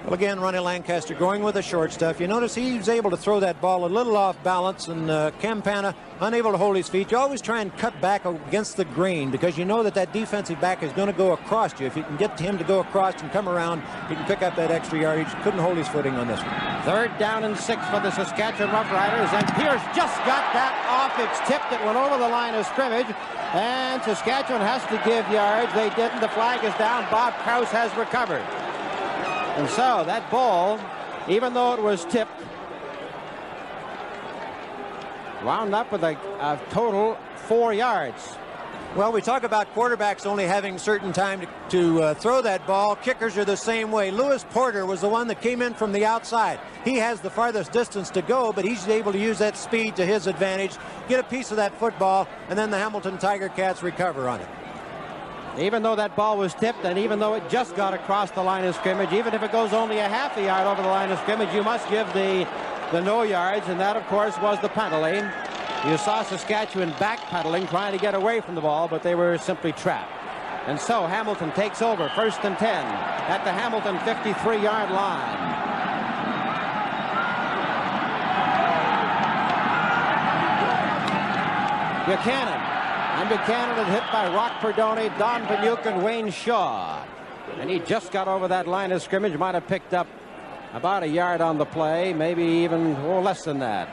Well, again, Ronnie Lancaster going with the short stuff. You notice he was able to throw that ball a little off balance, and Campana unable to hold his feet. You always try and cut back against the green because you know that that defensive back is going to go across you. If you can get him to go across and come around, he can pick up that extra yardage. Couldn't hold his footing on this one. 3rd down and 6 for the Saskatchewan Roughriders, and Pierce just got that off. It's tipped. It went over the line of scrimmage, and Saskatchewan has to give yards. They didn't. The flag is down. Bob Krause has recovered. And so that ball, even though it was tipped, wound up with a total 4 yards. Well, we talk about quarterbacks only having certain time to throw that ball. Kickers are the same way. Lewis Porter was the one that came in from the outside. He has the farthest distance to go, but he's able to use that speed to his advantage, get a piece of that football, and then the Hamilton Tiger Cats recover on it. Even though that ball was tipped, and even though it just got across the line of scrimmage, even if it goes only a half a yard over the line of scrimmage, you must give the no yards, and that, of course, was the penalty. You saw Saskatchewan backpedaling, trying to get away from the ball, but they were simply trapped. And so Hamilton takes over, 1st and 10, at the Hamilton 53-yard line. Buchanan. And Buchanan is hit by Rock Perdoni, Don Panyuk, and Wayne Shaw. And he just got over that line of scrimmage, might have picked up about a yard on the play, maybe even less than that.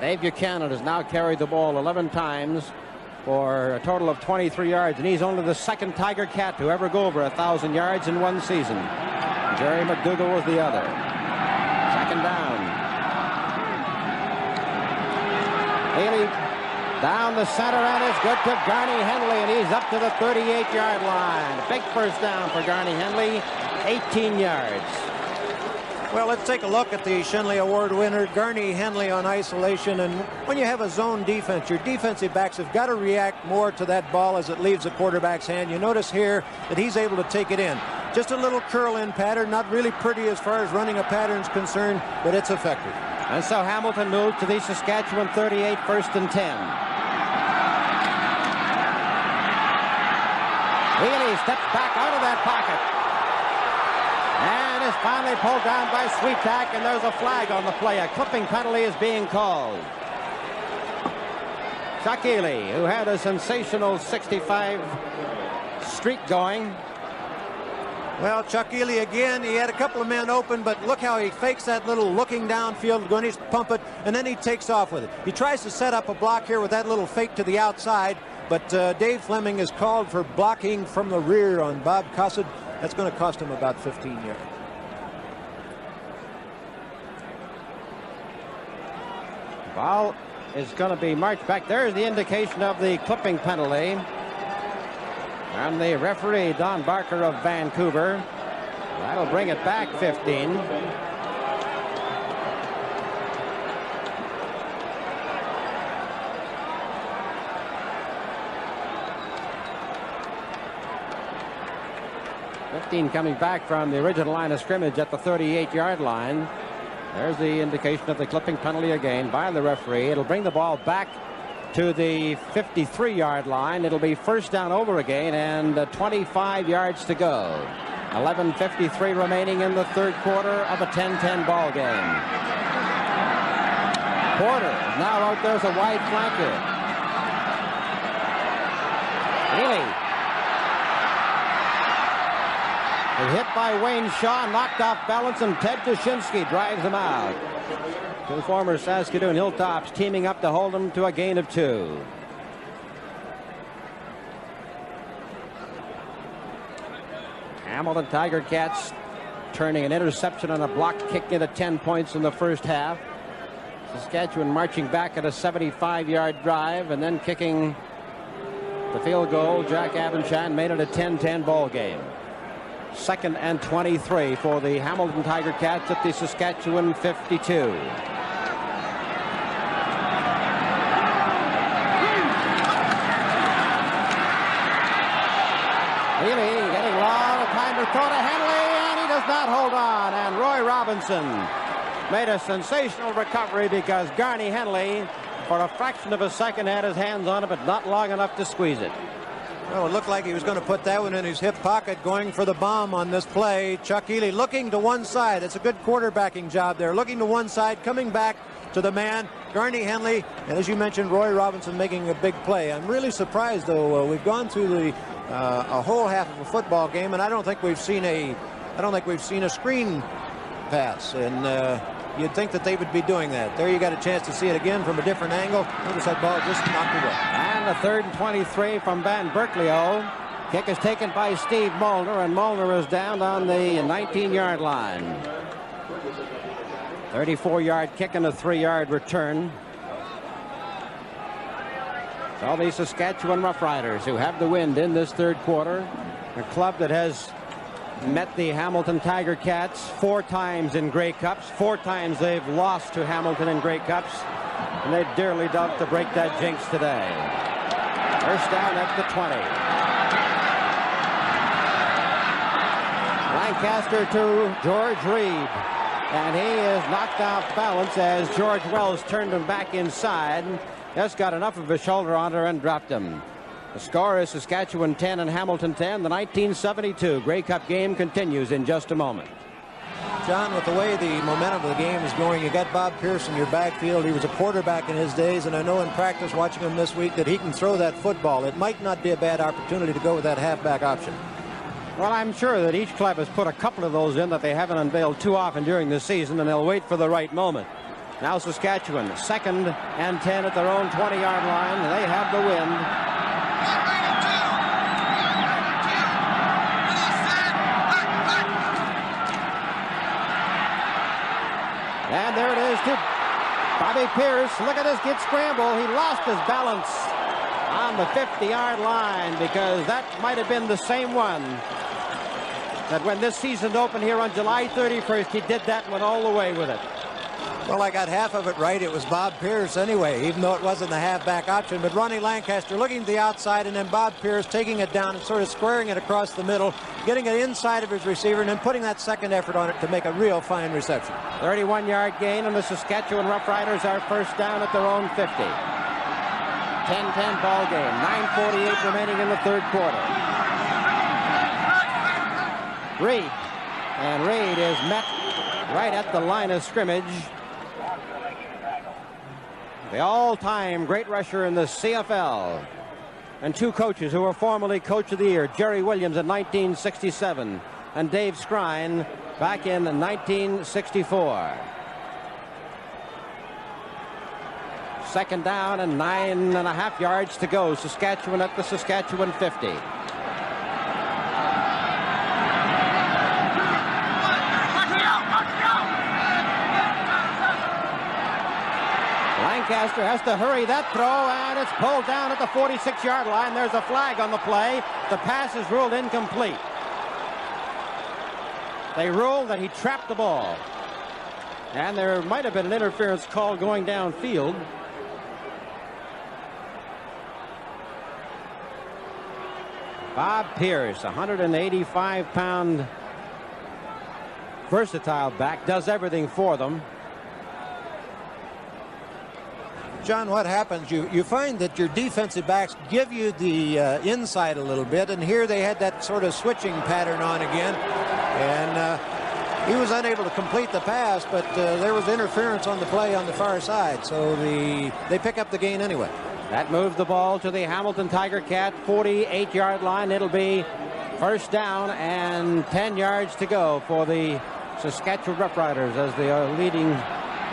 Dave Buchanan has now carried the ball 11 times for a total of 23 yards, and he's only the second Tiger Cat to ever go over 1,000 yards in one season. Jerry McDougall was the other. 2nd down. Haley down the center, and it's good to Garney Henley, and he's up to the 38-yard line. Big first down for Garney Henley, 18 yards. Well, let's take a look at the Shenley Award winner, Garney Henley, on isolation. And when you have a zone defense, your defensive backs have got to react more to that ball as it leaves the quarterback's hand. You notice here that he's able to take it in. Just a little curl-in pattern, not really pretty as far as running a pattern is concerned, but it's effective. And so Hamilton moved to the Saskatchewan 38, 1st and 10. Healy steps back out of that pocket. And is finally pulled down by Sweetak, and there's a flag on the play. A clipping penalty is being called. Chuck Healy, who had a sensational 65 streak going. Well, Chuck Healy again, he had a couple of men open, but look how he fakes that little looking downfield, going to pump it, and then he takes off with it. He tries to set up a block here with that little fake to the outside, but Dave Fleming is called for blocking from the rear on Bob Cossett. That's going to cost him about 15 yards. Ball is going to be marched back. There's the indication of the clipping penalty. And the referee, Don Barker of Vancouver. That'll bring it back 15. Coming back from the original line of scrimmage at the 38-yard line. There's the indication of the clipping penalty again by the referee. It'll bring the ball back to the 53-yard line. It'll be 1st down over again, and 25 yards to go. 11:53 remaining in the 3rd quarter of a 10-10 ball game. Porter now out there's a wide flanker. Healy. Hit by Wayne Shaw, knocked off balance, and Ted Dushinsky drives him out. Two former Saskatoon Hilltops teaming up to hold him to a gain of 2. Hamilton Tiger Cats turning an interception on a block kick into 10 points in the first half. Saskatchewan marching back at a 75-yard drive and then kicking the field goal. Jack Avenchan made it a 10-10 ball game. 2nd and 23 for the Hamilton Tiger Cats at the Saskatchewan 52. Healy getting a lot of time to throw to Henley, and he does not hold on. And Roy Robinson made a sensational recovery because Garney Henley, for a fraction of a second, had his hands on it, but not long enough to squeeze it. Well, it looked like he was going to put that one in his hip pocket, going for the bomb on this play. Chuck Healy looking to one side. It's a good quarterbacking job there. Looking to one side, coming back to the man, Garney Henley, and as you mentioned, Roy Robinson making a big play. I'm really surprised, though. We've gone through a whole half of a football game, and I don't think we've seen a screen pass. And you'd think that they would be doing that. There you got a chance to see it again from a different angle. Notice that ball just knocked away. And a 3rd and 23 from Van Berkeley. Kick is taken by Steve Molnar, and Molnar is down on the 19-yard line. 34-yard kick and a 3-yard return. Well, the Saskatchewan Roughriders, who have the wind in this third quarter, a club that has met the Hamilton Tiger Cats 4 times in Grey Cups. 4 times they've lost to Hamilton in Grey Cups, and they'd dearly love to break that jinx today. First down at the 20. Lancaster to George Reed, and he is knocked off balance as George Wells turned him back inside. Just got enough of his shoulder on her and dropped him. The score is Saskatchewan 10 and Hamilton 10. The 1972 Grey Cup game continues in just a moment. John, with the way the momentum of the game is going, you got Bob Pierce in your backfield. He was a quarterback in his days, and I know in practice watching him this week that he can throw that football. It might not be a bad opportunity to go with that halfback option. Well, I'm sure that each club has put a couple of those in that they haven't unveiled too often during the season, and they'll wait for the right moment. Now Saskatchewan, 2nd and 10 at their own 20-yard line. They have the wind. And there it is to Bobby Pierce. Look at this kid scramble. He lost his balance on the 50-yard line, because that might have been the same one that when this season opened here on July 31st, he did that and went all the way with it. Well, I got half of it right. It was Bob Pierce anyway, even though it wasn't the halfback option. But Ronnie Lancaster looking to the outside, and then Bob Pierce taking it down and sort of squaring it across the middle, getting it inside of his receiver, and then putting that second effort on it to make a real fine reception. 31-yard gain, and the Saskatchewan Roughriders are first down at their own 50. 10-10 ball game. 9:48 remaining in the third quarter. Reed. And Reed is met right at the line of scrimmage. The all-time great rusher in the CFL. And 2 coaches who were formerly Coach of the Year. Jerry Williams in 1967 and Dave Scrine back in 1964. Second down and 9.5 yards to go. Saskatchewan at the Saskatchewan 50. Lancaster has to hurry that throw, and it's pulled down at the 46-yard line. There's a flag on the play. The pass is ruled incomplete. They ruled that he trapped the ball. And there might have been an interference call going downfield. Bob Pierce, 185-pound versatile back, does everything for them. John, what happens, you find that your defensive backs give you the inside a little bit, and here they had that sort of switching pattern on again, and he was unable to complete the pass, but there was interference on the play on the far side, so they pick up the gain anyway. That moves the ball to the Hamilton Tiger Cat 48-yard line. It'll be first down and 10 yards to go for the Saskatchewan Roughriders as the leading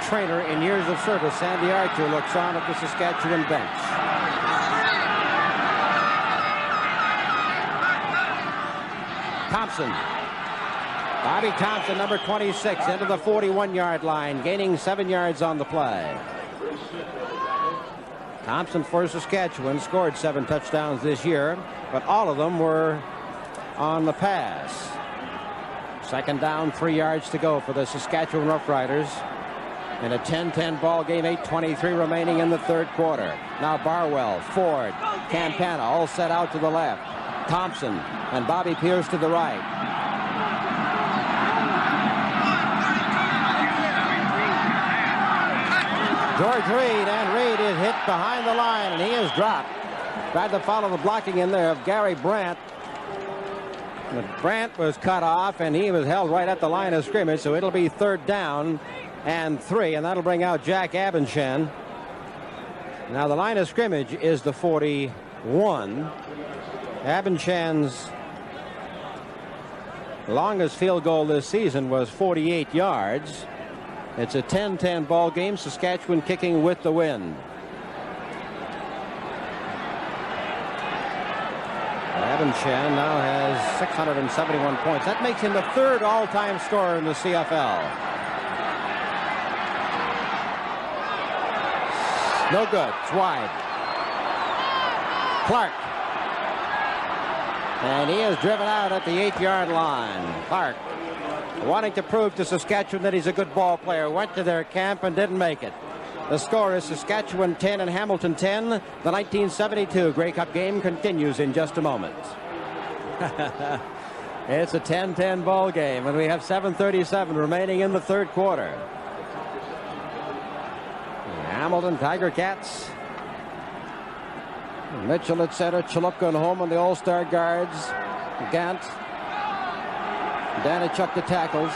trainer in years of service, Sandy Archer, looks on at the Saskatchewan bench. Thompson. Bobby Thompson, number 26, into the 41-yard line, gaining 7 yards on the play. Thompson for Saskatchewan scored 7 touchdowns this year, but all of them were on the pass. Second down, 3 yards to go for the Saskatchewan Roughriders. In a 10-10 ball game, 8:23 remaining in the third quarter. Now Barwell, Ford, Campana all set out to the left. Thompson and Bobby Pierce to the right. George Reed, and Reed is hit behind the line, and he is dropped. Tried to follow the blocking in there of Gary Brandt. But Brandt was cut off, and he was held right at the line of scrimmage, so it'll be third down and 3, and that'll bring out Jack Abenchan. Now the line of scrimmage is the 41. Abenchan's longest field goal this season was 48 yards. It's a 10-10 ball game. Saskatchewan kicking with the wind. Abenchan now has 671 points. That makes him the 3rd all-time scorer in the CFL. No good. It's wide. Clark. And he is driven out at the 8-yard line. Clark, wanting to prove to Saskatchewan that he's a good ball player, went to their camp and didn't make it. The score is Saskatchewan 10 and Hamilton 10. The 1972 Grey Cup game continues in just a moment. It's a 10-10 ball game, and we have 7:37 remaining in the third quarter. The Hamilton Tiger Cats. Mitchell at center, Chalupka and home on the All-Star guards. Gant. Danachuk the tackles.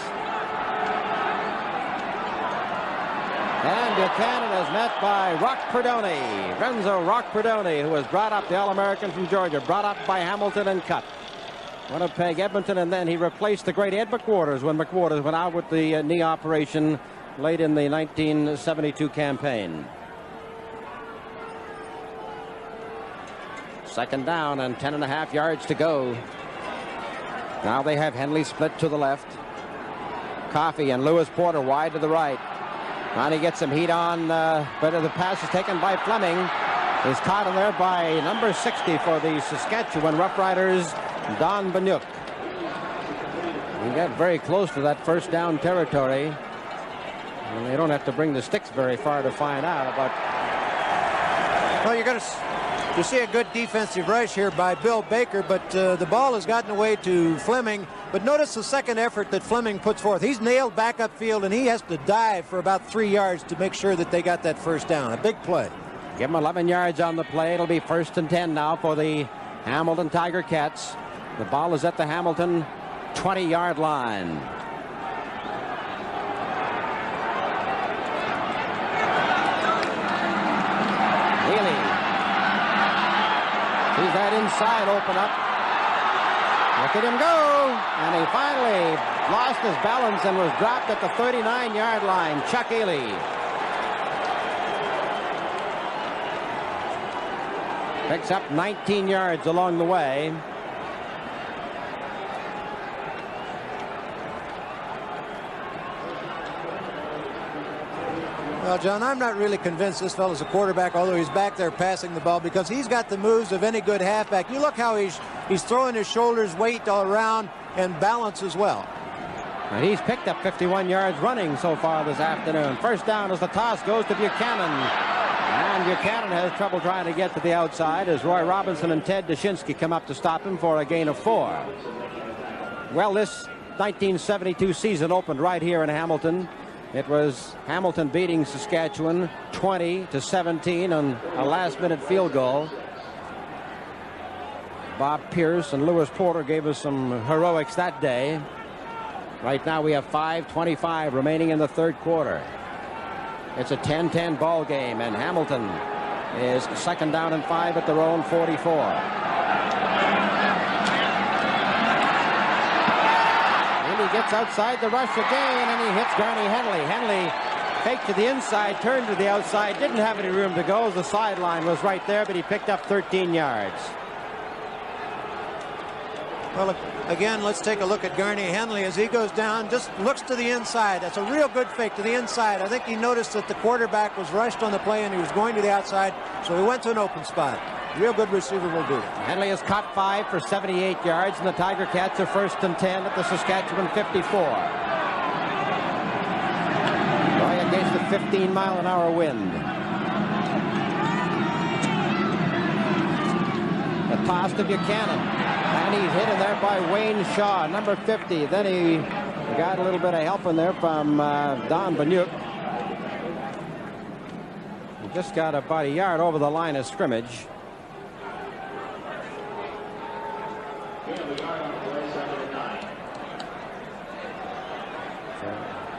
And Buchanan is met by Rock Perdoni. Renzo Rock Perdoni, who was brought up, the All-American from Georgia, brought up by Hamilton and cut. Winnipeg, Edmonton, and then he replaced the great Ed McWhorters when McWhorters went out with the knee operation late in the 1972 campaign. Second down and 10.5 yards to go. Now they have Henley split to the left. Coffey and Lewis Porter wide to the right. And he gets some heat on, but the pass is taken by Fleming. Is caught in there by number 60 for the Saskatchewan Roughriders, Don Banyuk. He got very close to that first down territory. And they don't have to bring the sticks very far to find out about. Well, you're going to see a good defensive rush here by Bill Baker, but the ball has gotten away to Fleming. But notice the second effort that Fleming puts forth. He's nailed back upfield, and he has to dive for about 3 yards to make sure that they got that first down. A big play. Give him 11 yards on the play. It'll be 1st and 10 now for the Hamilton Tiger Cats. The ball is at the Hamilton 20-yard line. Healy. Sees that inside open up. Look at him go. And he finally lost his balance and was dropped at the 39-yard line. Chuck Ely. Picks up 19 yards along the way. Well, John, I'm not really convinced this fellow's a quarterback, although he's back there passing the ball, because he's got the moves of any good halfback. You look how he's throwing his shoulders, weight all around, and balance as well. And he's picked up 51 yards running so far this afternoon. First down as the toss goes to Buchanan. And Buchanan has trouble trying to get to the outside as Roy Robinson and Ted Dushinsky come up to stop him for a gain of 4. Well, this 1972 season opened right here in Hamilton. It was Hamilton beating Saskatchewan 20-17 on a last-minute field goal. Bob Pierce and Lewis Porter gave us some heroics that day. Right now we have 5:25 remaining in the third quarter. It's a 10-10 ball game, and Hamilton is 2nd down and 5 at their own 44. He gets outside the rush again, and he hits Garney Henley. Henley faked to the inside, turned to the outside, didn't have any room to go as the sideline was right there, but he picked up 13 yards. Well, again, let's take a look at Garney Henley as he goes down, just looks to the inside. That's a real good fake to the inside. I think he noticed that the quarterback was rushed on the play and he was going to the outside, so he went to an open spot. Real good receiver will do it. Henley has caught 5 for 78 yards, and the Tiger Cats are 1st and 10 at the Saskatchewan 54. Going against the 15-mile-an-hour wind. The toss to Buchanan. And he's hit in there by Wayne Shaw, number 50. Then he got a little bit of help in there from Don Banyuk. He just got about a yard over the line of scrimmage.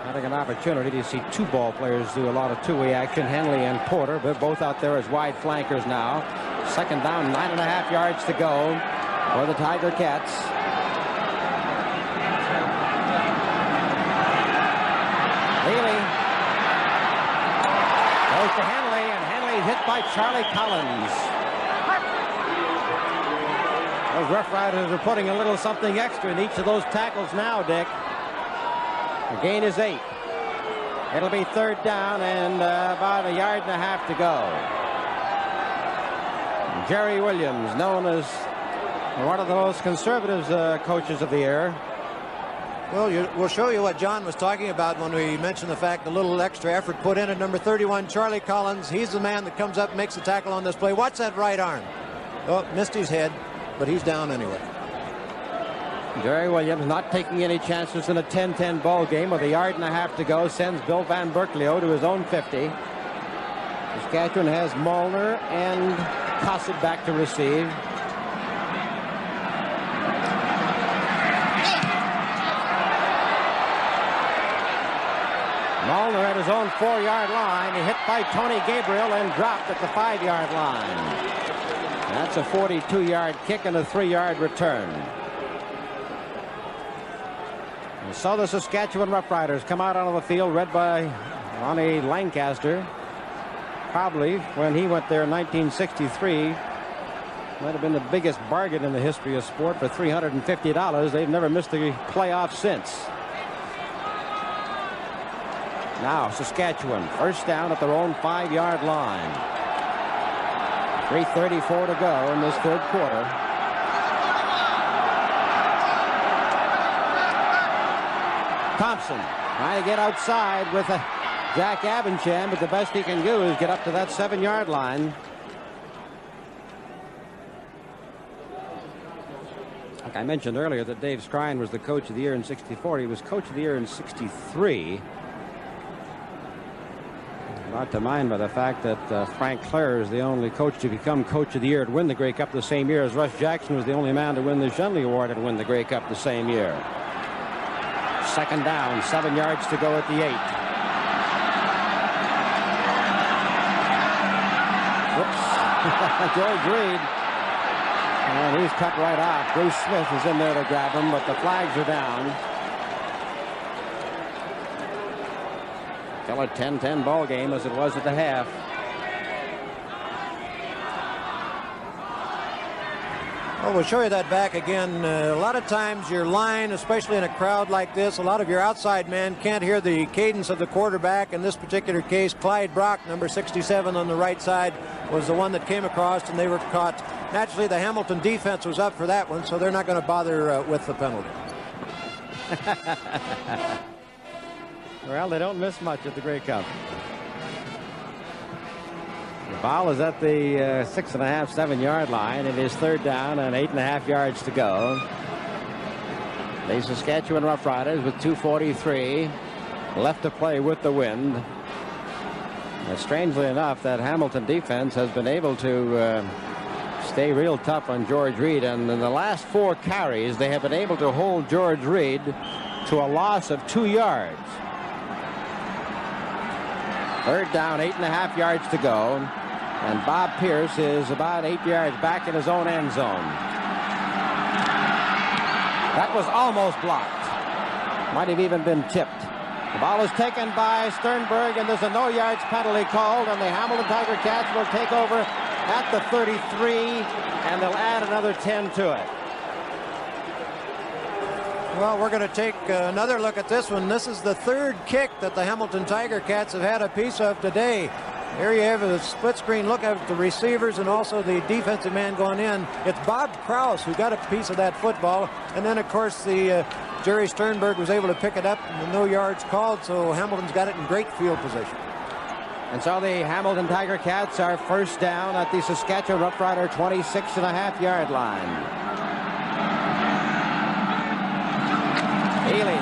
Having an opportunity to see two ball players do a lot of two-way action, Henley and Porter. They're both out there as wide flankers now. 2nd down, 9.5 yards to go for the Tiger Cats. Healy goes to Henley, and Henley hit by Charlie Collins. Those Rough Riders are putting a little something extra in each of those tackles now, Dick. The gain is 8. It'll be 3rd down and about a yard and a half to go. Jerry Williams, known as one of the most conservative coaches of the year. Well, we'll show you what John was talking about when we mentioned the fact the little extra effort put in at number 31, Charlie Collins. He's the man that comes up and makes the tackle on this play. Watch that right arm. Oh, missed his head, but he's down anyway. Jerry Williams not taking any chances in a 10-10 ball game with 1.5 yards to go. Sends Bill Van Berkeley to his own 50. Saskatchewan has Molnar and Cossett back to receive. Molnar at his own 4-yard line. He hit by Tony Gabriel and dropped at the 5-yard line. That's a 42-yard kick and a 3-yard return. And so the Saskatchewan Roughriders come out onto the field, led by Ronnie Lancaster. Probably when he went there in 1963, might have been the biggest bargain in the history of sport for $350. They've never missed the playoffs since. Now Saskatchewan, first down at their own 5-yard line. 3:34 to go in this third quarter. Thompson trying to get outside with Jack Abencham, but the best he can do is get up to that 7-yard line. Like I mentioned earlier that Dave Scrine was the coach of the year in '64. He was coach of the year in '63. Brought to mind by the fact that Frank Clare is the only coach to become coach of the year and win the Grey Cup the same year as Russ Jackson was the only man to win the Shenley Award and win the Grey Cup the same year. Second down, 7 yards to go at the 8. Whoops. George Reed. And he's cut right off. Bruce Smith is in there to grab him, but the flags are down. Still a 10-10 ball game as it was at the half. Well, we'll show you that back again. A lot of times your line, especially in a crowd like this, a lot of your outside men can't hear the cadence of the quarterback. In this particular case, Clyde Brock, number 67 on the right side, was the one that came across and they were caught. Naturally, the Hamilton defense was up for that one, so they're not going to bother with the penalty. Well, they don't miss much at the Grey Cup. The ball is at the 6.5, 7-yard line. It is third down and 8.5 yards to go. The Saskatchewan Roughriders with 2:43 left to play with the wind. And strangely enough, that Hamilton defense has been able to stay real tough on George Reed. And in the last 4 carries, they have been able to hold George Reed to a loss of 2 yards. Third down, 8.5 yards to go. And Bob Pierce is about 8 yards back in his own end zone. That was almost blocked. Might have even been tipped. The ball is taken by Sternberg, and there's a no-yards penalty called, and the Hamilton Tiger Cats will take over at the 33, and they'll add another 10 to it. Well, we're going to take another look at this one. This is the third kick that the Hamilton Tiger Cats have had a piece of today. Here you have a split screen look at the receivers and also the defensive man going in. It's Bob Krause who got a piece of that football. And then, of course, the Jerry Sternberg was able to pick it up and the no yards called. So Hamilton's got it in great field position. And so the Hamilton Tiger Cats are first down at the Saskatchewan Roughrider 26.5-yard line. Healy,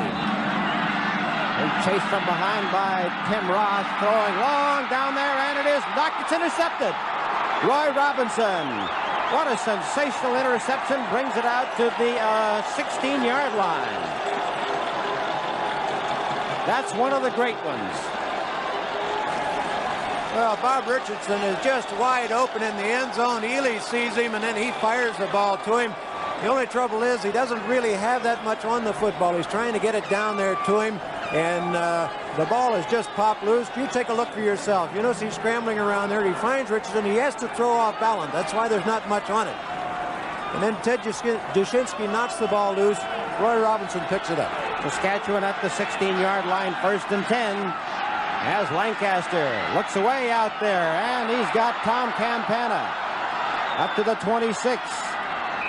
chased from behind by Tim Roth, throwing long down there, and it is knocked. It's intercepted. Roy Robinson, what a sensational interception, brings it out to the 16-yard line. That's one of the great ones. Well, Bob Richardson is just wide open in the end zone. Ely sees him, and then he fires the ball to him. The only trouble is he doesn't really have that much on the football. He's trying to get it down there to him, and the ball has just popped loose. You take a look for yourself. You notice he's scrambling around there. He finds Richardson. He has to throw off balance. That's why there's not much on it. And then Ted Dushinsky knocks the ball loose. Roy Robinson picks it up. Saskatchewan at the 16-yard line, first and 10. As Lancaster looks away out there, and he's got Tom Campana. Up to the 26.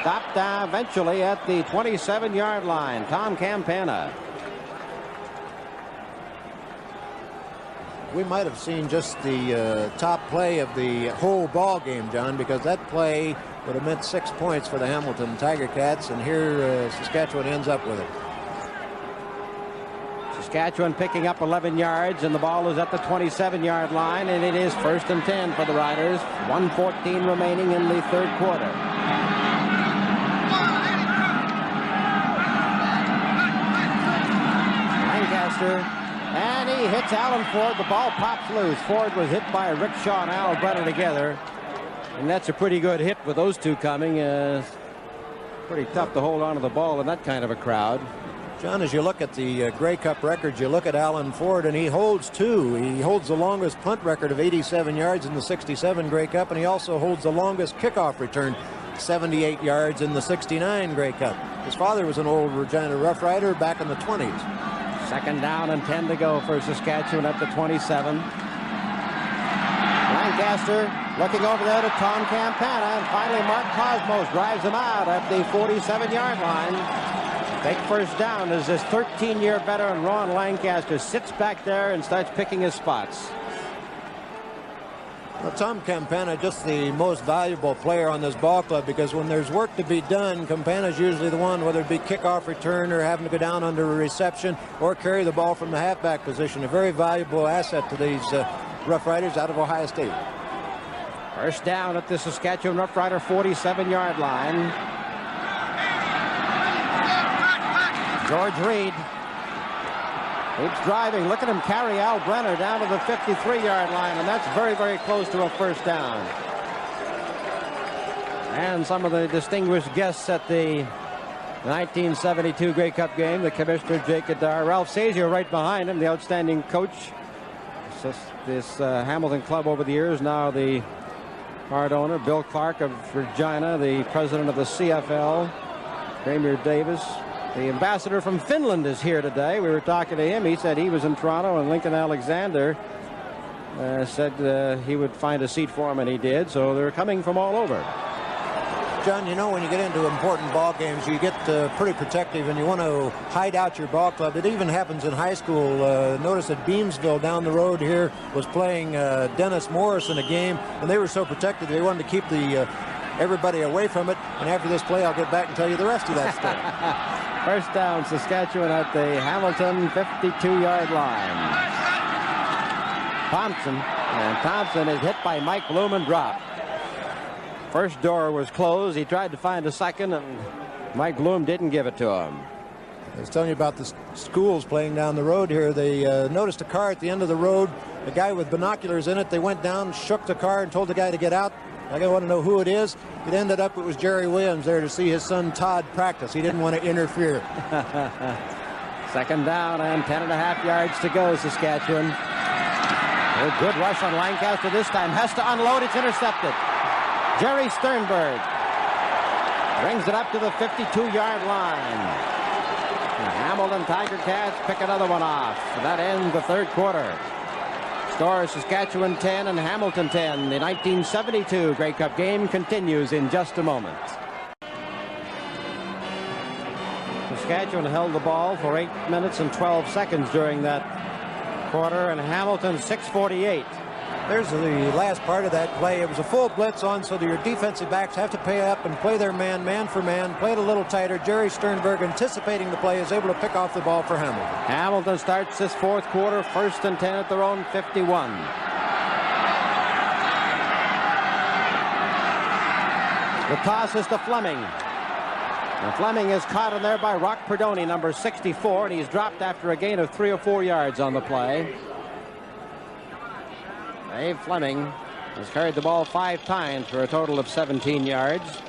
Stopped down eventually at the 27-yard line. Tom Campana. We might have seen just the top play of the whole ball game, John, because that play would have meant 6 points for the Hamilton Tiger Cats, and here Saskatchewan ends up with it. Saskatchewan picking up 11 yards, and the ball is at the 27-yard line, and it is 1st and 10 for the Riders. 1:14 remaining in the third quarter. Lancaster, and he hits Alan Ford. The ball pops loose. Ford was hit by Rick Shaw and Al Brenner together, and that's a pretty good hit with those two coming. Pretty tough to hold on to the ball in that kind of a crowd. John, as you look at the Grey Cup records, you look at Alan Ford, and he holds two. He holds the longest punt record of 87 yards in the 67 Grey Cup, and he also holds the longest kickoff return, 78 yards in the 69 Grey Cup. His father was an old Regina Rough Rider back in the 20s. 2nd down and 10 to go for Saskatchewan at the 27. Lancaster looking over there to Tom Campana, and finally Mark Cosmos drives him out at the 47-yard line. Big 1st down as this 13-year veteran Ron Lancaster sits back there and starts picking his spots. Well, Tom Campana, just the most valuable player on this ball club, because when there's work to be done, Campana's usually the one, whether it be kickoff return or having to go down under a reception or carry the ball from the halfback position. A very valuable asset to these Rough Riders out of Ohio State. 1st down at the Saskatchewan Rough Rider 47-yard line. George Reed keeps driving. Look at him carry Al Brenner down to the 53-yard line, and that's very, very close to a 1st down. And some of the distinguished guests at the 1972 Grey Cup game, the Commissioner Jake Gadar, Ralph Sazio right behind him, the outstanding coach. This Hamilton club over the years, now the part owner. Bill Clark of Regina, the president of the CFL. Premier Davis. The ambassador from Finland is here today. We were talking to him. He said he was in Toronto, and Lincoln Alexander said he would find a seat for him, and he did. So they're coming from all over. John, you know, when you get into important ball games, you get pretty protective, and you want to hide out your ball club. It even happens in high school. Notice that Beamsville down the road here was playing Dennis Morris in a game, and they were so protected they wanted to keep everybody away from it. And after this play, I'll get back and tell you the rest of that story. 1st down, Saskatchewan at the Hamilton 52-yard line. Thompson is hit by Mike Bloom and dropped. First door was closed. He tried to find a second, and Mike Bloom didn't give it to him. I was telling you about the schools playing down the road here. They noticed a car at the end of the road, a guy with binoculars in it. They went down, shook the car, and told the guy to get out. I want to know who it is. It ended up it was Jerry Williams there to see his son Todd practice. He didn't want to interfere. 2nd down and 10.5 yards to go, Saskatchewan. A good rush on Lancaster this time. Has to unload. It's intercepted. Jerry Sternberg brings it up to the 52-yard line. The Hamilton Tiger Cats pick another one off. That ends the third quarter. Score Saskatchewan 10 and Hamilton 10. The 1972 Grey Cup game continues in just a moment. Saskatchewan held the ball for 8 minutes and 12 seconds during that quarter, and Hamilton 6:48. There's the last part of that play. It was a full blitz on, so your defensive backs have to pay up and play their man for man, play it a little tighter. Jerry Sternberg, anticipating the play, is able to pick off the ball for Hamilton. Hamilton starts this fourth quarter, 1st and 10 at their own 51. The toss is to Fleming. And Fleming is caught in there by Rock Perdoni, number 64, and he's dropped after a gain of 3 or 4 yards on the play. Dave Fleming has carried the ball 5 times for a total of 17 yards.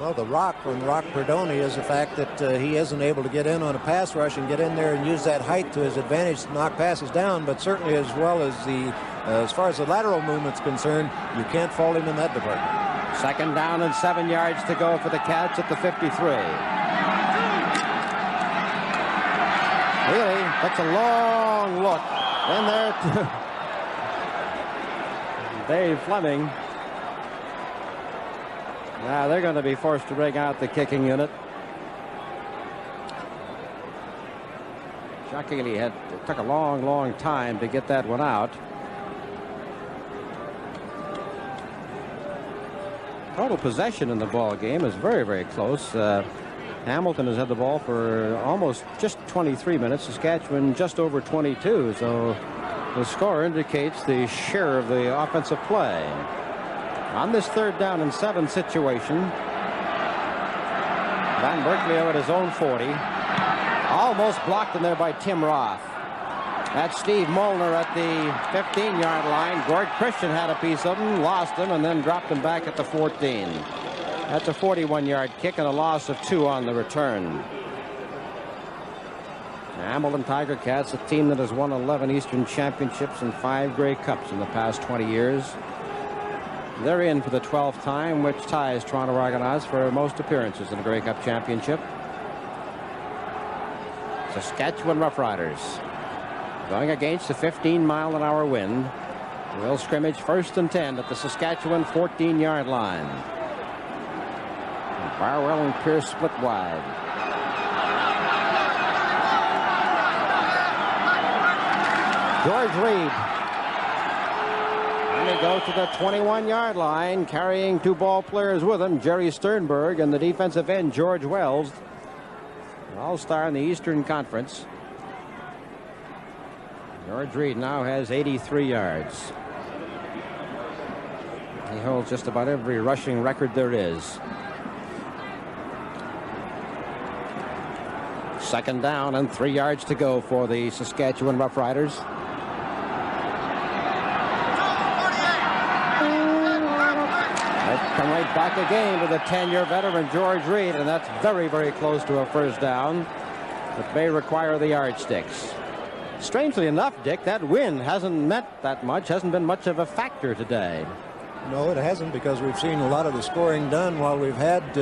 Well, the rock on Rock Perdoni is the fact that he isn't able to get in on a pass rush and get in there and use that height to his advantage to knock passes down, but certainly as well as as far as the lateral movement's concerned, you can't fault him in that department. 2nd down and 7 yards to go for the Cats at the 53. Really, that's a long look. In there, Dave Fleming. Now they're going to be forced to bring out the kicking unit. Chuck Ely it took a long time to get that one out. Total possession in the ball game is very close. Hamilton has had the ball for almost just 23 minutes. Saskatchewan just over 22. So the score indicates the share of the offensive play. On this 3rd down and 7 situation, Van Berkeley at his own 40. Almost blocked in there by Tim Roth. That's Steve Molnar at the 15-yard line. Gord Christian had a piece of him, lost him, and then dropped him back at the 14. That's a 41-yard kick and a loss of 2 on the return. Hamilton Tiger Cats, a team that has won 11 Eastern Championships and 5 Grey Cups in the past 20 years. They're in for the 12th time, which ties Toronto Argonauts for most appearances in the Grey Cup Championship. Saskatchewan Roughriders going against a 15-mile-an-hour wind. Will scrimmage 1st and 10 at the Saskatchewan 14-yard line. Barwell and Pierce split wide. George Reed. And they go to the 21-yard line, carrying 2 ball players with him, Jerry Sternberg and the defensive end, George Wells, an all-star in the Eastern Conference. George Reed now has 83 yards. He holds just about every rushing record there is. 2nd down and 3 yards to go for the Saskatchewan Roughriders. Come right back again to the 10-year veteran George Reed, and that's very close to a 1st down. But may require the yardsticks. Strangely enough, Dick, that wind hasn't meant that much, hasn't been much of a factor today. No, it hasn't, because we've seen a lot of the scoring done while we've had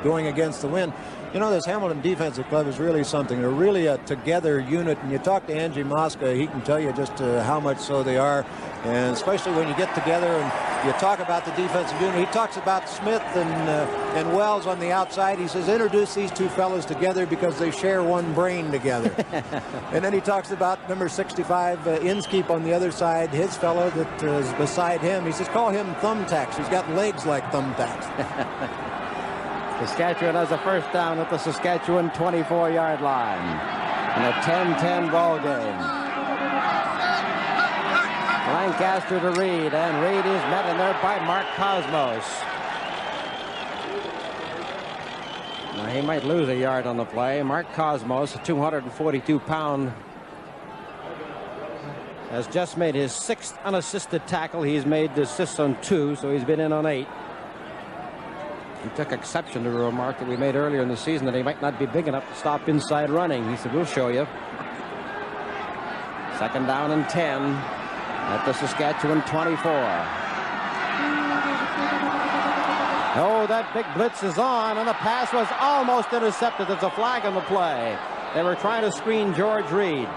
going against the wind. You know, this Hamilton Defensive Club is really something. They're really a together unit, and you talk to Angie Mosca, he can tell you just how much so they are, and especially when you get together and you talk about the defensive unit. He talks about Smith and Wells on the outside. He says, introduce these 2 fellows together because they share one brain together. And then he talks about number 65, Inskeep on the other side, his fellow that is beside him. He says, call him Thumbtacks. He's got legs like thumbtacks. Saskatchewan has a 1st down at the Saskatchewan 24-yard line in a 10-10 ball game. Lancaster to Reed, and Reed is met in there by Mark Cosmos. Now he might lose a yard on the play. Mark Cosmos, a 242-pound, has just made his 6th unassisted tackle. He's made assists on 2, so he's been in on 8. He took exception to a remark that we made earlier in the season that he might not be big enough to stop inside running. He said, we'll show you. 2nd down and 10 at the Saskatchewan 24. Oh, that big blitz is on, and the pass was almost intercepted. There's a flag on the play. They were trying to screen George Reed.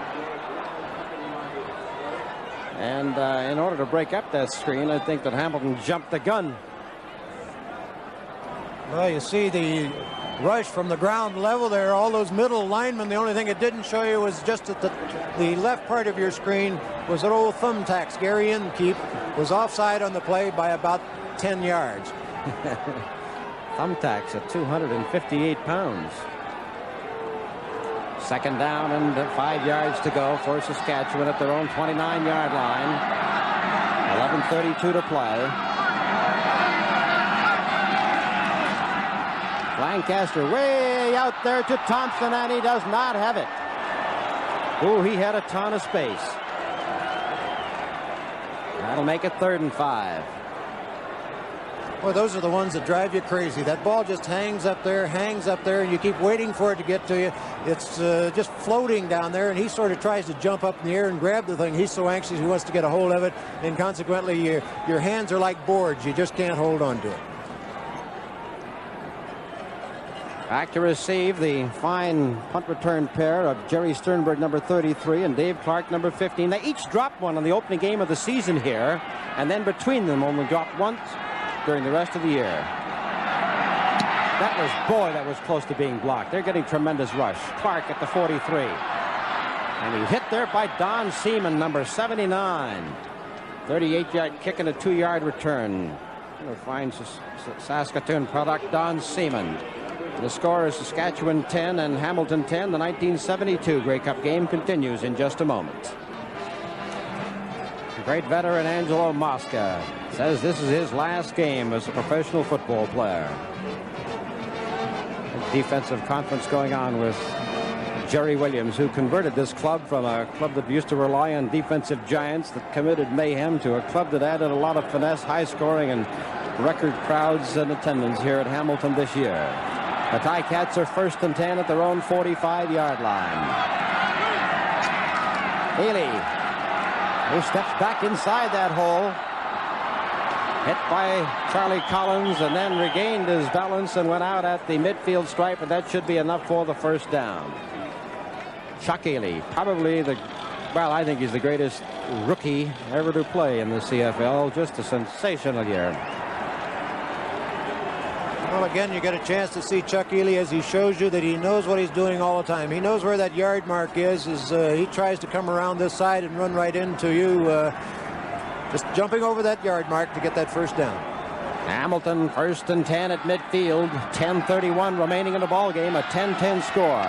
And in order to break up that screen, I think that Hamilton jumped the gun. Well, you see the rush from the ground level there, all those middle linemen. The only thing it didn't show you was just that the left part of your screen was that old Thumbtacks. Gary Inkeep was offside on the play by about 10 yards. Thumbtacks at 258 pounds. 2nd down and 5 yards to go for Saskatchewan at their own 29-yard line. 11:32 to play. Lancaster way out there to Thompson, and he does not have it. Oh, he had a ton of space. That'll make it 3rd and 5. Well, those are the ones that drive you crazy. That ball just hangs up there, and you keep waiting for it to get to you. It's just floating down there, and he sort of tries to jump up in the air and grab the thing. He's so anxious he wants to get a hold of it, and consequently your hands are like boards. You just can't hold on to it. Back to receive the fine punt return pair of Jerry Sternberg, number 33, and Dave Clark, number 15. They each dropped one on the opening game of the season here, and then between them only dropped once during the rest of the year. That was close to being blocked. They're getting tremendous rush. Clark at the 43. And he hit there by Don Seaman, number 79. 38-yard kick and a 2-yard return. Fine Saskatoon product, Don Seaman. The score is Saskatchewan 10 and Hamilton 10. The 1972 Grey Cup game continues in just a moment. The great veteran Angelo Mosca says this is his last game as a professional football player. A defensive conference going on with Jerry Williams, who converted this club from a club that used to rely on defensive giants that committed mayhem to a club that added a lot of finesse, high scoring, and record crowds and attendance here at Hamilton this year. The Ticats are 1st and 10 at their own 45-yard line. Healy, who steps back inside that hole, hit by Charlie Collins, and then regained his balance and went out at the midfield stripe, and that should be enough for the first down. Chuck Healy, probably I think he's the greatest rookie ever to play in the CFL. Just a sensational year. Well, again, you get a chance to see Chuck Healy as he shows you that he knows what he's doing all the time. He knows where that yard mark is as he tries to come around this side and run right into you, just jumping over that yard mark to get that first down. Hamilton 1st and 10 at midfield. 10:31 remaining in the ball game. A 10-10 score.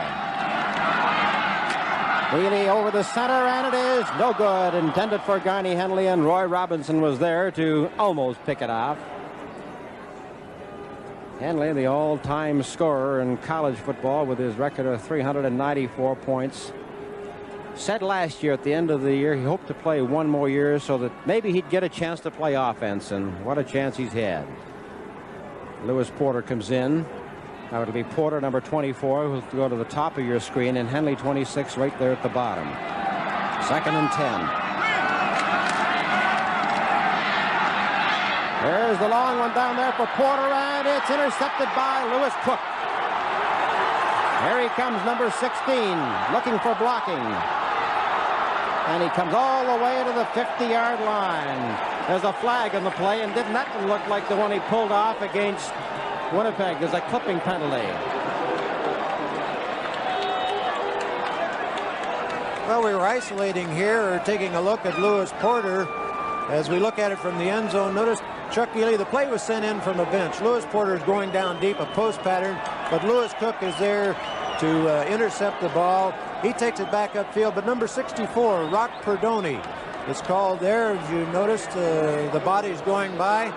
Healy over the center, and it is no good. Intended for Garney Henley, and Roy Robinson was there to almost pick it off. Henley, the all-time scorer in college football with his record of 394 points, said last year at the end of the year he hoped to play one more year so that maybe he'd get a chance to play offense, and what a chance he's had. Lewis Porter comes in. Now it'll be Porter, number 24, who'll go to the top of your screen, and Henley, 26, right there at the bottom. 2nd and 10. There's the long one down there for Porter, and it's intercepted by Lewis Cook. Here he comes, number 16, looking for blocking. And he comes all the way to the 50-yard line. There's a flag on the play, and didn't that one look like the one he pulled off against Winnipeg? There's a clipping penalty. Well, we were isolating here, or taking a look at Lewis Porter. As we look at it from the end zone, notice Chuck Healy, the play was sent in from a bench. Lewis Porter is going down deep, a post pattern, but Lewis Cook is there to intercept the ball. He takes it back upfield, but number 64, Rock Perdoni, is called there. As you noticed, the body's going by.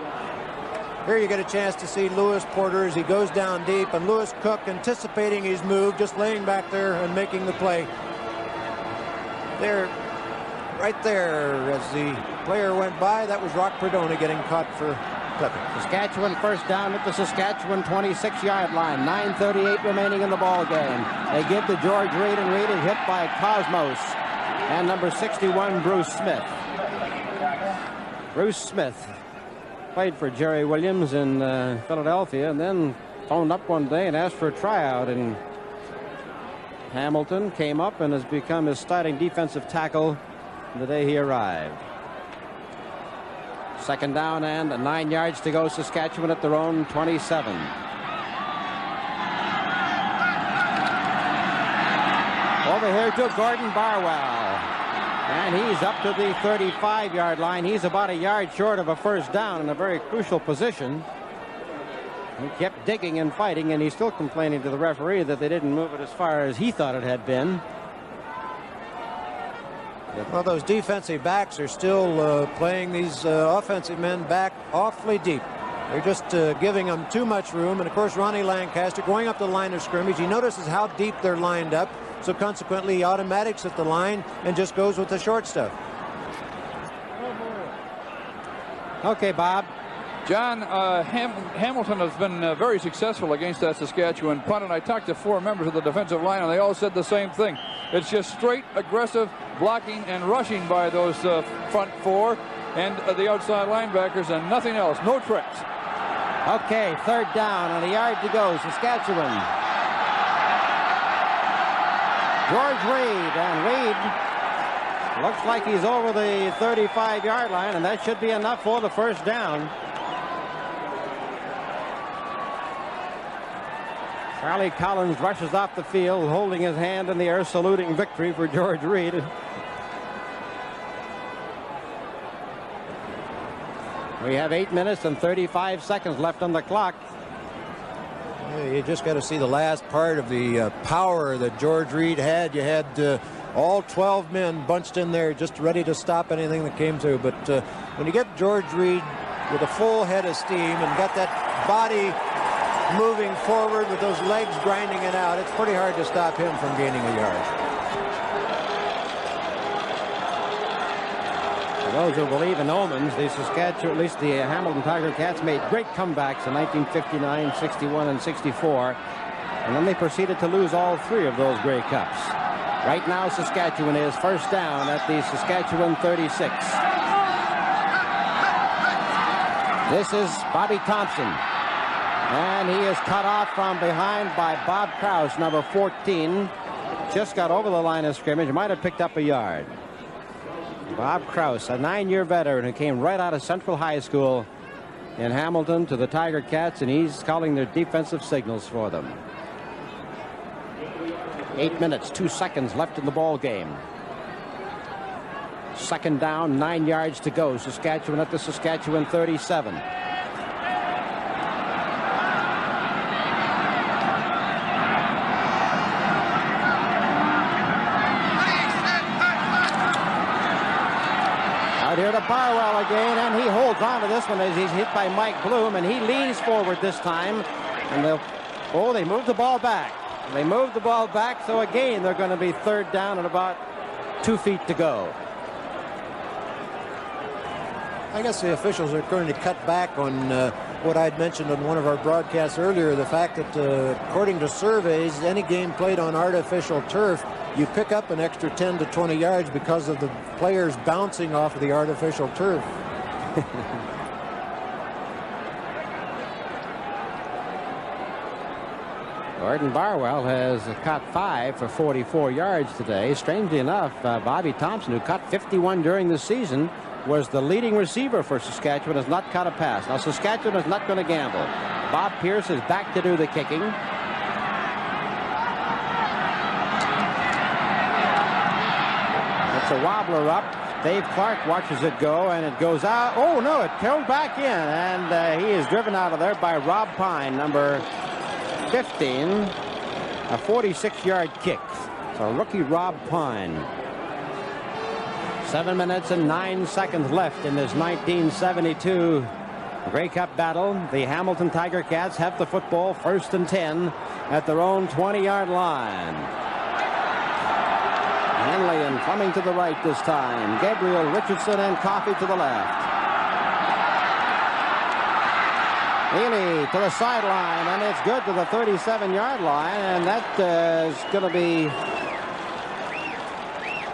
Here you get a chance to see Lewis Porter as he goes down deep, and Lewis Cook anticipating his move, just laying back there and making the play. There, right there, as the player went by, that was Rock Perdoni getting caught for clipping. Saskatchewan first down at the Saskatchewan 26-yard line. 9:38 remaining in the ball game. They give to George Reed, and Reed is hit by Cosmos and number 61, Bruce Smith. Bruce Smith played for Jerry Williams in Philadelphia, and then phoned up one day and asked for a tryout in Hamilton. Came up and has become his starting defensive tackle the day he arrived. 2nd down and 9 yards to go. Saskatchewan at their own 27. Over here to Gordon Barwell, and he's up to the 35-yard line. He's about a yard short of a first down in a very crucial position. He kept digging and fighting, and he's still complaining to the referee that they didn't move it as far as he thought it had been. Well, those defensive backs are still playing these offensive men back awfully deep. They're just giving them too much room. And, of course, Ronnie Lancaster going up the line of scrimmage. He notices how deep they're lined up. So, consequently, he automatics at the line and just goes with the short stuff. Okay, Bob. John, Hamilton has been very successful against that Saskatchewan punt, and I talked to 4 members of the defensive line, and they all said the same thing. It's just straight, aggressive blocking and rushing by those front 4 and the outside linebackers, and nothing else. No tricks. Okay, 3rd down and a yard to go. Saskatchewan George Reed, and Reed looks like he's over the 35-yard line, and that should be enough for the first down. Charlie Collins rushes off the field, holding his hand in the air, saluting victory for George Reed. We have 8 minutes and 35 seconds left on the clock. Yeah, you just got to see the last part of the power that George Reed had. You had all 12 men bunched in there just ready to stop anything that came through. But when you get George Reed with a full head of steam and got that body moving forward with those legs grinding it out, it's pretty hard to stop him from gaining a yard. For those who believe in omens, the Saskatchewan, at least the Hamilton Tiger Cats, made great comebacks in 1959, 61, and 64. And then they proceeded to lose all 3 of those Grey Cups. Right now, Saskatchewan is first down at the Saskatchewan 36. This is Bobby Thompson. And he is cut off from behind by Bob Krause, number 14. Just got over the line of scrimmage. Might have picked up a yard. Bob Krause, a 9-year veteran who came right out of Central High School in Hamilton to the Tiger Cats, and he's calling their defensive signals for them. 8 minutes, 2 seconds left in the ball game. Second down, 9 yards to go. Saskatchewan at the Saskatchewan 37. Here to Barwell again, and he holds on to this one as he's hit by Mike Bloom, and he leans forward this time. And they moved the ball back. They moved the ball back, so again they're going to be third down and about 2 feet to go. I guess the officials are going to cut back on what I'd mentioned on one of our broadcasts earlier, the fact that according to surveys, any game played on artificial turf, you pick up an extra 10 to 20 yards because of the players bouncing off of the artificial turf. Gordon Barwell has caught 5 for 44 yards today. Strangely enough, Bobby Thompson, who caught 51 during the season, was the leading receiver for Saskatchewan, has not caught a pass. Now Saskatchewan is not going to gamble. Bob Pierce is back to do the kicking. It's a wobbler up. Dave Clark watches it go, and it goes out. Oh, no, it killed back in, and he is driven out of there by Rob Pine, number 15, a 46-yard kick. So rookie Rob Pine. 7 minutes and 9 seconds left in this 1972 Grey Cup battle. The Hamilton Tiger Cats have the football, 1st and 10 at their own 20-yard line. Henley and Fleming to the right this time. Gabriel, Richardson, and Coffey to the left. Ely to the sideline, and it's good to the 37-yard line, and that is going to be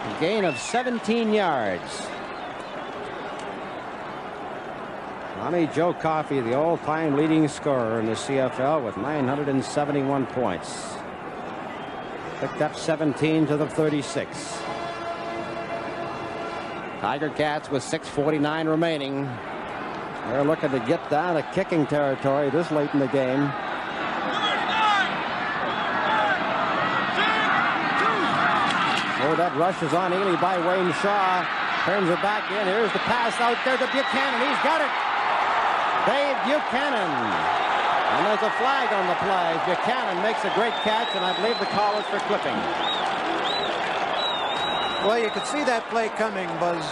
a gain of 17 yards. Tommy Joe Coffey, the all-time leading scorer in the CFL with 971 points. Picked up 17 to the 36. Tiger Cats with 6:49 remaining. They're looking to get down to kicking territory this late in the game. Oh, that rush is on Ely by Wayne Shaw. Turns it back in. Here's the pass out there to Buchanan. He's got it. Dave Buchanan. And there's a flag on the play. Buchanan makes a great catch, and I believe the call is for clipping. Well, you could see that play coming, Buzz.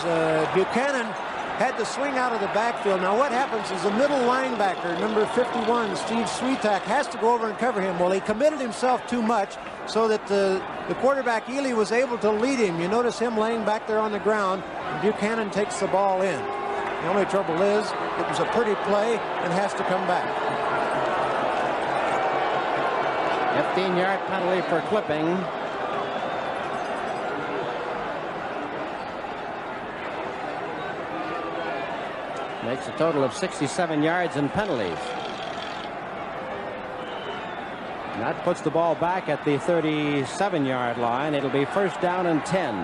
Buchanan had to swing out of the backfield. Now what happens is the middle linebacker, number 51, Steve Sweetak, has to go over and cover him. Well, he committed himself too much so that the quarterback, Ely, was able to lead him. You notice him laying back there on the ground, and Buchanan takes the ball in. The only trouble is it was a pretty play and has to come back. 15-yard penalty for clipping. Makes a total of 67 yards in penalties. That puts the ball back at the 37-yard line. It'll be first down and 10.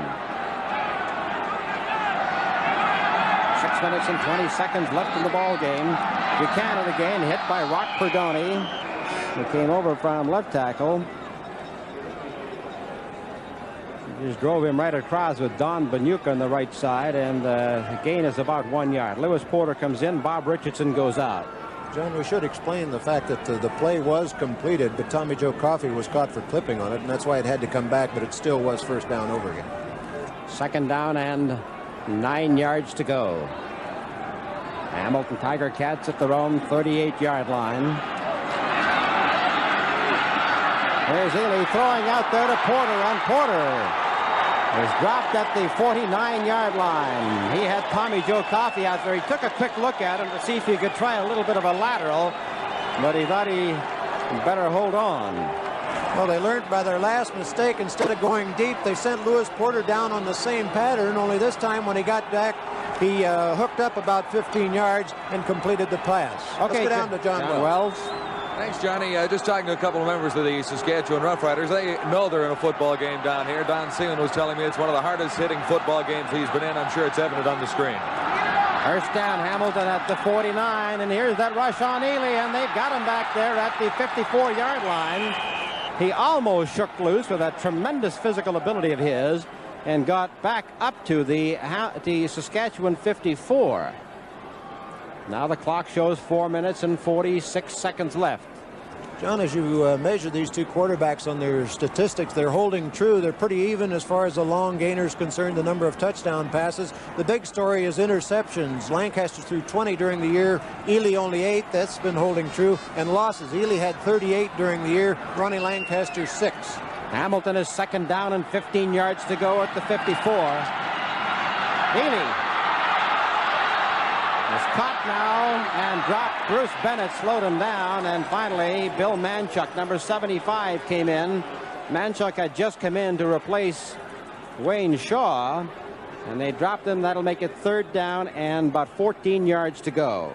6 minutes and 20 seconds left in the ball game. Buchanan again hit by Rock Perdoni, who came over from left tackle. He just drove him right across with Don Banuka on the right side, and the gain is about 1 yard. Lewis Porter comes in. Bob Richardson goes out. John, we should explain the fact that the play was completed, but Tommy Joe Coffey was caught for clipping on it, and that's why it had to come back, but it still was first down over again. Second down and 9 yards to go. Hamilton Tiger Cats at their own 38-yard line. Here's Ely throwing out there to Porter, and Porter is dropped at the 49-yard line. He had Tommy Joe Coffey out there. He took a quick look at him to see if he could try a little bit of a lateral, but he thought he better hold on. Well, they learned by their last mistake. Instead of going deep, they sent Lewis Porter down on the same pattern, only this time when he got back, he hooked up about 15 yards and completed the pass. Okay, let's go down to John Wells. Thanks, Johnny. Just talking to a couple of members of the Saskatchewan Roughriders. They know they're in a football game down here. Don Seaman was telling me it's one of the hardest hitting football games he's been in. I'm sure it's evident on the screen. First down, Hamilton at the 49, and here's that rush on Ely, and they've got him back there at the 54-yard line. He almost shook loose with that tremendous physical ability of his and got back up to the Saskatchewan 54. Now the clock shows 4 minutes and 46 seconds left. John, as you measure these two quarterbacks on their statistics, they're holding true. They're pretty even as far as the long gainer is concerned, the number of touchdown passes. The big story is interceptions. Lancaster threw 20 during the year. Ely only 8. That's been holding true. And losses. Ely had 38 during the year. Ronnie Lancaster 6. Hamilton is second down and 15 yards to go at the 54. Ely is caught now and dropped. Bruce Bennett slowed him down, and finally Bill Manchuk, number 75, came in. Manchuk had just come in to replace Wayne Shaw, and they dropped him. That'll make it third down and about 14 yards to go.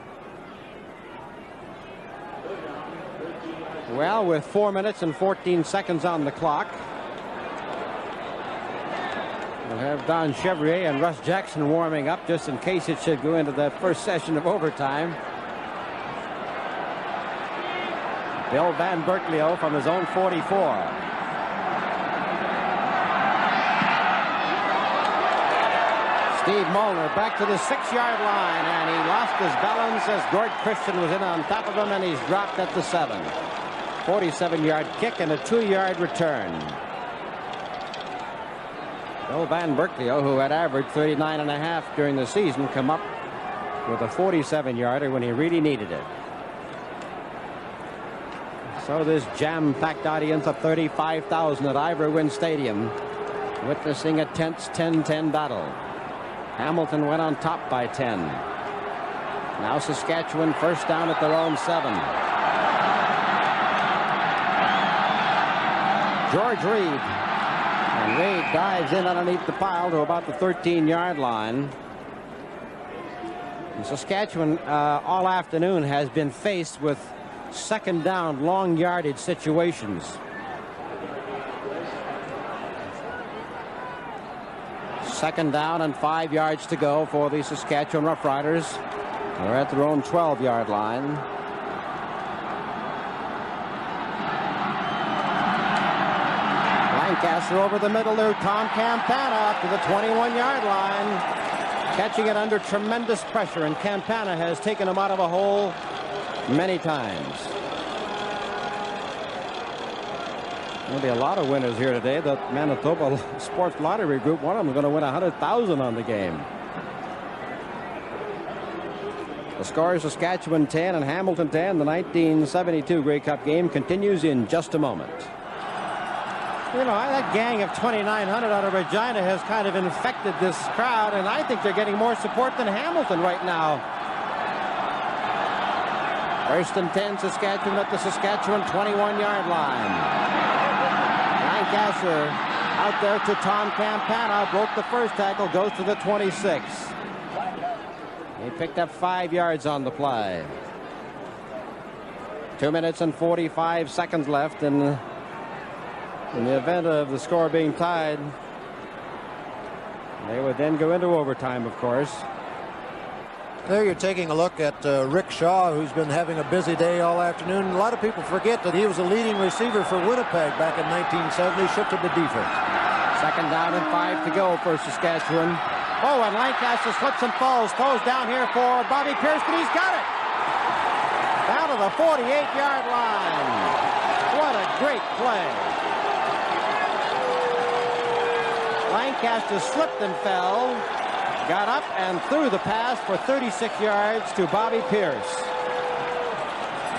Well, with 4 minutes and 14 seconds on the clock, we'll have Don Chevrier and Russ Jackson warming up just in case it should go into that first session of overtime. Bill Van Berkeley from his own 44. Steve Molnar back to the 6-yard line, and he lost his balance as Gord Christian was in on top of him, and he's dropped at the 7. 47-yard kick and a 2-yard return. Bill Van Berkeley, who had averaged 39.5 during the season, come up with a 47-yarder when he really needed it. So this jam-packed audience of 35,000 at Ivor Wynne Stadium witnessing a tense 10-10 battle. Hamilton went on top by 10. Now Saskatchewan first down at their own 7. George Reed. And Reed dives in underneath the pile to about the 13-yard line. And Saskatchewan all afternoon has been faced with second down, long yardage situations. Second down and 5 yards to go for the Saskatchewan Roughriders. They're at their own 12-yard line. Lancaster over the middle there. Tom Campana up to the 21-yard line, catching it under tremendous pressure, and Campana has taken him out of a hole many times. There'll be a lot of winners here today. The Manitoba Sports Lottery Group, one of them is going to win $100,000 on the game. The score is Saskatchewan 10 and Hamilton 10. The 1972 Grey Cup game continues in just a moment. You know, that gang of 2,900 out of Regina has kind of infected this crowd, and I think they're getting more support than Hamilton right now. First and 10, Saskatchewan at the Saskatchewan 21-yard line. Lancaster out there to Tom Campana, broke the first tackle, goes to the 26. He picked up 5 yards on the play. 2 minutes and 45 seconds left, and in the event of the score being tied, they would then go into overtime, of course. There you're taking a look at Rick Shaw, who's been having a busy day all afternoon. A lot of people forget that he was a leading receiver for Winnipeg back in 1970, shifted to defense. Second down and 5 to go for Saskatchewan. Oh, and Lancaster slips and falls. Throws down here for Bobby Pierce, but he's got it. Down to the 48-yard line. What a great play. Lancaster slipped and fell. Got up and threw the pass for 36 yards to Bobby Pierce.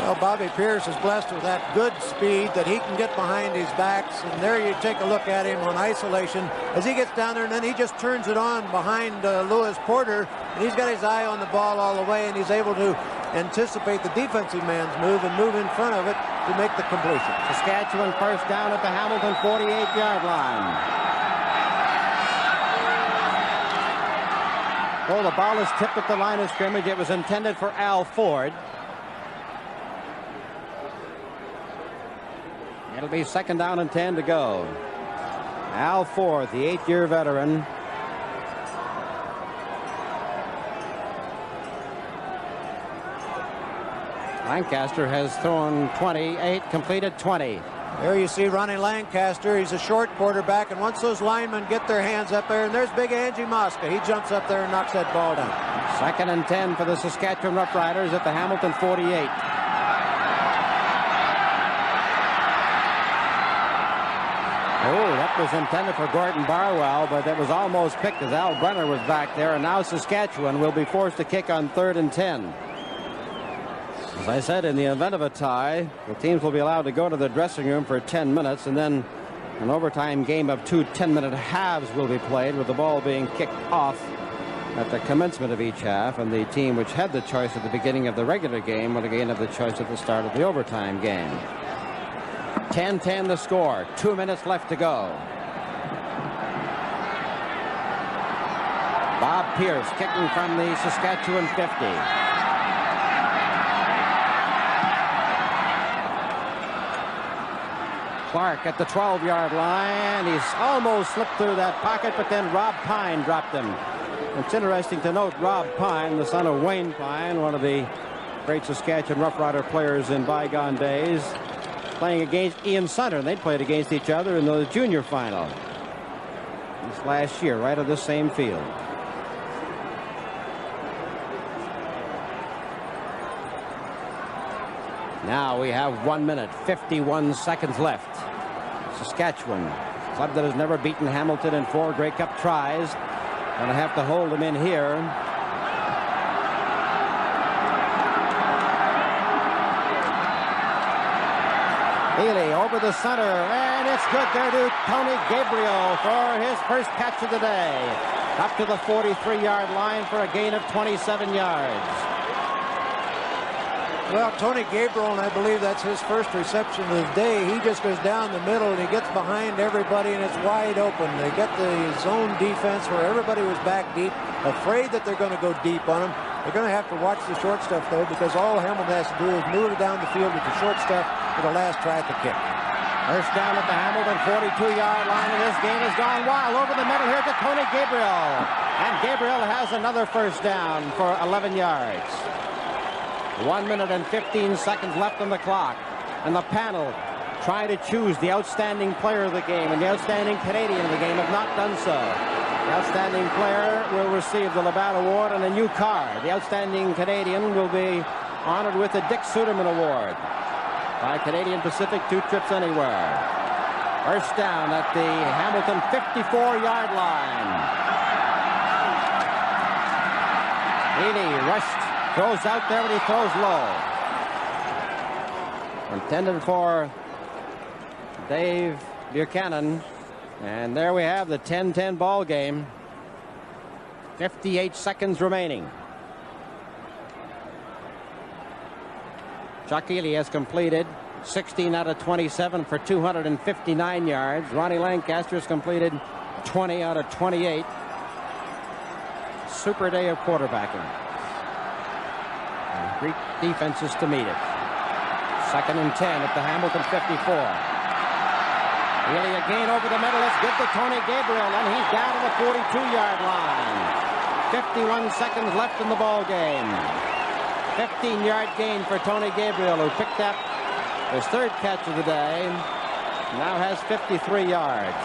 Well, Bobby Pierce is blessed with that good speed that he can get behind his backs. And there you take a look at him on isolation as he gets down there, and then he just turns it on behind Lewis Porter. And he's got his eye on the ball all the way, and he's able to anticipate the defensive man's move and move in front of it to make the completion. Saskatchewan first down at the Hamilton 48-yard line. Oh, the ball is tipped at the line of scrimmage. It was intended for Al Ford. It'll be second down and 10 to go. Al Ford, the 8-year veteran. Lancaster has thrown 28, completed 20. There you see Ronnie Lancaster. He's a short quarterback, and once those linemen get their hands up there, and there's big Angie Mosca. He jumps up there and knocks that ball down. Second and 10 for the Saskatchewan Roughriders at the Hamilton 48. Oh, that was intended for Gordon Barwell, but that was almost picked as Al Brenner was back there, and now Saskatchewan will be forced to kick on 3rd and 10. As I said, in the event of a tie, the teams will be allowed to go to the dressing room for 10 minutes, and then an overtime game of 2 10-minute halves will be played, with the ball being kicked off at the commencement of each half, and the team which had the choice at the beginning of the regular game will again have the choice at the start of the overtime game. 10-10 the score. 2 minutes left to go. Bob Pierce kicking from the Saskatchewan 50. Clark at the 12-yard line. He's almost slipped through that pocket, but then Rob Pine dropped him. It's interesting to note Rob Pine, the son of Wayne Pine, one of the great Saskatchewan Rough Rider players in bygone days, playing against Ian Sutter, and they played against each other in the junior final this last year, right on this same field. Now we have 1 minute, 51 seconds left. Saskatchewan, club that has never beaten Hamilton in 4 Grey Cup tries, going to have to hold them in here. Healy over the center, and it's good there to Tony Gabriel for his first catch of the day. Up to the 43-yard line for a gain of 27 yards. Well, Tony Gabriel, and I believe that's his first reception of the day, he just goes down the middle and he gets behind everybody and it's wide open. They get the zone defense where everybody was back deep, afraid that they're going to go deep on them. They're going to have to watch the short stuff, though, because all Hamilton has to do is move it down the field with the short stuff for the last try at the kick. First down at the Hamilton 42-yard line, and this game has gone wild. Over the middle here to Tony Gabriel. And Gabriel has another first down for 11 yards. 1 minute and 15 seconds left on the clock. And the panel trying to choose the outstanding player of the game and the outstanding Canadian of the game have not done so. The outstanding player will receive the Labatt Award and a new car. The outstanding Canadian will be honored with the Dick Suderman Award by Canadian Pacific 2 Trips Anywhere. First down at the Hamilton 54-yard line. Heaney rushed. Throws out there, but he throws low. Intended for Dave Buchanan. And there we have the 10-10 ball game. 58 seconds remaining. Chuck Healy has completed 16 out of 27 for 259 yards. Ronnie Lancaster has completed 20 out of 28. Super day of quarterbacking. Greek defenses to meet it. 2nd and 10 at the Hamilton 54. Really a gain over the middle. It's good to Tony Gabriel, and he's down to the 42-yard line. 51 seconds left in the ball game. 15-yard gain for Tony Gabriel, who picked up his 3rd catch of the day. Now has 53 yards.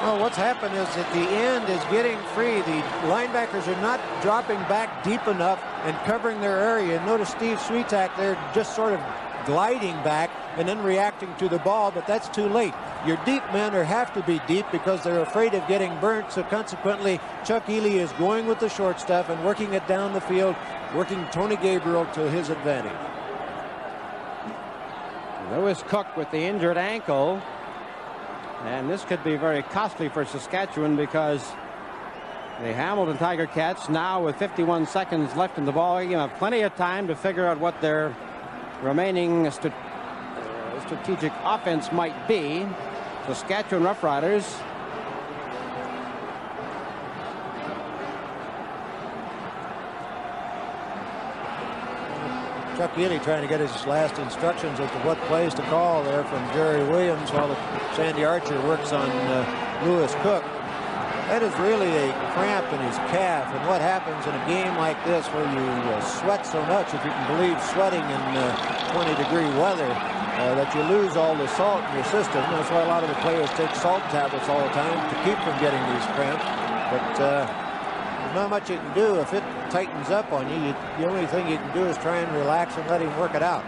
Well, what's happened is that the end is getting free. The linebackers are not dropping back deep enough and covering their area. Notice Steve Swiatek there just sort of gliding back and then reacting to the ball, but that's too late. Your deep men have to be deep because they're afraid of getting burnt, so consequently Chuck Ely is going with the short stuff and working it down the field, working Tony Gabriel to his advantage. Lewis Cook with the injured ankle, and this could be very costly for Saskatchewan because the Hamilton Tiger Cats, now with 51 seconds left in the ball game, have plenty of time to figure out what their remaining strategic offense might be. Saskatchewan Roughriders Chuck Ely trying to get his last instructions as to what plays to call there from Jerry Williams while Sandy Archer works on Lewis Cook. That is really a cramp in his calf, and what happens in a game like this where you sweat so much, if you can believe sweating in 20-degree weather, that you lose all the salt in your system. That's why a lot of the players take salt tablets all the time to keep from getting these cramps. But there's not much you can do. If it tightens up on you, the only thing you can do is try and relax and let him work it out.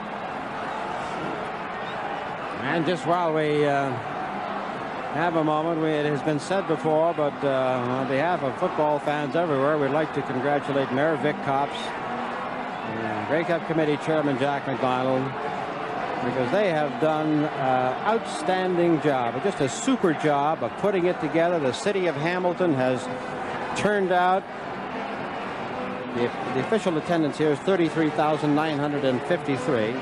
And just while we have a moment, it has been said before, but on behalf of football fans everywhere, we'd like to congratulate Mayor Vic Copps and Grey Cup Committee Chairman Jack McDonald, because they have done an outstanding job, just a super job of putting it together. The city of Hamilton has turned out, the official attendance here is 33,953.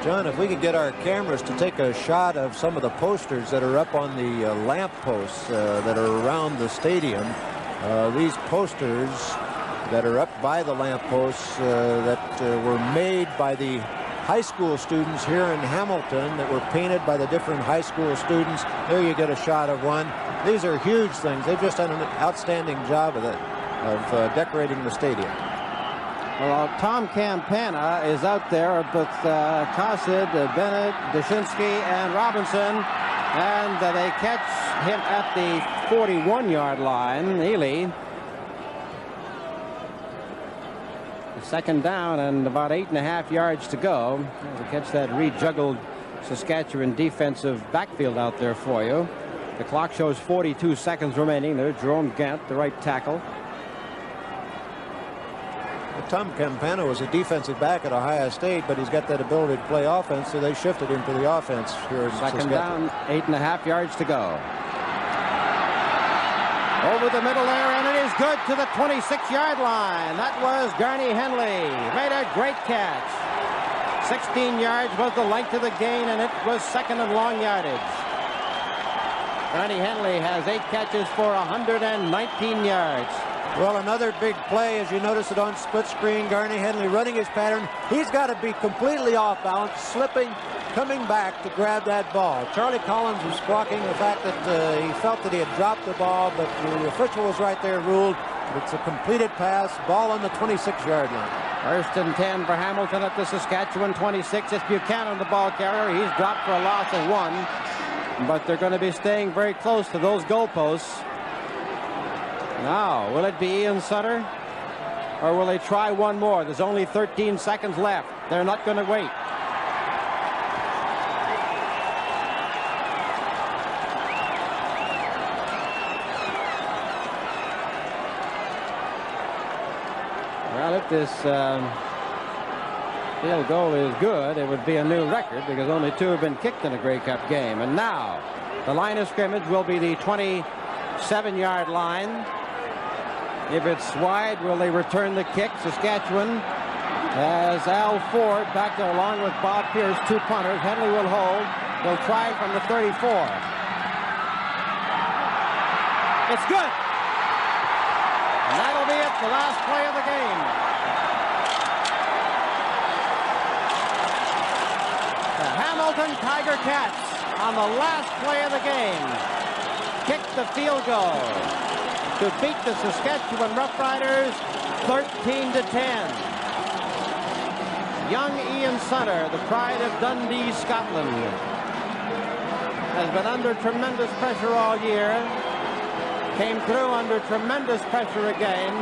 John, if we could get our cameras to take a shot of some of the posters that are up on the lamp posts that are around the stadium. These posters that are up by the lamp posts that were made by the high school students here in Hamilton, that were painted by the different high school students. There you get a shot of one. These are huge things. They've just done an outstanding job of it, of decorating the stadium. Well, Tom Campana is out there with Cossid, Bennett, Dushinsky, and Robinson, and they catch him at the 41-yard line. Ely. Second down and about 8.5 yards to go. To catch that rejuggled Saskatchewan defensive backfield out there for you. The clock shows 42 seconds remaining. There's Jerome Gant, the right tackle. Tom Campana was a defensive back at Ohio State, but he's got that ability to play offense, so they shifted him to the offense here in Second Saskatchewan. down, 8.5 yards to go. Over the middle there, and it is good to the 26-yard line. That was Garney Henley. Made a great catch. 16 yards was the length of the gain, and it was second and long yardage. Garney Henley has 8 catches for 119 yards. Well, another big play, as you notice it on split screen. Garney Henley running his pattern. He's got to be completely off balance, slipping, coming back to grab that ball. Charlie Collins was squawking the fact that he felt that he had dropped the ball, but the official was right there, ruled it's a completed pass, ball on the 26-yard line. First and 10 for Hamilton at the Saskatchewan 26. It's Buchanan, the ball carrier. He's dropped for a loss of 1, but they're going to be staying very close to those goalposts. Now, will it be Ian Sutter, or will they try one more? There's only 13 seconds left. They're not going to wait. Well, if this field goal is good, it would be a new record because only 2 have been kicked in a Grey Cup game. And now, the line of scrimmage will be the 27-yard line. If it's wide, will they return the kick? Saskatchewan has Al Ford back there along with Bob Pierce, 2 punters. Henley will hold. They'll try from the 34. It's good. And that'll be it, the last play of the game. Hamilton Tiger Cats on the last play of the game kicked the field goal to beat the Saskatchewan Roughriders 13-10. Young Ian Sutter, the pride of Dundee, Scotland, has been under tremendous pressure all year. Came through under tremendous pressure again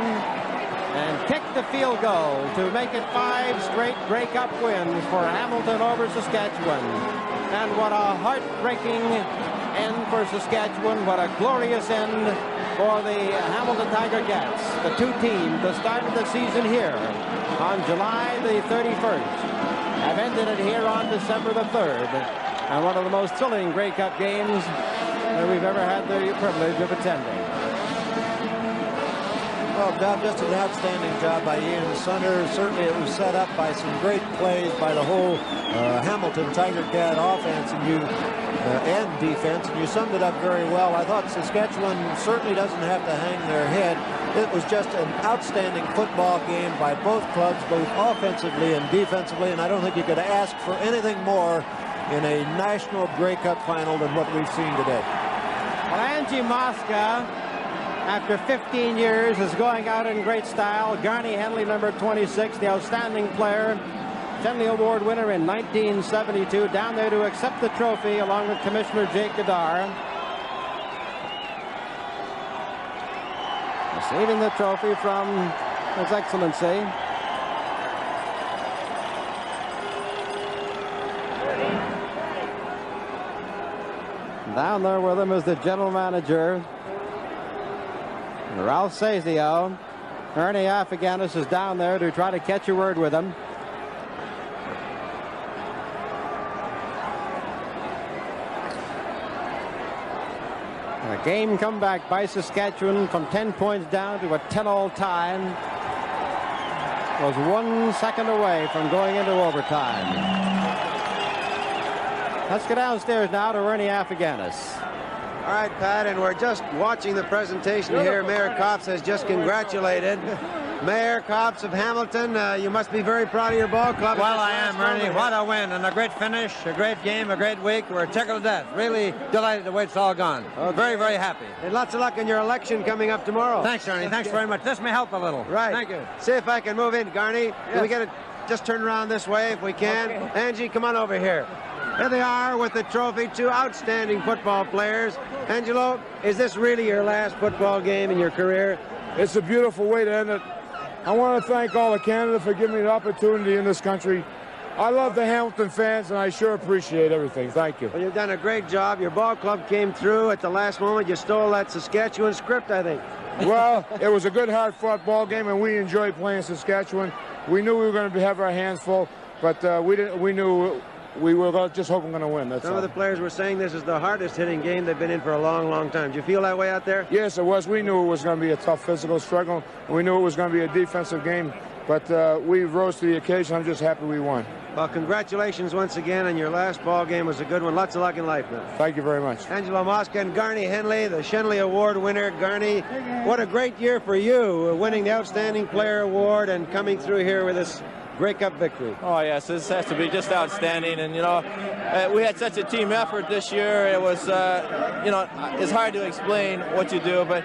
and kicked the field goal to make it 5 straight Grey Cup wins for Hamilton over Saskatchewan. And what a heartbreaking end for Saskatchewan. What a glorious end for the Hamilton Tiger Cats. The two teams that started the season here on July the 31st have ended it here on December the 3rd. And one of the most thrilling Grey Cup games that we've ever had the privilege of attending. Well, just an outstanding job by Ian Sutter. Certainly it was set up by some great plays by the whole Hamilton Tiger Cat offense and defense, and you summed it up very well. I thought Saskatchewan certainly doesn't have to hang their head. It was just an outstanding football game by both clubs, both offensively and defensively, and I don't think you could ask for anything more in a National Grey Cup final than what we've seen today. Well, Angie Mosca, after 15 years, is going out in great style. Garnie Henley, number 26, the outstanding player, Henley Award winner in 1972, down there to accept the trophy along with Commissioner Jake Godar. Receiving the trophy from His Excellency. Down there with him is the general manager, Ralph Sazio. Ernie Afghanis is down there to try to catch a word with him. A game comeback by Saskatchewan from 10 points down to a 10-all tie. Was 1 second away from going into overtime. Let's go downstairs now to Ernie Afghanis. All right, Pat, and we're just watching the presentation here. Mayor Copps has just congratulated Mayor Copps of Hamilton. You must be very proud of your ball club. Well, I am, Ernie. What a win and a great finish, a great game, a great week. We're tickled to death. Really delighted the way it's all gone. Okay. Very, very happy. And lots of luck in your election coming up tomorrow. Thanks, Ernie. Thanks very much. This may help a little. Right. Thank you. See if I can move in, Garnie. Yes. Can we get it? Just turn around this way if we can. Okay. Angie, come on over here. Here they are with the trophy, two outstanding football players. Angelo, is this really your last football game in your career? It's a beautiful way to end it. I want to thank all of Canada for giving me the opportunity in this country. I love the Hamilton fans, and I sure appreciate everything. Thank you. Well, you've done a great job. Your ball club came through at the last moment. You stole that Saskatchewan script, I think. Well, it was a good, hard-fought ball game, and we enjoyed playing Saskatchewan. We knew we were going to have our hands full, but we knew we were just hoping we're going to win. That's Some all. of the players were saying this is the hardest hitting game they've been in for a long, long time. Did you feel that way out there? Yes, it was. We knew it was going to be a tough physical struggle, and we knew it was going to be a defensive game, but we rose to the occasion. I'm just happy we won. Well, congratulations once again, and your last ball game was a good one. Lots of luck in life now. Thank you very much. Angelo Mosca and Garnie Henley, the Shenley Award winner. Garnie, what a great year for you, winning the Outstanding Player Award and coming through here with this Grey Cup victory. Oh, yes, this has to be just outstanding. And, you know, we had such a team effort this year. It was, you know, it's hard to explain what you do, but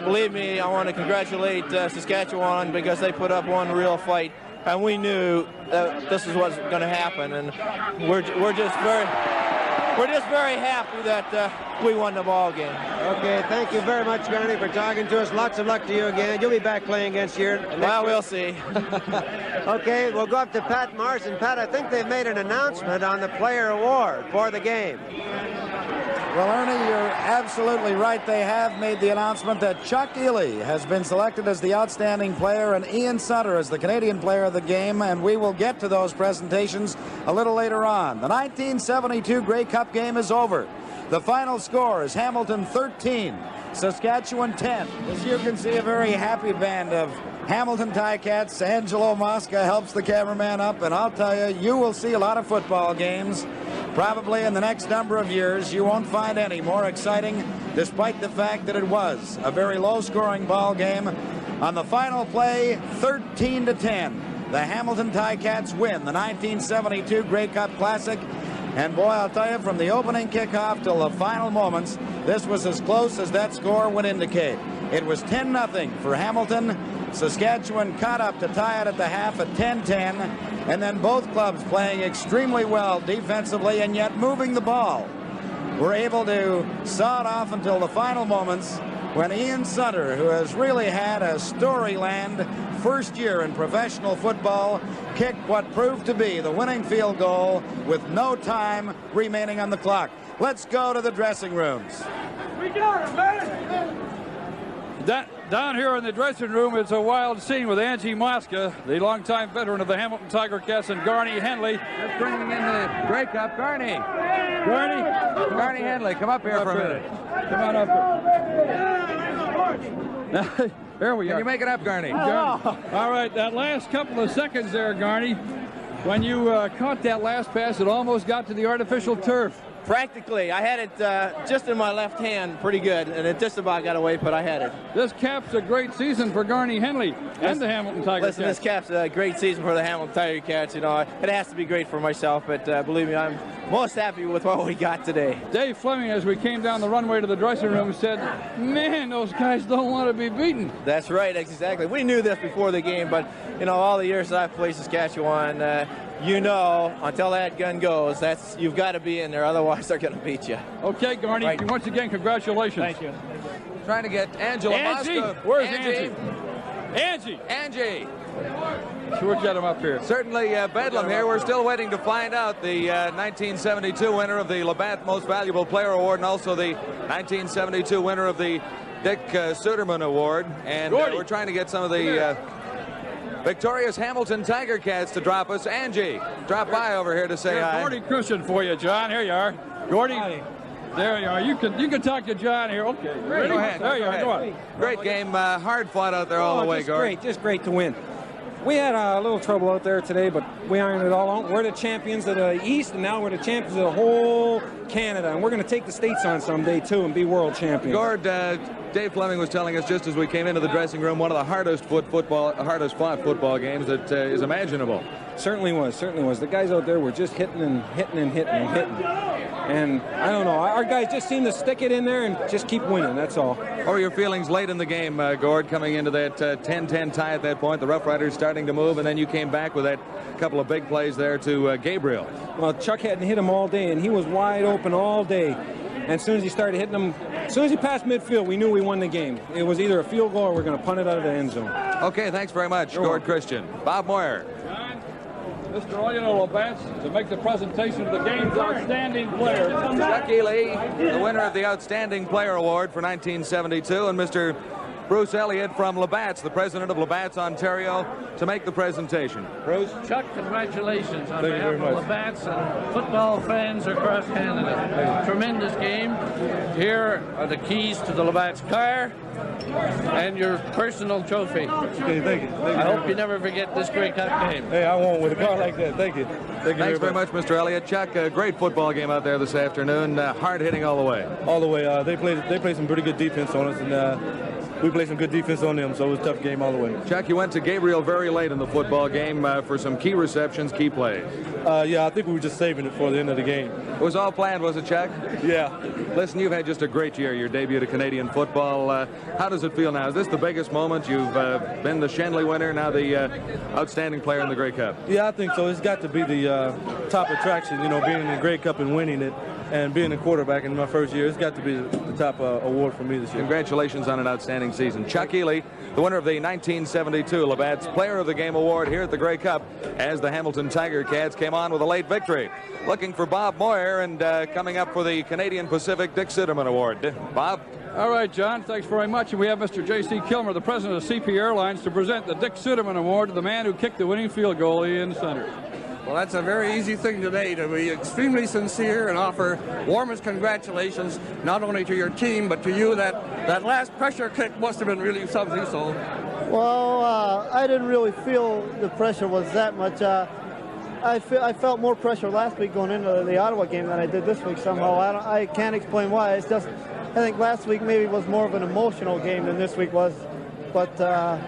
believe me, I want to congratulate Saskatchewan because they put up one real fight. And we knew that this is what's going to happen. And we're just very happy that we won the ball game. Okay, thank you very much, Garnie, for talking to us. Lots of luck to you again. You'll be back playing against you. Well, we'll see. Okay, we'll go up to Pat Morrison. Pat, I think they've made an announcement on the player award for the game. Well, Ernie, you're absolutely right. They have made the announcement that Chuck Ely has been selected as the outstanding player and Ian Sutter as the Canadian player of the game, and we will get to those presentations a little later on. The 1972 Grey Cup game is over. The final score is Hamilton 13, Saskatchewan 10. As you can see, a very happy band of Hamilton Ticats. Angelo Mosca helps the cameraman up, and I'll tell you, you will see a lot of football games. Probably in the next number of years, you won't find any more exciting, despite the fact that it was a very low-scoring ball game. On the final play, 13-10, the Hamilton Ticats win the 1972 Grey Cup Classic. And boy, I'll tell you, from the opening kickoff till the final moments, this was as close as that score would indicate. It was 10-0 for Hamilton. Saskatchewan caught up to tie it at the half at 10-10, and then both clubs playing extremely well defensively and yet moving the ball. Were able to saw it off until the final moments when Ian Sutter, who has really had a storyland first year in professional football, kicked what proved to be the winning field goal with no time remaining on the clock. Let's go to the dressing rooms. We got it, man! Down here in the dressing room, it's a wild scene with Angie Mosca, the longtime veteran of the Hamilton Tiger Cats, and Garney Henley. Just bringing in the Grey Cup. Garney Henley, come up here for a minute. Come on up here. There we are. Can you make it up, Garney? All right, that last couple of seconds there, Garney, when you caught that last pass, it almost got to the artificial turf. Practically. I had it just in my left hand pretty good, and it just about got away, but I had it. This caps a great season for Garney Henley and the Hamilton Tiger Cats. Listen, this caps a great season for the Hamilton Tiger Cats. You know, it has to be great for myself, but believe me, I'm most happy with what we got today. Dave Fleming, as we came down the runway to the dressing room, said, man, those guys don't want to be beaten. That's right, exactly. We knew this before the game, but, you know, all the years that I've played Saskatchewan, you know, until that gun goes, you've got to be in there, otherwise they're going to beat you. Okay, Garney, right. Once again, congratulations. Thank you. Trying to get Angela Angie. Mosca. Where's Angie? Angie. We'll get him up here. Certainly Bedlam here. We're still waiting to find out the 1972 winner of the Labatt Most Valuable Player Award and also the 1972 winner of the Dick Suderman Award. And we're trying to get some of the victorious Hamilton Tiger Cats to drop us. Angie, drop by over here to say hi. Gordy Christian for you, John. Here you are. Gordy. Hi. There you are. You can talk to John here. Okay. Ready? Go ahead. There you are. Go on. Great game. Hard fought out there all the way, Gordy. Just great to win. We had a little trouble out there today, but we ironed it all out. We're the champions of the East, and now we're the champions of the whole Canada. And we're going to take the States on someday, too, and be world champions. Gord, Dave Fleming was telling us just as we came into the dressing room, one of the hardest fought football games that is imaginable. Certainly was. The guys out there were just hitting. And I don't know, our guys just seem to stick it in there and just keep winning, that's all. What were your feelings late in the game, Gord, coming into that 10-10 tie at that point, the Rough Riders starting to move, and then you came back with that couple of big plays there to Gabriel? Well, Chuck hadn't hit him all day, and he was wide open all day. And as soon as he started hitting them, as soon as he passed midfield, we knew we won the game. It was either a field goal or we're going to punt it out of the end zone. Okay, thanks very much, Gord Christian. Bob Moyer. Mr. Olino Labatt to make the presentation of the game's outstanding player. Chuck Ely, the winner of the Outstanding Player Award for 1972, and Mr. Bruce Elliott from Labatt's, the president of Labatt's, Ontario, to make the presentation. Bruce? Chuck, congratulations on behalf of Labatt's and football fans across Canada. Tremendous game. Here are the keys to the Labatt's car and your personal trophy. Okay, thank you. I hope you never forget this Grey Cup game. Hey, I won't with a car like that. Thank you. Thanks very much, Mr. Elliott. Chuck, a great football game out there this afternoon. Hard hitting all the way. All the way. They played some pretty good defense on us, and we played some good defense on them, so it was a tough game all the way. Chuck, you went to Gabriel very late in the football game for some key receptions, key plays. Yeah, I think we were just saving it for the end of the game. It was all planned, was it, Chuck? Yeah. Listen, you've had just a great year, your debut to Canadian football. How does it feel now? Is this the biggest moment? You've been the Shenley winner, now the outstanding player in the Grey Cup. Yeah, I think so. It's got to be the top attraction, you know, being in the Grey Cup and winning it. And being a quarterback in my first year, it's got to be the top award for me this year. Congratulations on an outstanding season. Chuck Ely, the winner of the 1972 Labatt's Player of the Game Award here at the Grey Cup, as the Hamilton Tiger Cats came on with a late victory. Looking for Bob Moyer, and coming up for the Canadian Pacific Dick Suderman Award. Bob? All right, John, thanks very much. And we have Mr. J.C. Kilmer, the president of CP Airlines, to present the Dick Suderman Award to the man who kicked the winning field goal in center. Well, that's a very easy thing today, to be extremely sincere and offer warmest congratulations, not only to your team, but to you. That last pressure kick must have been really something. So, well, I didn't really feel the pressure was that much. I felt more pressure last week going into the Ottawa game than I did this week somehow. I can't explain why. It's just, I think last week maybe was more of an emotional game than this week was. But,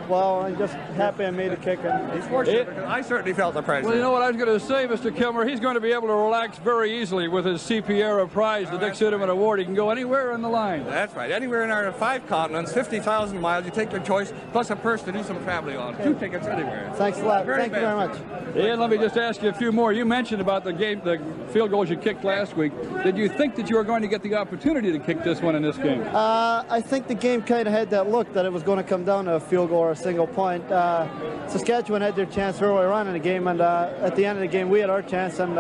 well, I'm just happy I made a kick. And he's fortunate because I certainly felt the pressure. Well, you know what I was going to say, Mr. Kilmer? He's going to be able to relax very easily with his CPR prize, the Dick Cinnamon Award. He can go anywhere in the line. That's right. Anywhere in our 5 continents, 50,000 miles, you take your choice, plus a purse to do some traveling on. 2 tickets anywhere. Thanks a lot. Thank you very much. Ian, let me just ask you a few more. You mentioned about the game, the field goals you kicked last week. Did you think that you were going to get the opportunity to kick this one in this game? I think the game kind of had that look that it was going to come down to a field goal or a single point. Saskatchewan had their chance earlier on in the game, and at the end of the game, we had our chance. And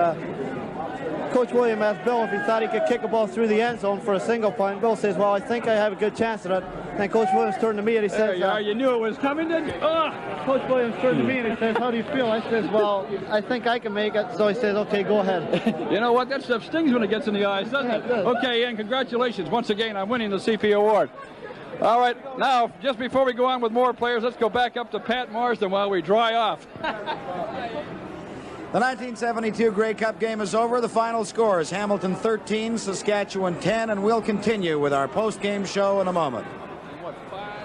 Coach William asked Bill if he thought he could kick a ball through the end zone for a single point. Bill says, well, I think I have a good chance of it. And Coach Williams turned to me and he says, you knew it was coming, didn't you? Coach Williams turned to me and he says, how do you feel? I says, well, I think I can make it. So he says, okay, go ahead. You know what? That stuff stings when it gets in the eyes, doesn't it? Okay, Ian, congratulations once again on winning the CP Award. All right, now, just before we go on with more players, let's go back up to Pat Marsden while we dry off. The 1972 Grey Cup game is over. The final score is Hamilton 13, Saskatchewan 10, and we'll continue with our post-game show in a moment.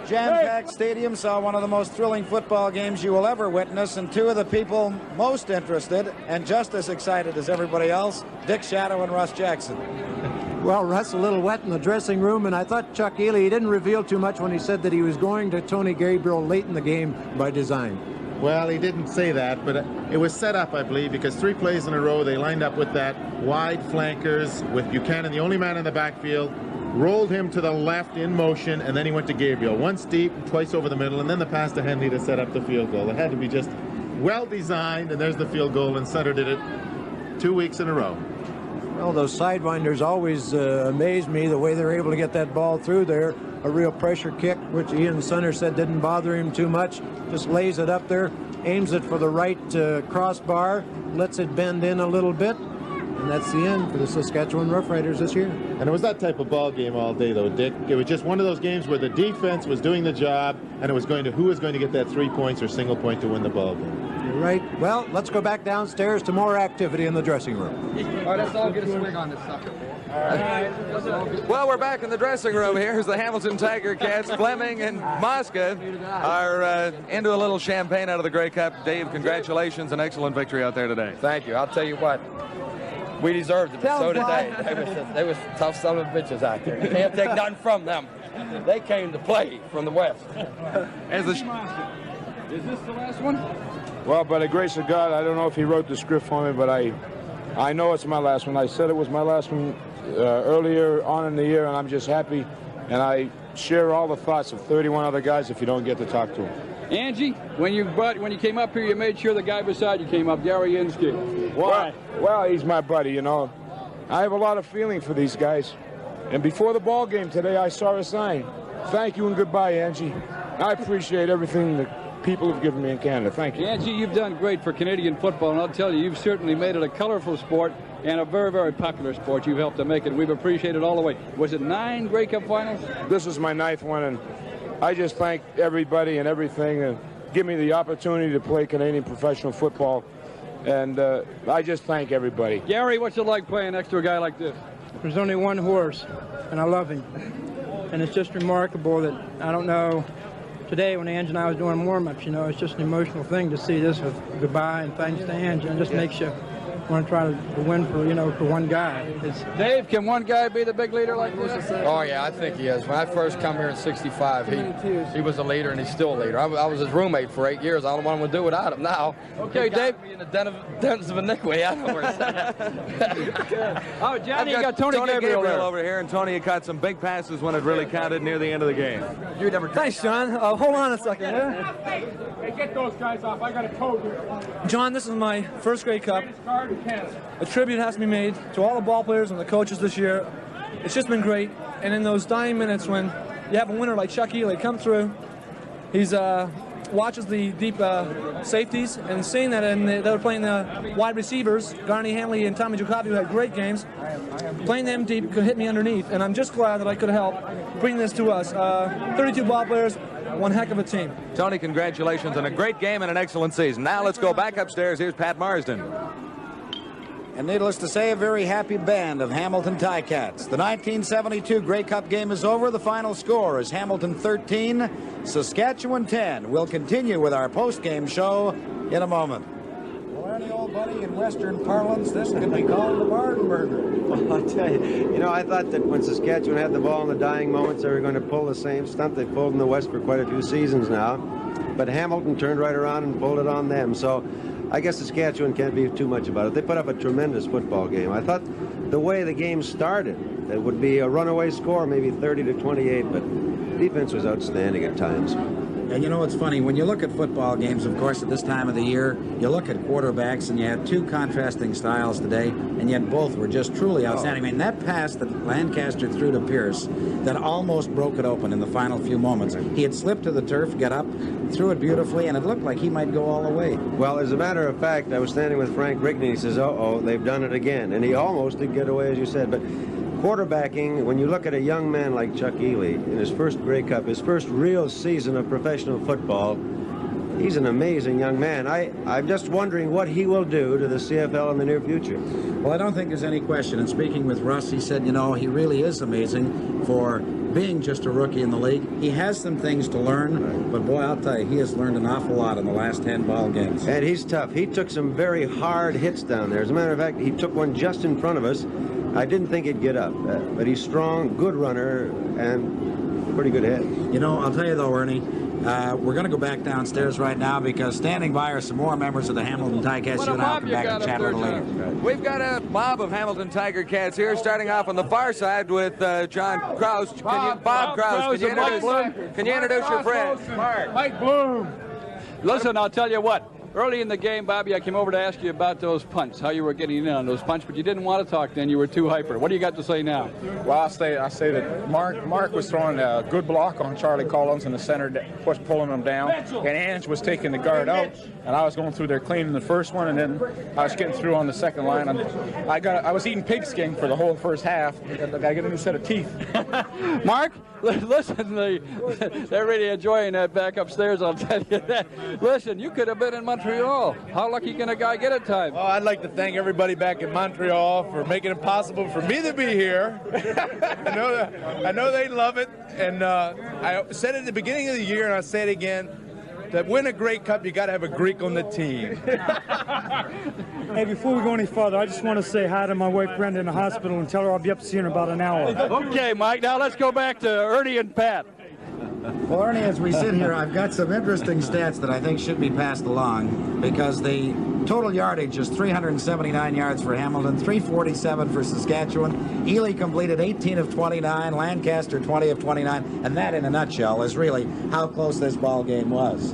Jam-packed stadium saw one of the most thrilling football games you will ever witness, and 2 of the people most interested and just as excited as everybody else, Dick Shadow and Russ Jackson. Well, Russ a little wet in the dressing room, and I thought Chuck Ely, he didn't reveal too much when he said that he was going to Tony Gabriel late in the game by design. Well, he didn't say that, but it was set up, I believe, because 3 plays in a row, they lined up with that wide flankers with Buchanan, the only man in the backfield, rolled him to the left in motion, and then he went to Gabriel. Once deep, twice over the middle, and then the pass to Henley to set up the field goal. It had to be just well designed, and there's the field goal, and Sutter did it 2 weeks in a row. Well, those sidewinders always amaze me, the way they're able to get that ball through there. A real pressure kick, which Ian Sunner said didn't bother him too much. Just lays it up there, aims it for the right crossbar, lets it bend in a little bit, and that's the end for the Saskatchewan Roughriders this year. And it was that type of ball game all day, though, Dick. It was just one of those games where the defense was doing the job, and it was going to who was going to get that 3 points or single point to win the ball game. You're right. Well, let's go back downstairs to more activity in the dressing room. All right, let's all get a swing on this sucker. Well, we're back in the dressing room here as the Hamilton Tiger Cats, Fleming and Mosca, are into a little champagne out of the Grey Cup. Dave, congratulations, an excellent victory out there today. Thank you. I'll tell you what, we deserved it, but so did they. They was tough son of bitches out there. You can't take nothing from them. They came to play from the West. Is this the last one? Well, by the grace of God, I don't know if he wrote the script for me, but I know it's my last one. I said it was my last one earlier on in the year, and I'm just happy. And I share all the thoughts of 31 other guys if you don't get to talk to them. Angie, when you came up here, you made sure the guy beside you came up, Gary Inskeep. Why? Well, he's my buddy, you know. I have a lot of feeling for these guys. And before the ball game today, I saw a sign. Thank you and goodbye, Angie. I appreciate everything that people have given me in Canada. Thank you. Angie, you've done great for Canadian football, and I'll tell you, you've certainly made it a colorful sport and a very, very popular sport. You've helped to make it. We've appreciated it all the way. Was it 9 Grey Cup finals? This is my 9th one, and I just thank everybody and everything and give me the opportunity to play Canadian professional football. And I just thank everybody. Gary, what's it like playing next to a guy like this? There's only one horse, and I love him. And it's just remarkable that, I don't know, today when Ange and I was doing warm-ups, you know, it's just an emotional thing to see this with goodbye and thanks to Ange, and it just makes you want to try to win for, you know, for one guy. Dave, can one guy be the big leader like this? Oh, yeah, I think he is. When I first come here in '65, he was a leader, and he's still a leader. I was his roommate for 8 years. I don't want him to do without him now. Okay, Dave. In the dens of iniquity. I know where it's at. Oh, Johnny, you got Tony Gabriel over here, and Tony had caught some big passes when it really counted near the end of the game. Thanks, John. Hold on a second. Hey, get those guys off. I got a toad here. John, this is my first Grey Cup. A tribute has to be made to all the ball players and the coaches this year. It's just been great. And in those dying minutes when you have a winner like Chuck Ely come through, he's watches the deep safeties and seeing that, and they were playing the wide receivers, Garney Hanley and Tommy Jacoby, who had great games. Playing them deep could hit me underneath, and I'm just glad that I could help bring this to us. 32 ball players, one heck of a team. Tony, congratulations on a great game and an excellent season. Now let's go back upstairs. Here's Pat Marsden. and needless to say, a very happy band of Hamilton Ticats. The 1972 Grey Cup game is over. The final score is Hamilton 13, Saskatchewan 10. We'll continue with our post-game show in a moment. Well, Ernie, old buddy, in Western parlance, this could be called the barn burner. Well, I'll tell you, I thought that when Saskatchewan had the ball in the dying moments, they were going to pull the same stunt they pulled in the West for quite a few seasons now. But Hamilton turned right around and pulled it on them. So I guess Saskatchewan can't be too much about it. They put up a tremendous football game. I thought the way the game started, it would be a runaway score, maybe 30-28, but defense was outstanding at times. And you know, it's funny, when you look at football games, of course, at this time of the year, you look at quarterbacks, and you have two contrasting styles today, and yet both were just truly outstanding. I mean, that pass that Lancaster threw to Pierce that almost broke it open in the final few moments. He had slipped to the turf, got up, threw it beautifully, and it looked like he might go all the way. Well, as a matter of fact, I was standing with Frank Rigney, he says, uh-oh, they've done it again. And he almost did get away, as you said, but quarterbacking, when you look at a young man like Chuck Ely in his first Grey Cup, his first real season of professional football, he's an amazing young man. I'm just wondering what he will do to the CFL in the near future. Well, I don't think there's any question. And speaking with Russ, he said, you know, he really is amazing for being just a rookie in the league. He has some things to learn, but boy, I'll tell you, he has learned an awful lot in the last 10 ball games. And he's tough. He took some very hard hits down there. As a matter of fact, he took one just in front of us. I didn't think he'd get up, but he's strong, good runner, and pretty good head. You know, I'll tell you though, Ernie, we're going to go back downstairs right now because standing by are some more members of the Hamilton Ticats. You and I will come back and chat a little later. We've got a mob of Hamilton Tiger Cats here, starting off on the far side with John Krause. Bob Krause. Can you introduce your friend? Mike Bloom. Listen, I'll tell you what. Early in the game, Bobby, I came over to ask you about those punts, how you were getting in on those punts, but you didn't want to talk then. You were too hyper. What do you got to say now? Well, I say that Mark was throwing a good block on Charlie Collins in the center, was pulling them down, and Ange was taking the guard out, and I was going through there cleaning the first one, and then I was getting through on the second line. And I was eating pigskin for the whole first half. I got to get a new set of teeth. Mark, listen, they're really enjoying that back upstairs, I'll tell you that. Listen, you could have been in Montreal. How lucky can a guy get at times? Well, I'd like to thank everybody back in Montreal for making it possible for me to be here. I know they love it, and I said it at the beginning of the year, and I'll say it again. To win a Grey Cup, you got to have a Greek on the team. Hey, before we go any further, I just want to say hi to my wife Brenda in the hospital and tell her I'll be up to see her in about an hour. Okay, Mike, now let's go back to Ernie and Pat. Well, Ernie, as we sit here, I've got some interesting stats that I think should be passed along because the total yardage is 379 yards for Hamilton, 347 for Saskatchewan. Ely completed 18 of 29, Lancaster 20 of 29, and that in a nutshell is really how close this ball game was.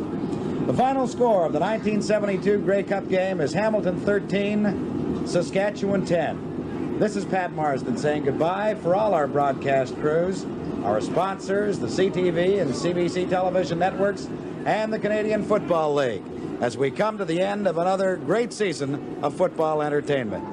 The final score of the 1972 Grey Cup game is Hamilton 13, Saskatchewan 10. This is Pat Marsden saying goodbye for all our broadcast crews, our sponsors, the CTV and CBC television networks, and the Canadian Football League, as we come to the end of another great season of football entertainment.